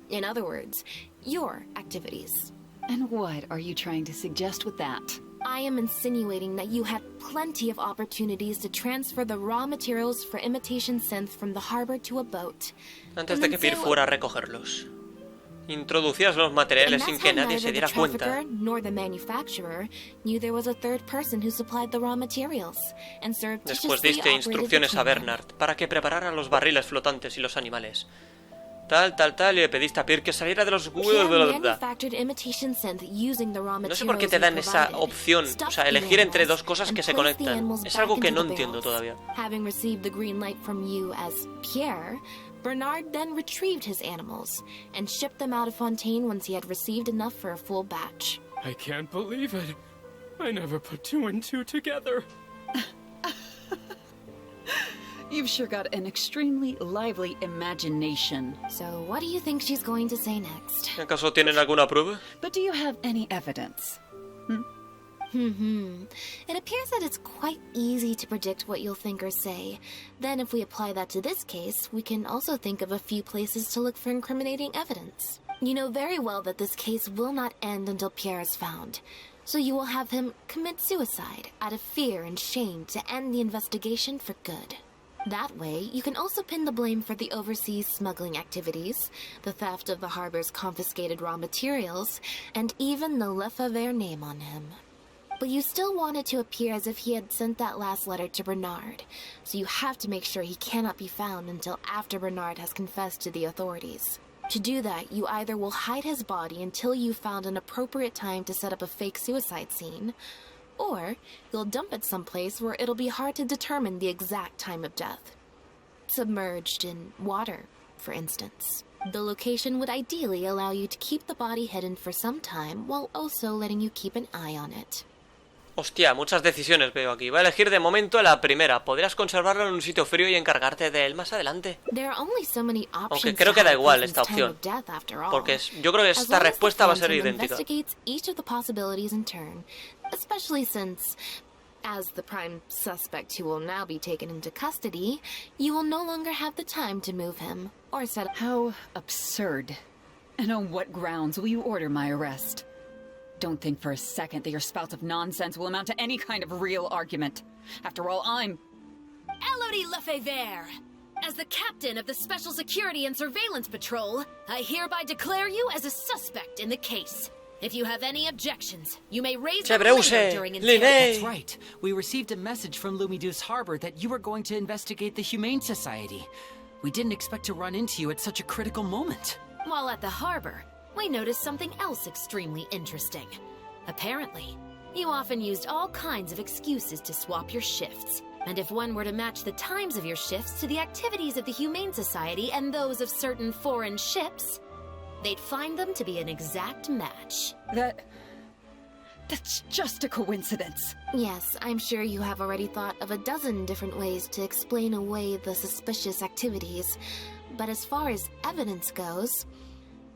In other words, your activities. And what are you trying to suggest with that? I am insinuating that you had plenty of opportunities to transfer the raw materials for imitation synth from the harbor to a boat. Antes de que Pierre fuera a recogerlos. Introducías los materiales sin que nadie se diera cuenta. Nor the manufacturer knew there was a third person who supplied the raw materials and Después diste instrucciones a Bernard para que preparara los barriles flotantes y los animales. Tal, y le pediste a Pierre que saliera de los huevos de la verdad. No sé por qué te dan esa opción, o sea, elegir entre dos cosas que se conectan. Es algo que no entiendo todavía. Having received the green light from you as Pierre, Bernard then retrieved his animals and shipped them out of Fontaine once he had received enough for a full batch. I can't believe it. I never put two and two together. You've sure got an extremely lively imagination. So what do you think she's going to say next? ¿Acaso tienen alguna prueba? But do you have any evidence? It appears that it's quite easy to predict what you'll think or say. Then if we apply that to this case, we can also think of a few places to look for incriminating evidence. You know very well that this case will not end until Pierre is found. So you will have him commit suicide out of fear and shame to end the investigation for good. That way, you can also pin the blame for the overseas smuggling activities, the theft of the harbor's confiscated raw materials, and even the Lefebvre name on him. But you still want it to appear as if he had sent that last letter to Bernard, so you have to make sure he cannot be found until after Bernard has confessed to the authorities. To do that, you either will hide his body until you've found an appropriate time to set up a fake suicide scene, or you'll dump it someplace where it'll be hard to determine the exact time of death. Submerged in water, for instance. The location would ideally allow you to keep the body hidden for some time while also letting you keep an eye on it. Hostia, muchas decisiones veo aquí. Voy a elegir de momento la primera. Podrías conservarlo en un sitio frío y encargarte de él más adelante. Aunque creo que da igual esta opción. Porque yo creo que esta respuesta va a ser idéntica. Especially since, as the prime suspect who will now be taken into custody, you will no longer have the time to move him or set up. How absurd. And on what grounds will you order my arrest? Don't think for a second that your spouts of nonsense will amount to any kind of real argument. After all, I'm... Elodie Lefebvre! As the captain of the Special Security and Surveillance Patrol, I hereby declare you as a suspect in the case. If you have any objections, you may raise them later during Lynette. That's right. We received a message from Lumidu's harbor that you were going to investigate the Humane Society. We didn't expect to run into you at such a critical moment. While at the harbor, we noticed something else extremely interesting. Apparently, you often used all kinds of excuses to swap your shifts. And if one were to match the times of your shifts to the activities of the Humane Society and those of certain foreign ships, they'd find them to be an exact match. That's just a coincidence. Yes, I'm sure you have already thought of a dozen different ways to explain away the suspicious activities. But as far as evidence goes,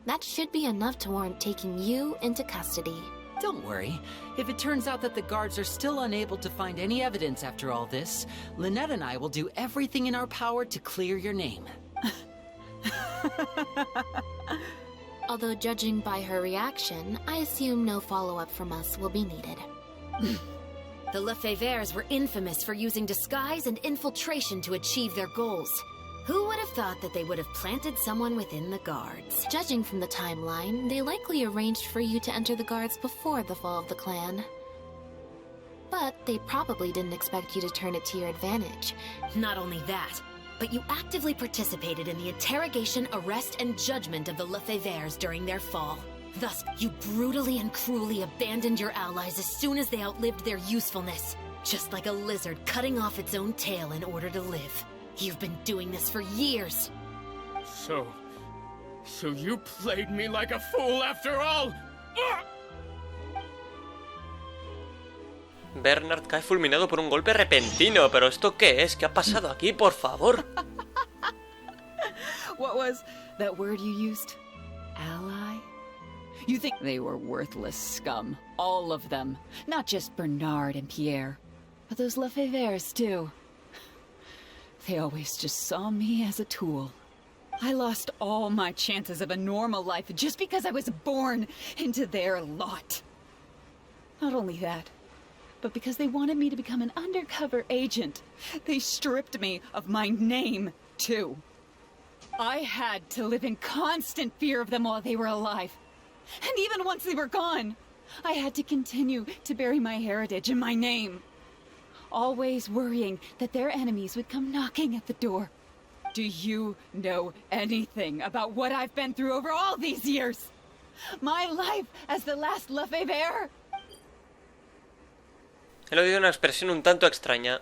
that should be enough to warrant taking you into custody. Don't worry. If it turns out that the guards are still unable to find any evidence after all this, Lynette and I will do everything in our power to clear your name. Although judging by her reaction, I assume no follow-up from us will be needed. The Lefebvres were infamous for using disguise and infiltration to achieve their goals. Who would have thought that they would have planted someone within the guards? Judging from the timeline, they likely arranged for you to enter the guards before the fall of the clan. But they probably didn't expect you to turn it to your advantage. Not only that, but you actively participated in the interrogation, arrest, and judgment of the Lefebvres during their fall. Thus, you brutally and cruelly abandoned your allies as soon as they outlived their usefulness. Just like a lizard cutting off its own tail in order to live. You've been doing this for years. So, So you played me like a fool after all! Bernard cae fulminado por un golpe repentino. ¿Pero esto qué es? ¿Qué ha pasado aquí, por favor? What was that word you used? Ally? You think they were worthless scum, all of them. Not just Bernard and Pierre, but those Lefevres too. They always just saw me as a tool. I lost all my chances of a normal life just because I was born into their lot. Not only that, but because they wanted me to become an undercover agent, they stripped me of my name, too. I had to live in constant fear of them while they were alive. And even once they were gone, I had to continue to bury my heritage and my name. Always worrying that their enemies would come knocking at the door. Do you know anything about what I've been through over all these years? My life as the last Lefevre? He oído una expresión un tanto extraña.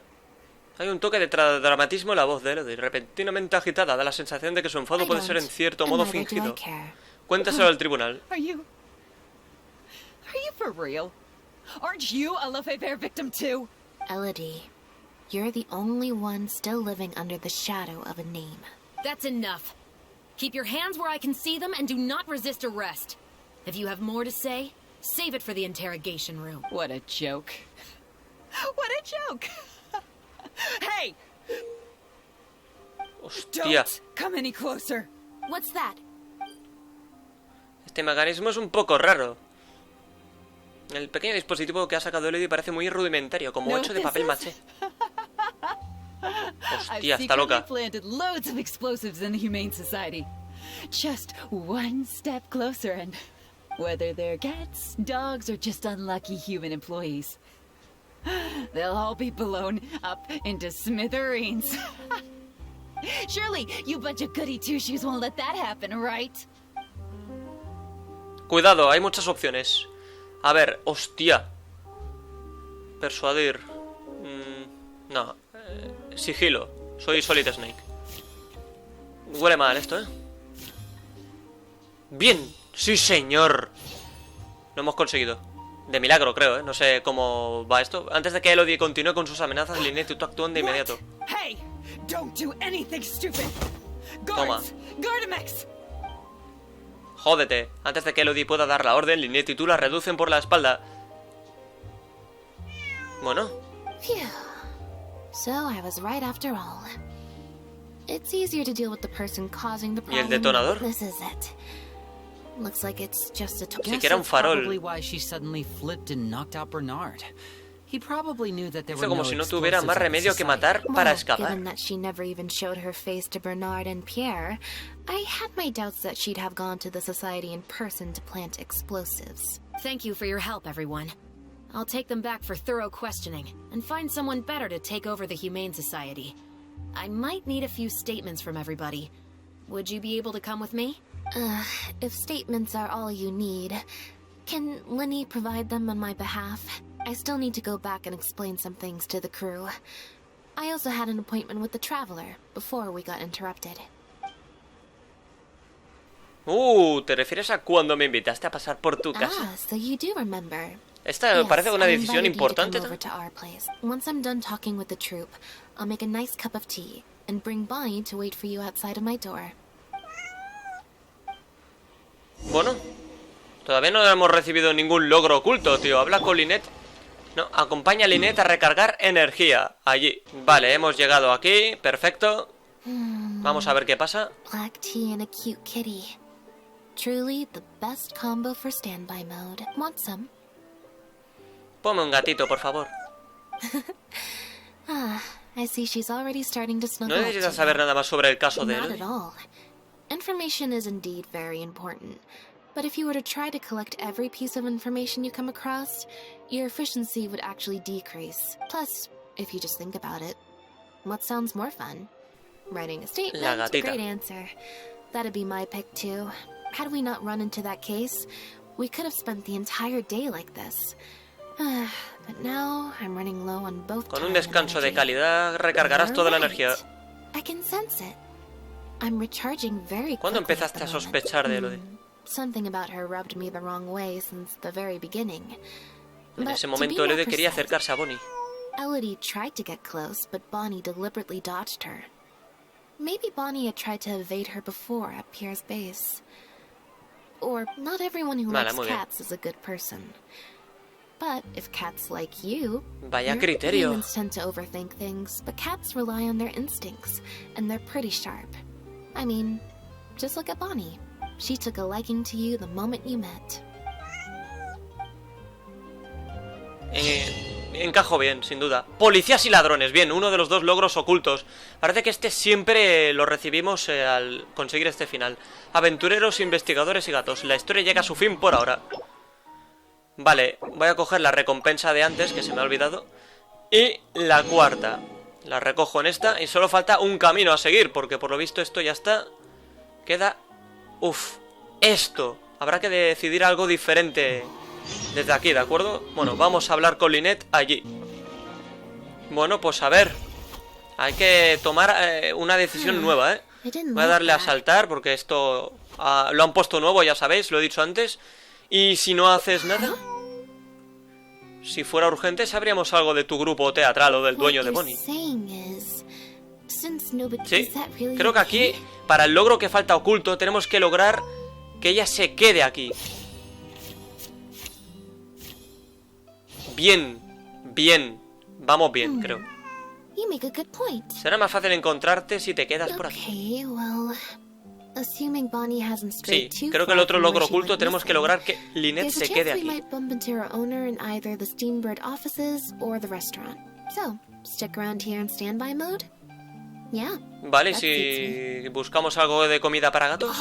Hay un toque de dramatismo en la voz de Elodie, repentinamente agitada, da la sensación de que su enfado puede ser en cierto modo fingido. Cuéntaselo al tribunal. Are you for real? Aren't you a Lefevre victim too? Elodie, you're the only one still living under the shadow of a name. That's enough. Keep your hands where I can see them and do not resist arrest. If you have more to say, save it for the interrogation room. What a joke. What a joke! Hey! Hostia. Don't come any closer. What's that? Este mecanismo es un poco raro. El pequeño dispositivo que ha sacado Elodie parece muy rudimentario, como hecho de papel maché. Hostia, está loca. I've planted loads of explosives in the Humane Society. Just one step closer and whether they're cats, dogs, or just unlucky human employees, they'll all be blown up into smithereens. Surely you bunch of goody two-shoes won't let that happen, right? Cuidado, hay muchas opciones. A ver, hostia. Persuadir. No. Sigilo. Soy Solid Snake. Huele mal esto, ¿eh? Bien. Sí, señor. Lo hemos conseguido. De milagro, creo, ¿eh? No sé cómo va esto. Antes de que Elodie continúe con sus amenazas, Lynette y tú actúan de inmediato. Hey, don't do anything stupid. Toma. Gardamex. Jódete. Antes de que Elodie pueda dar la orden, Lynette y tú la reducen por la espalda. Bueno. Phew. So I was right after all. It's easier to deal with the person causing the problem. ¿Y el detonador? This is it. Looks like it's just a Siquiera un farol. Probably why she suddenly flipped and knocked out Bernard. He probably knew that there were como no si no tuviera más remedio que matar para escapar. Given that she never even showed her face to Bernard and Pierre, I had my doubts that she'd have gone to the society in person to plant explosives. Thank you for your help, everyone. I'll take them back for thorough questioning and find someone better to take over the Humane Society. I might need a few statements from everybody. Would you be able to come with me? If statements are all you need, can Lenny provide them on my behalf? I still need to go back and explain some things to the crew. I also had an appointment with the Traveler before we got interrupted. ¿Te refieres a cuando me invitaste a pasar por tu casa? Ah, so you do remember. Esta me parece una decisión importante. Once I'm done talking with the troop, I'll make a nice cup of tea and bring Bonnie to wait for you outside of my door. Bueno, todavía no hemos recibido ningún logro oculto, tío. Habla con Lynette. No, acompaña a Lynette a recargar energía. Allí. Vale, hemos llegado aquí. Perfecto. Vamos a ver qué pasa. Black tea and a cute kitty. Truly the best combo for standby mode. Want some? Ponme un gatito, por favor. I see she's already starting to snuggle. No necesitas saber nada más sobre el caso de Not él. at all. Information is indeed very important, but if you were to try to collect every piece of information you come across, your efficiency would actually decrease. Plus, if you just think about it, what sounds more fun? Writing a statement, great answer. That'd be my pick too. Had we not run into that case, we could have spent the entire day like this. But now I'm running low on both. Con un descanso de calidad recargarás toda la energía. I can sense it. I'm recharging very ¿Cuándo quickly empezaste at a the moment. sospechar de lo de...? Something about her rubbed me the wrong way since the very beginning. En But ese to momento be more Elodie quería precise, acercarse a Bonnie. Elodie tried to get close, but Bonnie deliberately dodged her. Maybe Bonnie had tried to evade her before at Pierre's base. Or not everyone who Vale, likes muy bien. cats is a good person. But if cats like you, Vaya your criterio. humans tend to overthink things, but cats rely on their instincts, and they're pretty sharp. I mean, just look at Bonnie. She took a liking to you the moment you met. Encajo bien, sin duda. Policías y ladrones, bien, uno de los dos logros ocultos. Parece que este siempre lo recibimos al conseguir este final. Aventureros, investigadores y gatos. La historia llega a su fin por ahora. Vale, voy a coger la recompensa de antes, que se me ha olvidado. Y la cuarta. La recojo en esta y solo falta un camino a seguir, porque por lo visto esto ya está. Queda... Uf, esto. Habrá que decidir algo diferente desde aquí, ¿de acuerdo? Bueno, vamos a hablar con Lynette allí. Bueno, pues a ver. Hay que tomar una decisión nueva, ¿eh? Voy a darle a saltar porque esto lo han puesto nuevo, ya sabéis, lo he dicho antes. Y si no haces nada, si fuera urgente, sabríamos algo de tu grupo teatral o del dueño de Bonnie. Sí, creo que aquí, para el logro que falta oculto, tenemos que lograr que ella se quede aquí. Bien, bien, vamos bien, creo. Será más fácil encontrarte si te quedas por aquí. Sí, creo que el otro logro oculto tenemos que lograr que Lynette se quede aquí. Vale, si buscamos algo de comida para gatos.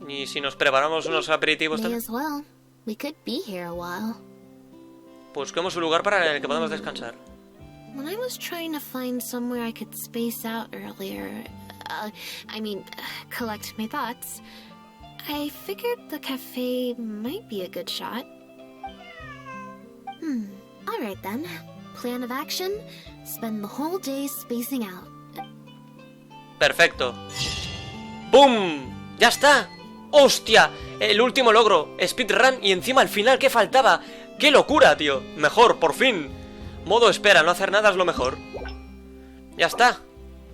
Y si nos preparamos unos aperitivos también. Busquemos un lugar para el que podamos descansar. When I was trying to find somewhere I could space out earlier, collect my thoughts, I figured the cafe might be a good shot. Alright then. Plan of action, spend the whole day spacing out. Perfecto. ¡Bum! ¡Ya está! ¡Hostia! El último logro, speedrun y encima al final, ¿qué faltaba? ¡Qué locura, tío! Mejor, por fin. Modo espera, no hacer nada es lo mejor. Ya está.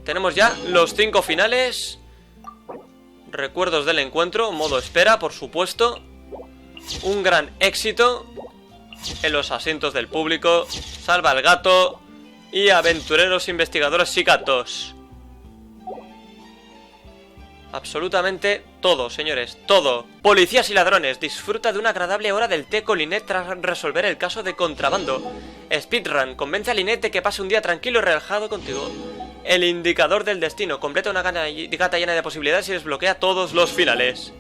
Tenemos ya los 5 finales. Recuerdos del encuentro, modo espera, por supuesto. Un gran éxito. En los asientos del público. Salva al gato. Y aventureros, investigadores y gatos. Absolutamente todo, señores, todo. Policías y ladrones, disfruta de una agradable hora del té con Lynette tras resolver el caso de contrabando. Speedrun, convence a Lynette de que pase un día tranquilo y relajado contigo. El indicador del destino, completa una gata llena de posibilidades y desbloquea todos los finales.